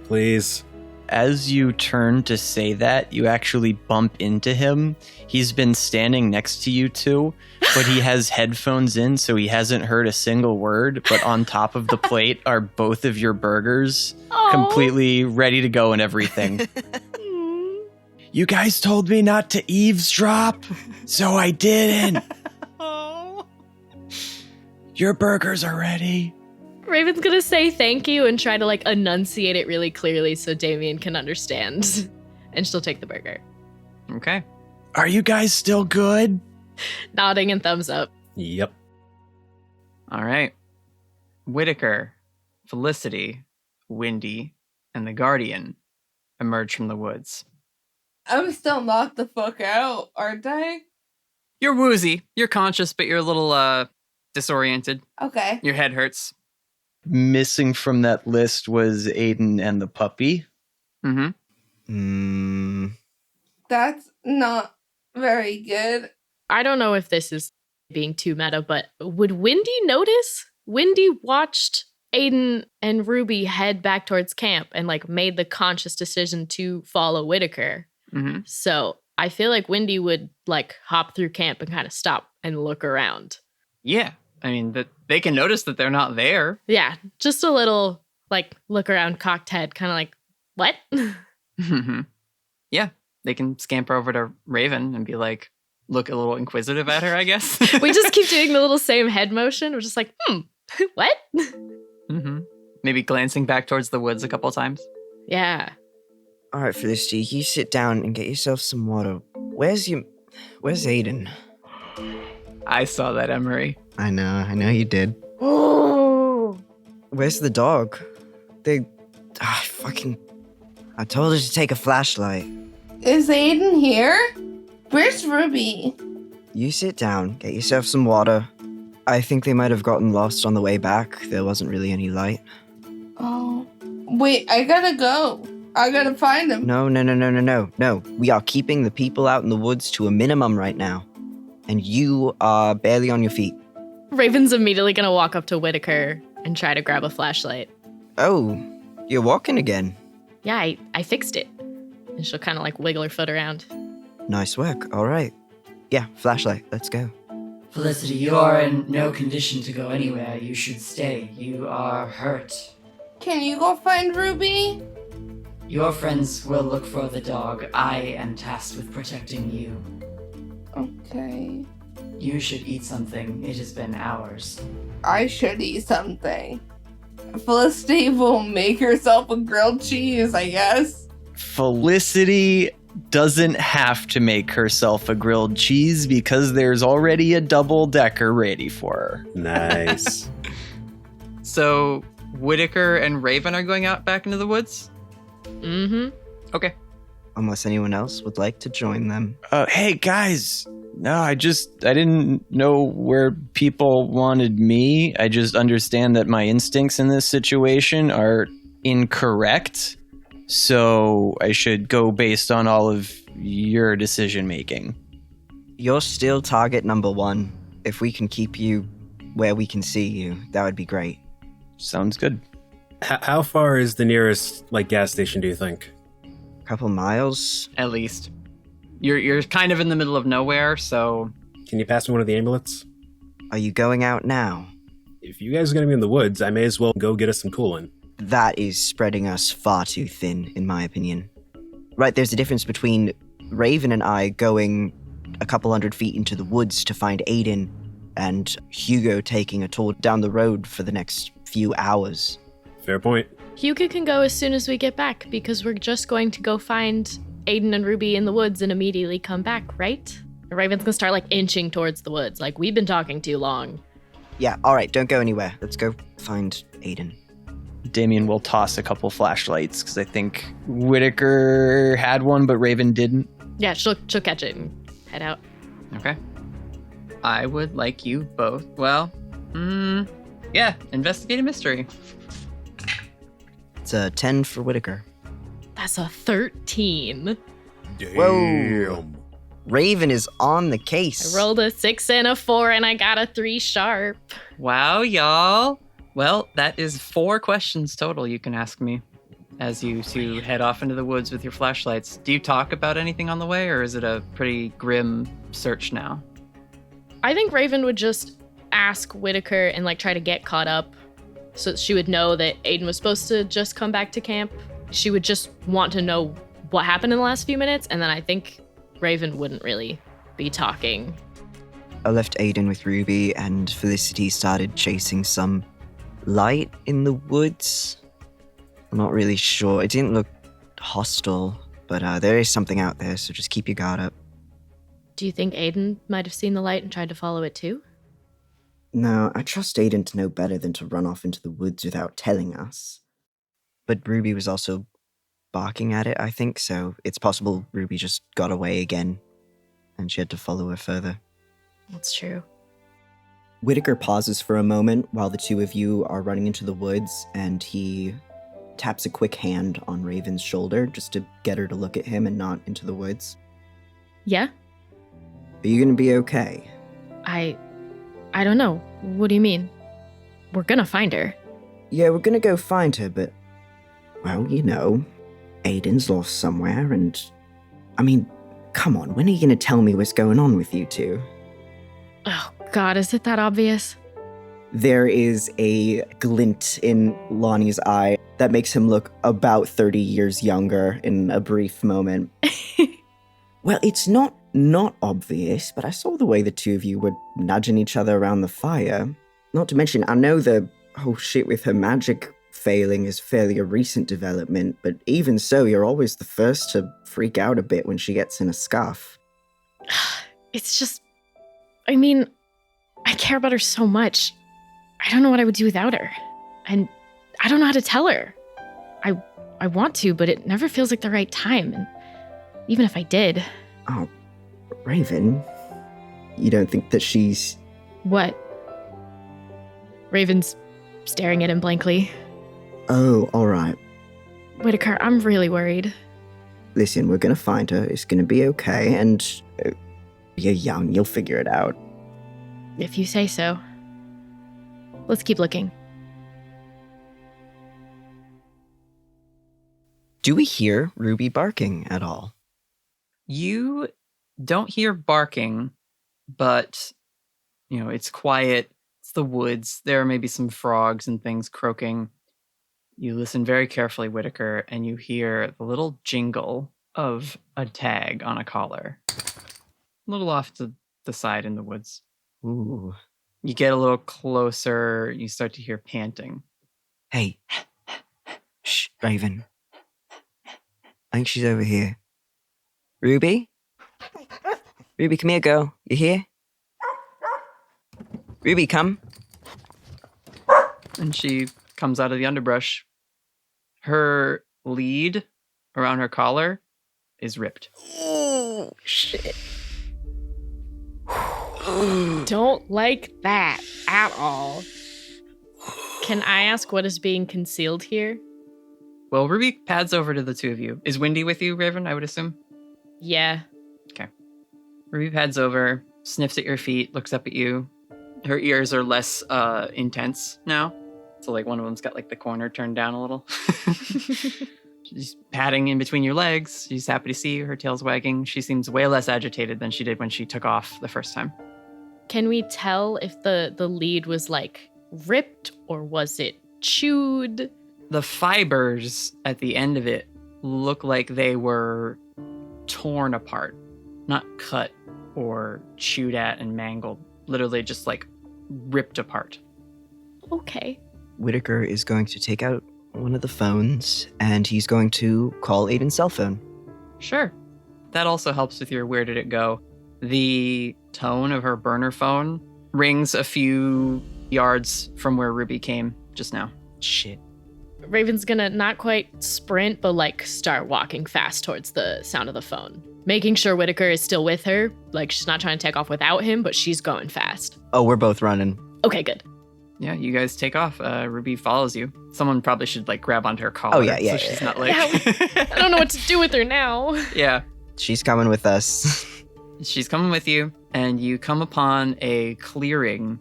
Speaker 9: Please.
Speaker 13: As you turn to say that, you actually bump into him. He's been standing next to you two, but he has headphones in, so he hasn't heard a single word. But on top of the plate are both of your burgers, completely ready to go and everything. You guys told me not to eavesdrop, so I didn't. Your burgers are ready.
Speaker 10: Raven's gonna say thank you and try to enunciate it really clearly so Damien can understand. And she'll take the burger.
Speaker 3: Okay.
Speaker 13: Are you guys still good?
Speaker 10: Nodding and thumbs up.
Speaker 9: Yep.
Speaker 3: All right. Whitaker, Felicity, Windy, and the Guardian emerge from the woods.
Speaker 11: I'm still knocked the fuck out, aren't I?
Speaker 3: You're woozy. You're conscious, but you're a little disoriented.
Speaker 11: Okay.
Speaker 3: Your head hurts.
Speaker 13: Missing from that list was Aiden and the puppy.
Speaker 11: That's not very good.
Speaker 10: I don't know if this is being too meta, but would Windy notice? Windy watched Aiden and Ruby head back towards camp and like made the conscious decision to follow Whitaker. So I feel like Windy would like hop through camp and kind of stop and look around.
Speaker 3: Yeah. I mean, they can notice that they're not there.
Speaker 10: Yeah. Just a little like look around, cocked head, kind of like, what?
Speaker 3: Yeah. They can scamper over to Raven and be like, look a little inquisitive at her, I guess.
Speaker 10: We just keep doing the little same head motion. We're just like, what?
Speaker 3: Maybe glancing back towards the woods a couple times.
Speaker 10: Yeah.
Speaker 2: All right, Felicity, you sit down and get yourself some water. Where's Aiden?
Speaker 3: I saw that, Emery.
Speaker 2: I know you did.
Speaker 10: Oh.
Speaker 2: Where's the dog? I told her to take a flashlight.
Speaker 11: Is Aiden here? Where's Ruby?
Speaker 2: You sit down, get yourself some water. I think they might have gotten lost on the way back. There wasn't really any light.
Speaker 11: Oh. Wait, I gotta go. I gotta find him.
Speaker 2: No. We are keeping the people out in the woods to a minimum right now. And you are barely on your feet.
Speaker 10: Raven's immediately gonna walk up to Whitaker and try to grab a flashlight.
Speaker 2: Oh, you're walking again.
Speaker 10: Yeah, I fixed it. And she'll kind of like wiggle her foot around.
Speaker 2: Nice work. All right. Yeah, flashlight. Let's go.
Speaker 1: Felicity, you are in no condition to go anywhere. You should stay. You are hurt.
Speaker 11: Can you go find Ruby?
Speaker 1: Your friends will look for the dog. I am tasked with protecting you.
Speaker 11: Okay.
Speaker 1: You should eat something. It has been hours.
Speaker 11: I should eat something. Felicity will make herself a grilled cheese, I guess.
Speaker 13: Felicity doesn't have to make herself a grilled cheese because there's already a double-decker ready for her.
Speaker 9: Nice.
Speaker 3: So Whitaker and Raven are going out back into the woods? Okay.
Speaker 2: Unless anyone else would like to join them.
Speaker 13: Hey, guys. No, I didn't know where people wanted me. I just understand that my instincts in this situation are incorrect. So I should go based on all of your decision making.
Speaker 2: You're still target number 1. If we can keep you where we can see you, that would be great.
Speaker 13: Sounds good.
Speaker 9: How far is the nearest gas station, do you think?
Speaker 2: Couple miles?
Speaker 3: At least. You're kind of in the middle of nowhere, so...
Speaker 9: Can you pass me one of the amulets?
Speaker 2: Are you going out now?
Speaker 9: If you guys are going to be in the woods, I may as well go get us some coolant.
Speaker 2: That is spreading us far too thin, in my opinion. Right, there's a difference between Raven and I going a couple hundred feet into the woods to find Aiden, and Hugo taking a tour down the road for the next few hours.
Speaker 9: Fair point.
Speaker 10: Hugo can go as soon as we get back, because we're just going to go find Aiden and Ruby in the woods and immediately come back, right? Raven's gonna start inching towards the woods. We've been talking too long.
Speaker 2: Yeah, alright, don't go anywhere. Let's go find Aiden.
Speaker 13: Damien will toss a couple flashlights, because I think Whitaker had one, but Raven didn't.
Speaker 10: Yeah, she'll catch it and head out.
Speaker 3: Okay. I would like you both, investigate a mystery.
Speaker 2: It's a 10 for Whitaker.
Speaker 10: That's a 13.
Speaker 9: Damn.
Speaker 2: Whoa. Raven is on the case.
Speaker 10: I rolled a 6 and a 4, and I got a 3 sharp.
Speaker 3: Wow, y'all. Well, that is 4 questions total you can ask me as you two head off into the woods with your flashlights. Do you talk about anything on the way, or is it a pretty grim search now?
Speaker 10: I think Raven would just ask Whitaker and try to get caught up so that she would know that Aiden was supposed to just come back to camp. She would just want to know what happened in the last few minutes, and then I think Raven wouldn't really be talking.
Speaker 2: I left Aiden with Ruby, and Felicity started chasing some light in the woods. I'm not really sure. It didn't look hostile, but there is something out there, so just keep your guard up.
Speaker 10: Do you think Aiden might have seen the light and tried to follow it too?
Speaker 2: No, I trust Aiden to know better than to run off into the woods without telling us. But Ruby was also barking at it, I think, so it's possible Ruby just got away again and she had to follow her further.
Speaker 10: That's true.
Speaker 2: Whitaker pauses for a moment while the two of you are running into the woods, and he taps a quick hand on Raven's shoulder just to get her to look at him and not into the woods.
Speaker 10: Yeah?
Speaker 2: Are you gonna be okay?
Speaker 10: I don't know. What do you mean? We're gonna find her.
Speaker 2: Yeah, we're gonna go find her, but, well, you know, Aiden's lost somewhere, and, I mean, come on, when are you gonna tell me what's going on with you two?
Speaker 10: Oh, God, is it that obvious?
Speaker 2: There is a glint in Lonnie's eye that makes him look about 30 years younger in a brief moment. Well, it's not obvious, but I saw the way the two of you were nudging each other around the fire. Not to mention, I know the whole shit with her magic failing is fairly a recent development, but even so, you're always the first to freak out a bit when she gets in a scuff.
Speaker 10: It's just... I mean, I care about her so much. I don't know what I would do without her. And I don't know how to tell her. I want to, but it never feels like the right time. And even if I did...
Speaker 2: Oh, Raven, you don't think that she's...
Speaker 10: What? Raven's staring at him blankly.
Speaker 2: Oh, all right.
Speaker 10: Whitaker, I'm really worried.
Speaker 2: Listen, we're gonna find her. It's gonna be okay, and you're young. You'll figure it out.
Speaker 10: If you say so. Let's keep looking.
Speaker 2: Do we hear Ruby barking at all?
Speaker 3: You don't hear barking, but, you know, it's quiet. It's the woods. There are maybe some frogs and things croaking. You listen very carefully, Whitaker, and you hear the little jingle of a tag on a collar. A little off to the side in the woods.
Speaker 2: Ooh.
Speaker 3: You get a little closer. You start to hear panting.
Speaker 2: Hey. Shh, Raven. I think she's over here. Ruby? Ruby, come here, girl. You here? Ruby, come.
Speaker 3: And she comes out of the underbrush. Her lead around her collar is ripped.
Speaker 10: Oh, shit. Don't like that at all. Can I ask what is being concealed here?
Speaker 3: Well, Ruby pads over to the two of you. Is Wendy with you, Raven, I would assume?
Speaker 10: Yeah.
Speaker 3: Okay. Ruby pads over, sniffs at your feet, looks up at you. Her ears are less intense now. So, like, one of them's got, like, the corner turned down a little. She's patting in between your legs. She's happy to see you. Her tail's wagging. She seems way less agitated than she did when she took off the first time.
Speaker 10: Can we tell if the lead was, like, ripped or was it chewed?
Speaker 3: The fibers at the end of it look like they were torn apart, not cut or chewed at and mangled. Literally just, like, ripped apart.
Speaker 10: Okay.
Speaker 2: Whitaker is going to take out one of the phones, and he's going to call Aiden's cell phone.
Speaker 3: Sure. That also helps with your where did it go. The tone of her burner phone rings a few yards from where Ruby came just now.
Speaker 2: Shit.
Speaker 10: Raven's gonna not quite sprint, but, like, start walking fast towards the sound of the phone. Making sure Whitaker is still with her. Like, she's not trying to take off without him, but she's going fast.
Speaker 2: Oh, we're both running.
Speaker 10: Okay, good.
Speaker 3: Yeah, you guys take off. Ruby follows you. Someone probably should, like, grab onto her collar.
Speaker 2: Oh, yeah.
Speaker 3: She's not, like...
Speaker 10: I don't know what to do with her now.
Speaker 3: Yeah.
Speaker 2: She's coming with us.
Speaker 3: She's coming with you, and you come upon a clearing,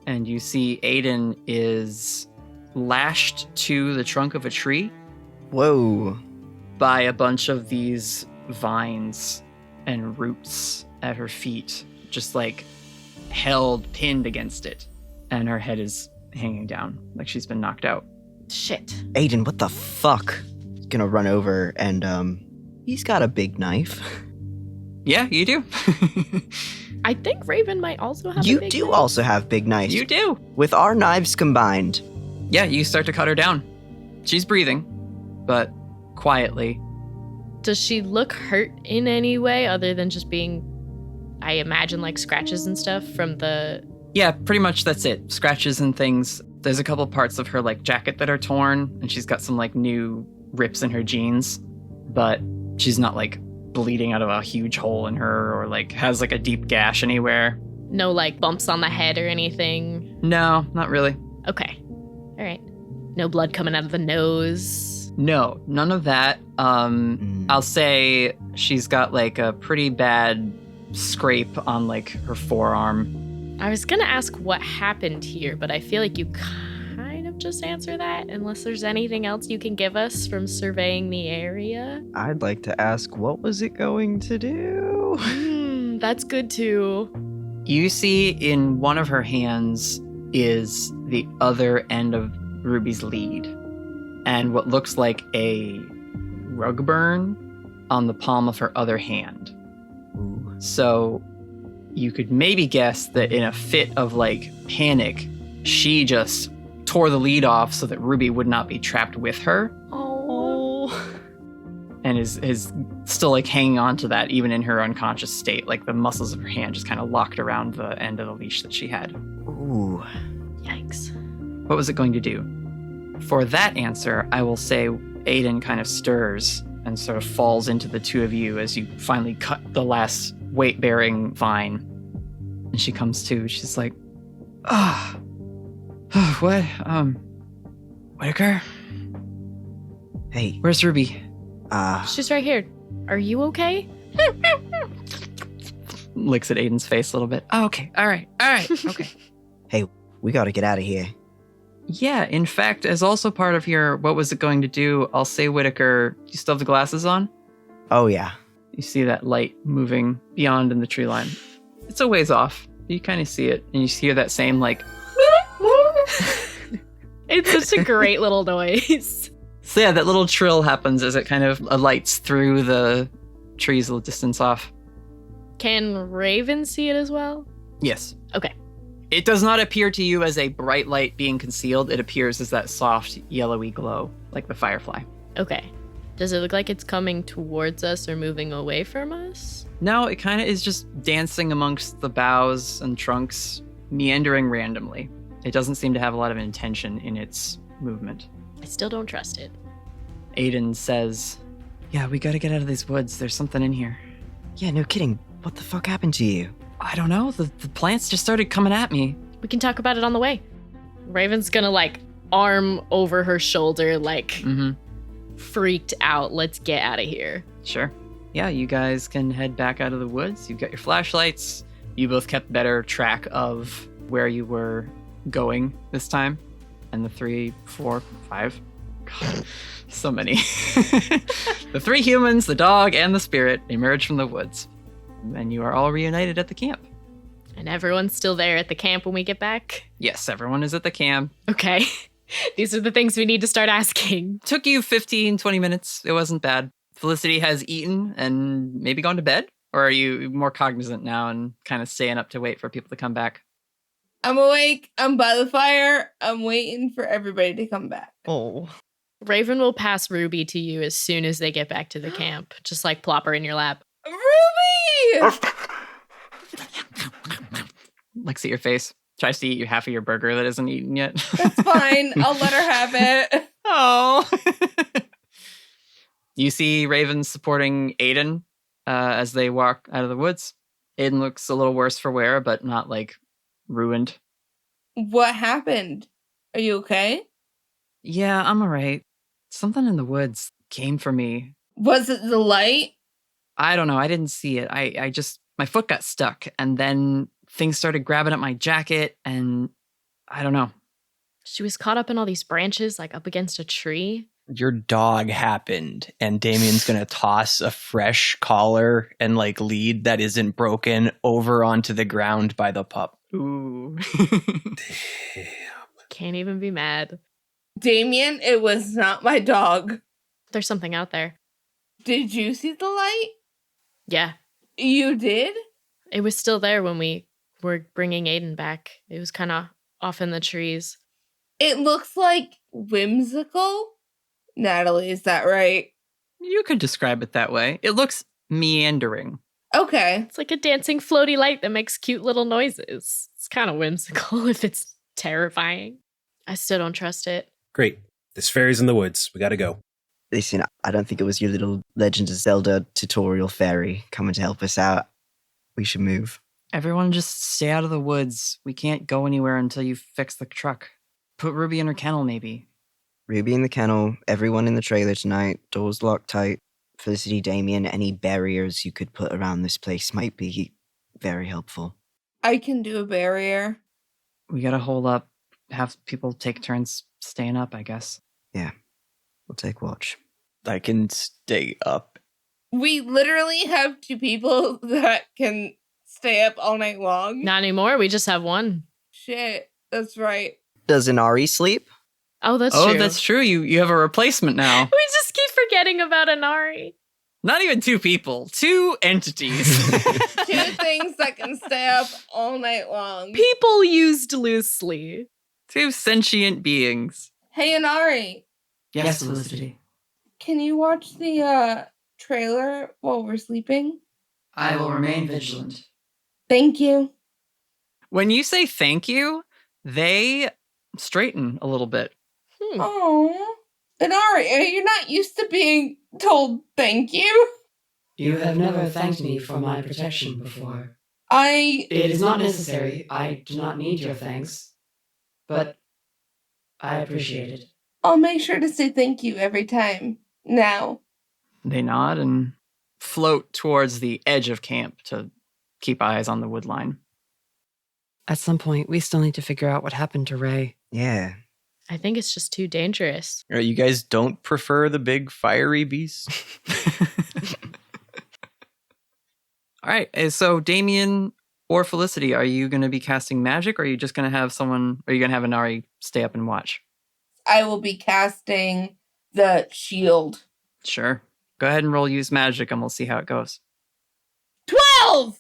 Speaker 3: and you see Aiden is lashed to the trunk of a tree.
Speaker 2: Whoa.
Speaker 3: By a bunch of these vines and roots at her feet, just, like, held, pinned against it. And her head is hanging down, like she's been knocked out.
Speaker 10: Shit.
Speaker 2: Aiden, what the fuck? He's gonna run over, and, he's got a big knife.
Speaker 3: Yeah, you do.
Speaker 10: I think Raven might also have a big knife.
Speaker 2: You do also have big knives.
Speaker 3: You do.
Speaker 2: With our knives combined.
Speaker 3: Yeah, you start to cut her down. She's breathing, but quietly.
Speaker 10: Does she look hurt in any way other than just being, I imagine, like, scratches and stuff from the...
Speaker 3: Yeah, pretty much that's it. Scratches and things. There's a couple parts of her like jacket that are torn, and she's got some like new rips in her jeans, but she's not like bleeding out of a huge hole in her or like has like a deep gash anywhere.
Speaker 10: No like bumps on the head or anything?
Speaker 3: No, not really.
Speaker 10: Okay. All right. No blood coming out of the nose?
Speaker 3: No, none of that. I'll say she's got like a pretty bad scrape on like her forearm.
Speaker 10: I was gonna ask what happened here, but I feel like you kind of just answer that, unless there's anything else you can give us from surveying the area.
Speaker 7: I'd like to ask, what was it going to do?
Speaker 10: That's good too.
Speaker 3: You see in one of her hands is the other end of Ruby's lead, and what looks like a rug burn on the palm of her other hand.
Speaker 2: Ooh.
Speaker 3: So you could maybe guess that in a fit of like panic, she just tore the lead off so that Ruby would not be trapped with her.
Speaker 10: Oh.
Speaker 3: And is still like hanging on to that even in her unconscious state. Like the muscles of her hand just kind of locked around the end of the leash that she had.
Speaker 2: Ooh.
Speaker 10: Yikes.
Speaker 3: What was it going to do? For that answer, I will say Aiden kind of stirs and sort of falls into the two of you as you finally cut the last weight-bearing vine. And she comes to. She's like, what? Whitaker?
Speaker 2: Hey.
Speaker 3: Where's Ruby?
Speaker 10: She's right here. Are you okay?
Speaker 3: Licks at Aiden's face a little bit. Oh, okay. All right. Okay.
Speaker 2: Hey, we gotta get out of here.
Speaker 3: Yeah, in fact, as also part of your what was it going to do, I'll say, Whitaker, you still have the glasses on?
Speaker 2: Oh, yeah.
Speaker 3: You see that light moving beyond in the tree line. It's a ways off. You kind of see it, and you hear that same, like...
Speaker 10: It's such a great little noise.
Speaker 3: So yeah, that little trill happens as it kind of alights through the trees a little distance off.
Speaker 10: Can Raven see it as well?
Speaker 3: Yes.
Speaker 10: Okay.
Speaker 3: It does not appear to you as a bright light being concealed. It appears as that soft, yellowy glow, like the firefly.
Speaker 10: Okay. Does it look like it's coming towards us or moving away from us?
Speaker 3: No, it kind of is just dancing amongst the boughs and trunks, meandering randomly. It doesn't seem to have a lot of intention in its movement.
Speaker 10: I still don't trust it.
Speaker 3: Aiden says, yeah, we gotta get out of these woods. There's something in here.
Speaker 2: Yeah, no kidding. What the fuck happened to you?
Speaker 3: I don't know. The plants just started coming at me.
Speaker 10: We can talk about it on the way. Raven's gonna like arm over her shoulder, like freaked out. Let's get out of here.
Speaker 3: Sure. Yeah, you guys can head back out of the woods. You've got your flashlights. You both kept better track of where you were going this time. And the 3, 4, 5. God, so many. The 3 humans, the dog, and the spirit emerge from the woods. And you are all reunited at the camp.
Speaker 10: And everyone's still there at the camp when we get back?
Speaker 3: Yes, everyone is at the camp.
Speaker 10: Okay. These are the things we need to start asking.
Speaker 3: Took you 15, 20 minutes. It wasn't bad. Felicity has eaten and maybe gone to bed? Or are you more cognizant now and kind of staying up to wait for people to come back?
Speaker 11: I'm awake. I'm by the fire. I'm waiting for everybody to come back.
Speaker 2: Oh.
Speaker 10: Raven will pass Ruby to you as soon as they get back to the camp. Just like plop her in your lap.
Speaker 11: Ruby!
Speaker 3: Looks at your face. Tries to eat you half of your burger that isn't eaten yet.
Speaker 11: That's fine. I'll let her have it.
Speaker 3: Oh. You see Raven supporting Aiden as they walk out of the woods. Aiden looks a little worse for wear, but not like ruined.
Speaker 11: What happened? Are you okay?
Speaker 3: Yeah, I'm alright. Something in the woods came for me.
Speaker 11: Was it the light?
Speaker 3: I don't know. I didn't see it. I just, my foot got stuck and then things started grabbing at my jacket and I don't know.
Speaker 10: She was caught up in all these branches, like up against a tree.
Speaker 13: Your dog happened and Damien's going to toss a fresh collar and like lead that isn't broken over onto the ground by the pup.
Speaker 3: Ooh.
Speaker 9: Damn.
Speaker 10: Can't even be mad.
Speaker 11: Damien, it was not my dog.
Speaker 10: There's something out there.
Speaker 11: Did you see the light?
Speaker 10: Yeah.
Speaker 11: You did?
Speaker 10: It was still there when we were bringing Aiden back. It was kind of off in the trees.
Speaker 11: It looks like whimsical. Natalie, is that right?
Speaker 3: You could describe it that way. It looks meandering.
Speaker 11: Okay.
Speaker 10: It's like a dancing floaty light that makes cute little noises. It's kind of whimsical if it's terrifying. I still don't trust it.
Speaker 9: Great. There's fairies in the woods. We gotta go.
Speaker 2: Listen, I don't think it was your little Legend of Zelda tutorial fairy coming to help us out. We should move.
Speaker 1: Everyone just stay out of the woods. We can't go anywhere until you fix the truck. Put Ruby in her kennel, maybe.
Speaker 2: Ruby in the kennel, everyone in the trailer tonight, doors locked tight. Felicity, Damien, any barriers you could put around this place might be very helpful.
Speaker 11: I can do a barrier.
Speaker 1: We gotta hold up, have people take turns staying up, I guess.
Speaker 2: Yeah, we'll take watch.
Speaker 13: I can stay up.
Speaker 11: We literally have 2 people that can stay up all night long.
Speaker 10: Not anymore. We just have one.
Speaker 11: Shit, that's right.
Speaker 2: Does Inari sleep?
Speaker 10: Oh, that's true.
Speaker 1: Oh, that's true. You have a replacement now.
Speaker 10: We just keep forgetting about Inari.
Speaker 1: Not even 2 people, 2 entities.
Speaker 11: 2 things that can stay up all night long.
Speaker 10: People used loosely.
Speaker 1: 2 sentient beings.
Speaker 11: Hey, Inari.
Speaker 1: Yes, Felicity.
Speaker 11: Can you watch the trailer while we're sleeping?
Speaker 1: I will remain vigilant.
Speaker 11: Thank you.
Speaker 1: When you say thank you, they straighten a little bit.
Speaker 11: Oh, Inari, you're not used to being told thank you.
Speaker 15: You have never thanked me for my protection before.
Speaker 11: It
Speaker 15: is not necessary. I do not need your thanks. But I appreciate it.
Speaker 11: I'll make sure to say thank you every time. Now.
Speaker 1: They nod and float towards the edge of camp to keep eyes on the wood line.
Speaker 14: At some point, we still need to figure out what happened to Ray.
Speaker 2: Yeah.
Speaker 10: I think it's just too dangerous.
Speaker 13: You guys don't prefer the big fiery beast?
Speaker 1: All right. So Damien or Felicity, are you going to be casting magic, or are you just going to have are you going to have Inari stay up and watch?
Speaker 11: I will be casting the shield.
Speaker 1: Sure. Go ahead and roll use magic and we'll see how it goes.
Speaker 11: 12!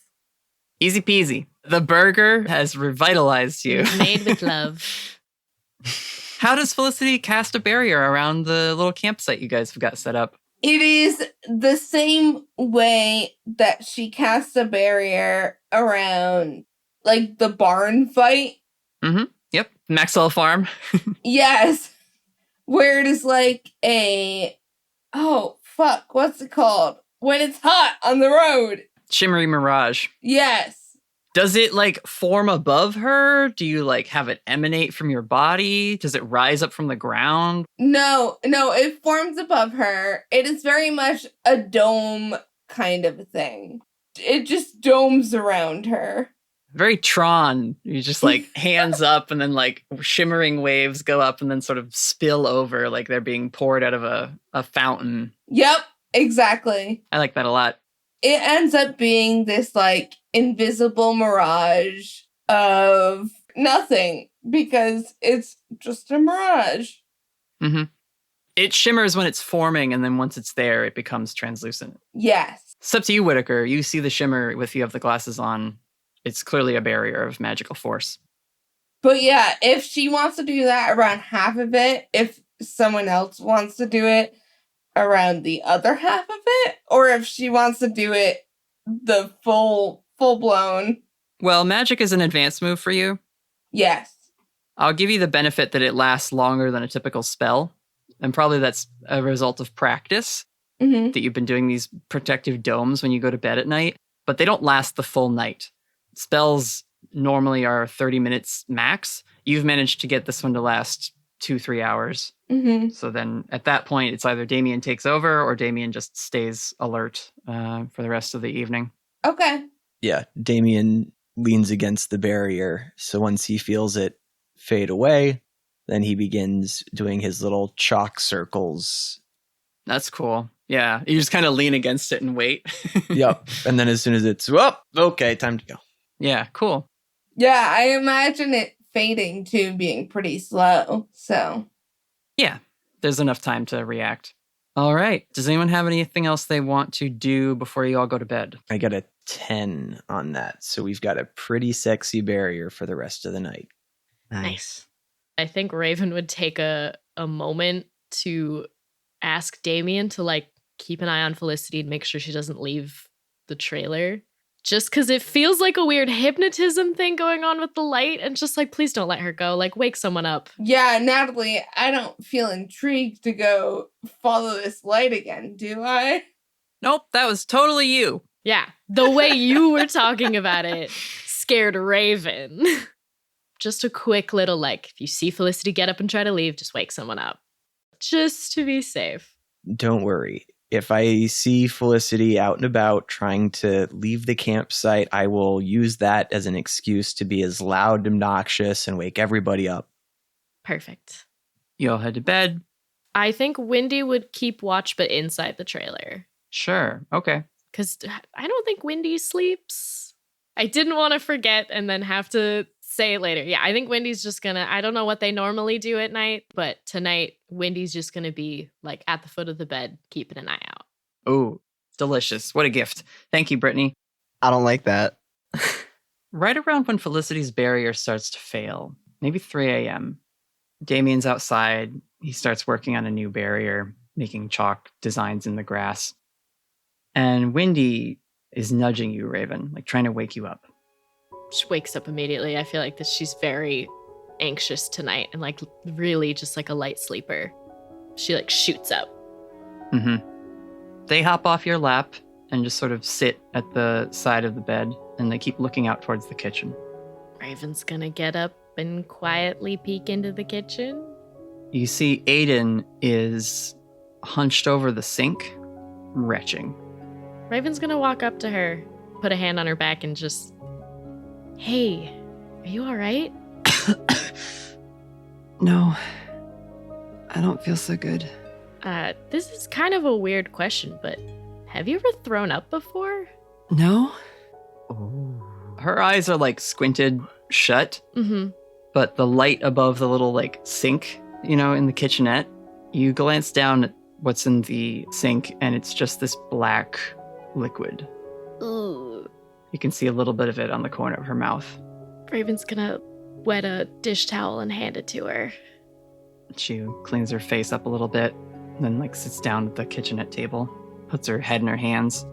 Speaker 1: Easy peasy. The burger has revitalized you.
Speaker 10: Made with love.
Speaker 1: How does Felicity cast a barrier around the little campsite you guys have got set up?
Speaker 11: It is the same way that she casts a barrier around, like, the barn fight.
Speaker 1: Mm-hmm. Yep. Maxwell Farm.
Speaker 11: Yes. Where it is like what's it called? When it's hot on the road.
Speaker 1: Shimmery Mirage.
Speaker 11: Yes.
Speaker 1: Does it, like, form above her? Do you, like, have it emanate from your body? Does it rise up from the ground?
Speaker 11: No, it forms above her. It is very much a dome kind of thing. It just domes around her.
Speaker 1: Very Tron. You just, like, hands up and then, like, shimmering waves go up and then sort of spill over like they're being poured out of a fountain.
Speaker 11: Yep, exactly.
Speaker 1: I like that a lot.
Speaker 11: It ends up being this, like, invisible mirage of nothing because it's just a mirage.
Speaker 1: Mm-hmm. It shimmers when it's forming, and then once it's there, it becomes translucent.
Speaker 11: Yes.
Speaker 1: It's up to you, Whitaker. You see the shimmer if you have the glasses on. It's clearly a barrier of magical force.
Speaker 11: But yeah, if she wants to do that around half of it, if someone else wants to do it around the other half of it, or if she wants to do it the full blown.
Speaker 1: Well, magic is an advanced move for you.
Speaker 11: Yes.
Speaker 1: I'll give you the benefit that it lasts longer than a typical spell. And probably that's a result of practice, that you've been doing these protective domes when you go to bed at night, but they don't last the full night. Spells normally are 30 minutes max. You've managed to get this one to last 2-3 hours.
Speaker 11: Mm-hmm.
Speaker 1: So then at that point, it's either Damien takes over or Damien just stays alert for the rest of the evening.
Speaker 11: Okay.
Speaker 13: Yeah, Damien leans against the barrier. So once he feels it fade away, then he begins doing his little chalk circles.
Speaker 1: That's cool. Yeah, you just kind of lean against it and wait.
Speaker 13: Yep. And then as soon as it's, okay, time to go.
Speaker 1: Yeah, cool.
Speaker 11: Yeah, I imagine it fading too, being pretty slow. So.
Speaker 1: Yeah, there's enough time to react. All right. Does anyone have anything else they want to do before you all go to bed?
Speaker 13: I got a 10 on that. So we've got a pretty sexy barrier for the rest of the night.
Speaker 2: Nice.
Speaker 10: I think Raven would take a moment to ask Damien to, like, keep an eye on Felicity and make sure she doesn't leave the trailer. just because it feels like a weird hypnotism thing going on with the light, and just like, please don't let her go. Like, wake someone up.
Speaker 11: Yeah, Natalie, I don't feel intrigued to go follow this light again, do I?
Speaker 1: Nope, that was totally you.
Speaker 10: Yeah, the way you were talking about it scared Raven. Just a quick little, like, if you see Felicity get up and try to leave, just wake someone up. Just to be safe.
Speaker 13: Don't worry. If I see Felicity out and about trying to leave the campsite, I will use that as an excuse to be as loud and obnoxious and wake everybody up.
Speaker 10: Perfect.
Speaker 1: You all head to bed.
Speaker 10: I think Wendy would keep watch, but inside the trailer.
Speaker 1: Sure. Okay.
Speaker 10: Because I don't think Wendy sleeps. I didn't want to forget and then have to say it later. Yeah, I think Wendy's just gonna, I don't know what they normally do at night, but tonight, Wendy's just gonna be like at the foot of the bed, keeping an eye out.
Speaker 1: Oh, delicious. What a gift. Thank you, Brittany.
Speaker 7: I don't like that.
Speaker 1: Right around when Felicity's barrier starts to fail, maybe 3 a.m., Damien's outside. He starts working on a new barrier, making chalk designs in the grass. And Wendy is nudging you, Raven, like trying to wake you up.
Speaker 10: She wakes up immediately. I feel like she's very anxious tonight and like really just like a light sleeper. She like shoots up.
Speaker 1: Mm-hmm. They hop off your lap and just sort of sit at the side of the bed, and they keep looking out towards the kitchen.
Speaker 10: Raven's gonna get up and quietly peek into the kitchen.
Speaker 1: You see Aiden is hunched over the sink, retching.
Speaker 10: Raven's gonna walk up to her, put a hand on her back, and just, hey, are you all right?
Speaker 14: No, I don't feel so good.
Speaker 10: This is kind of a weird question, but have you ever thrown up before?
Speaker 14: No?
Speaker 1: Her eyes are like squinted shut, but the light above the little like sink, in the kitchenette, you glance down at what's in the sink, and it's just this black liquid.
Speaker 10: Ooh.
Speaker 1: You can see a little bit of it on the corner of her mouth.
Speaker 10: Raven's gonna wet a dish towel and hand it to her.
Speaker 1: She cleans her face up a little bit, and then like sits down at the kitchenette table, puts her head in her hands.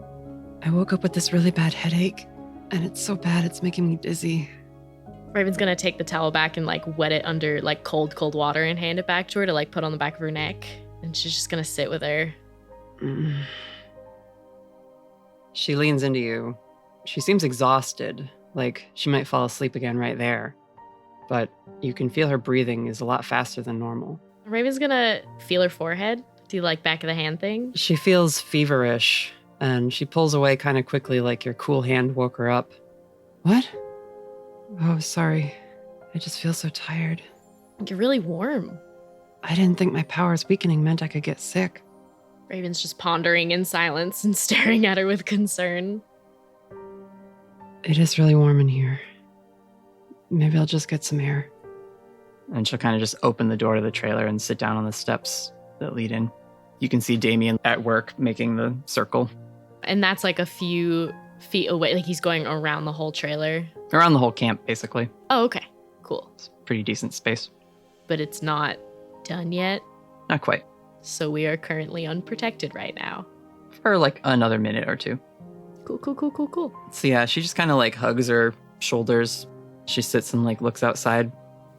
Speaker 14: I woke up with this really bad headache, and it's so bad it's making me dizzy.
Speaker 10: Raven's gonna take the towel back and like wet it under like cold water and hand it back to her to like put on the back of her neck. And she's just gonna sit with her.
Speaker 14: She leans into you.
Speaker 1: She seems exhausted, like she might fall asleep again right there. But you can feel her breathing is a lot faster than normal.
Speaker 10: Raven's gonna feel her forehead, do like back of the hand thing.
Speaker 1: She feels feverish, and she pulls away kind of quickly like your cool hand woke her up.
Speaker 14: What? Oh, sorry. I just feel so tired.
Speaker 10: You're really warm.
Speaker 14: I didn't think my powers weakening meant I could get sick.
Speaker 10: Raven's just pondering in silence and staring at her with concern.
Speaker 14: It is really warm in here. Maybe I'll just get some air.
Speaker 1: And she'll kind of just open the door to the trailer and sit down on the steps that lead in. You can see Damien at work making the circle.
Speaker 10: And that's like a few feet away. Like he's going around the whole trailer.
Speaker 1: Around the whole camp, basically.
Speaker 10: Oh, okay. Cool.
Speaker 1: It's a pretty decent space.
Speaker 10: But it's not done yet.
Speaker 1: Not quite.
Speaker 10: So we are currently unprotected right now.
Speaker 1: For like another minute or two.
Speaker 10: Cool.
Speaker 1: So yeah, she just kind of like hugs her shoulders. She sits and like looks outside.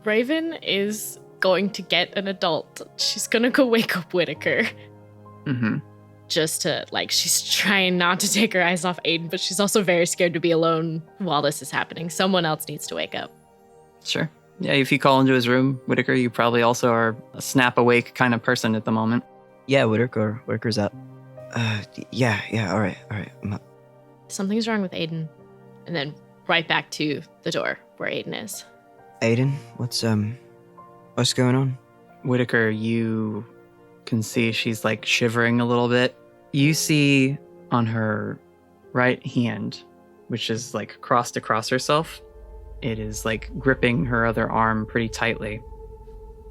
Speaker 10: Raven is going to get an adult. She's gonna go wake up Whitaker. Just to like, she's trying not to take her eyes off Aiden, but she's also very scared to be alone while this is happening. Someone else needs to wake up.
Speaker 1: Sure. Yeah, if you call into his room, Whitaker, you probably also are a snap awake kind of person at the moment.
Speaker 2: Yeah, Whitaker's up. Yeah, all right, I'm up.
Speaker 10: Something's wrong with Aiden. And then right back to the door where Aiden is.
Speaker 2: Aiden, what's going on?
Speaker 1: Whitaker, you can see she's like shivering a little bit. You see on her right hand, which is like crossed across herself, it is like gripping her other arm pretty tightly.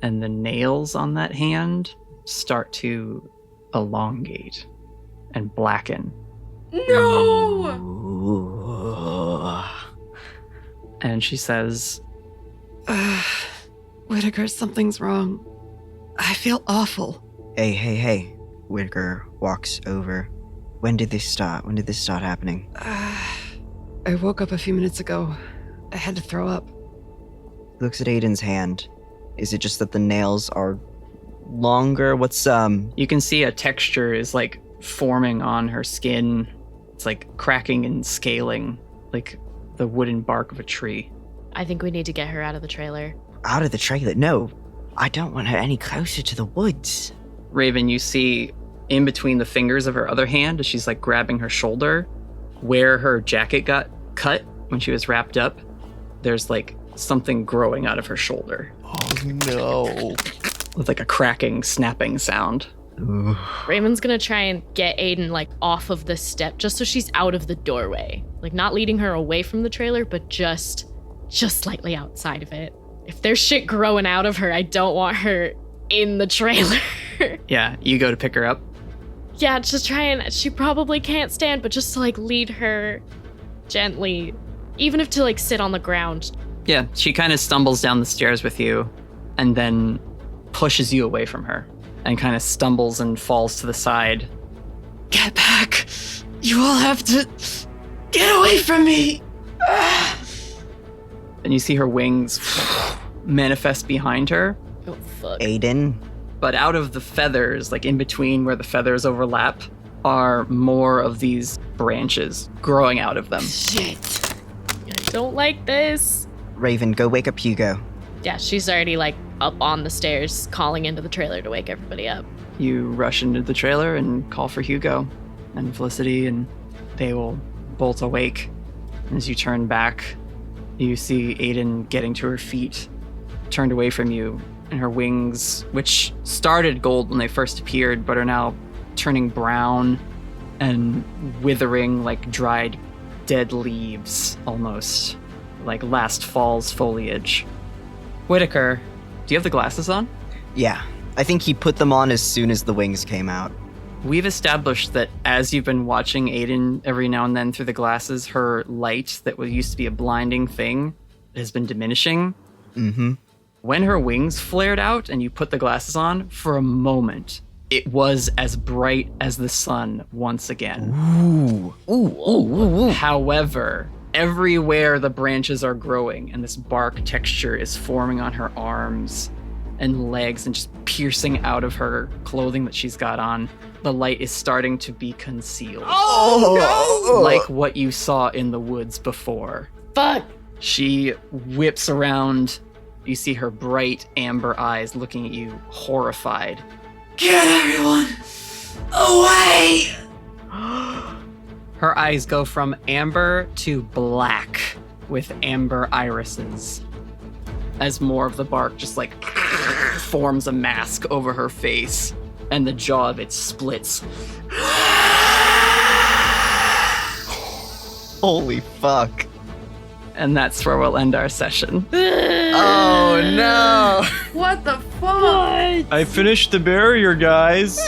Speaker 1: And the nails on that hand start to elongate and blacken.
Speaker 11: No!
Speaker 1: And she says,
Speaker 14: Whitaker, something's wrong. I feel awful.
Speaker 2: Hey. Whitaker walks over. When did this start? When did this start happening?
Speaker 14: I woke up a few minutes ago. I had to throw up.
Speaker 2: Looks at Aiden's hand. Is it just that the nails are longer? What's
Speaker 3: You can see a texture is like forming on her skin. It's like cracking and scaling, like the wooden bark of a tree.
Speaker 10: I think we need to get her out of the trailer.
Speaker 2: out of the trailer? No, I don't want her any closer to the woods.
Speaker 3: Raven, you see in between the fingers of her other hand as she's like grabbing her shoulder, where her jacket got cut when she was wrapped up, there's like something growing out of her shoulder.
Speaker 12: Oh no.
Speaker 3: With like a cracking, snapping sound.
Speaker 10: Raven's gonna try and get Aiden like off of the step just so she's out of the doorway. Like not leading her away from the trailer, but just slightly outside of it. If there's shit growing out of her, I don't want her in the trailer.
Speaker 3: Yeah, you go to pick her up.
Speaker 10: Yeah, just try and, she probably can't stand, but just to like lead her gently, even if to like sit on the ground.
Speaker 3: Yeah, she kind of stumbles down the stairs with you and then pushes you away from her and kind of stumbles and falls to the side.
Speaker 1: Get back! You all have to get away from me!
Speaker 3: And you see her wings manifest behind her.
Speaker 10: Oh, fuck.
Speaker 2: Aiden?
Speaker 3: But out of the feathers, like in between where the feathers overlap, are more of these branches growing out of them.
Speaker 10: Shit. I don't like this.
Speaker 2: Raven, go wake up Hugo.
Speaker 10: Yeah, she's already like up on the stairs, calling into the trailer to wake everybody up.
Speaker 3: You rush into the trailer and call for Hugo and Felicity, and they will bolt awake. And as you turn back, you see Aiden getting to her feet, turned away from you, and her wings, which started gold when they first appeared, but are now turning brown and withering like dried dead leaves, almost like last fall's foliage. Whitaker, do you have the glasses on?
Speaker 2: Yeah, I think he put them on as soon as the wings came out.
Speaker 3: We've established that as you've been watching Aiden every now and then through the glasses, her light that used to be a blinding thing has been diminishing.
Speaker 2: Mm-hmm.
Speaker 3: When her wings flared out and you put the glasses on, for a moment, it was as bright as the sun once again.
Speaker 2: Ooh.
Speaker 3: However, everywhere the branches are growing and this bark texture is forming on her arms and legs and just piercing out of her clothing that she's got on, the light is starting to be concealed.
Speaker 2: Oh, no!
Speaker 3: Like what you saw in the woods before.
Speaker 10: Fuck!
Speaker 3: She whips around. You see her bright amber eyes looking at you, horrified.
Speaker 1: Get everyone away!
Speaker 3: Her eyes go from amber to black with amber irises as more of the bark just like forms a mask over her face and the jaw of it splits.
Speaker 2: Holy fuck.
Speaker 3: And that's where we'll end our session.
Speaker 2: Oh no!
Speaker 11: What the fuck?
Speaker 13: I finished the barrier, guys.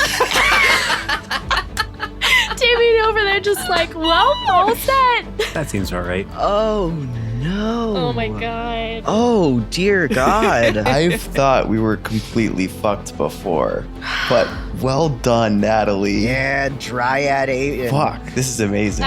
Speaker 10: Jamie over there just like, well, all set.
Speaker 9: That seems all right.
Speaker 2: Oh no.
Speaker 10: Oh my god.
Speaker 2: Oh dear God.
Speaker 12: I've thought we were completely fucked before, but well done, Natalie.
Speaker 2: Yeah, Dryad Aiden.
Speaker 12: Fuck, this is amazing.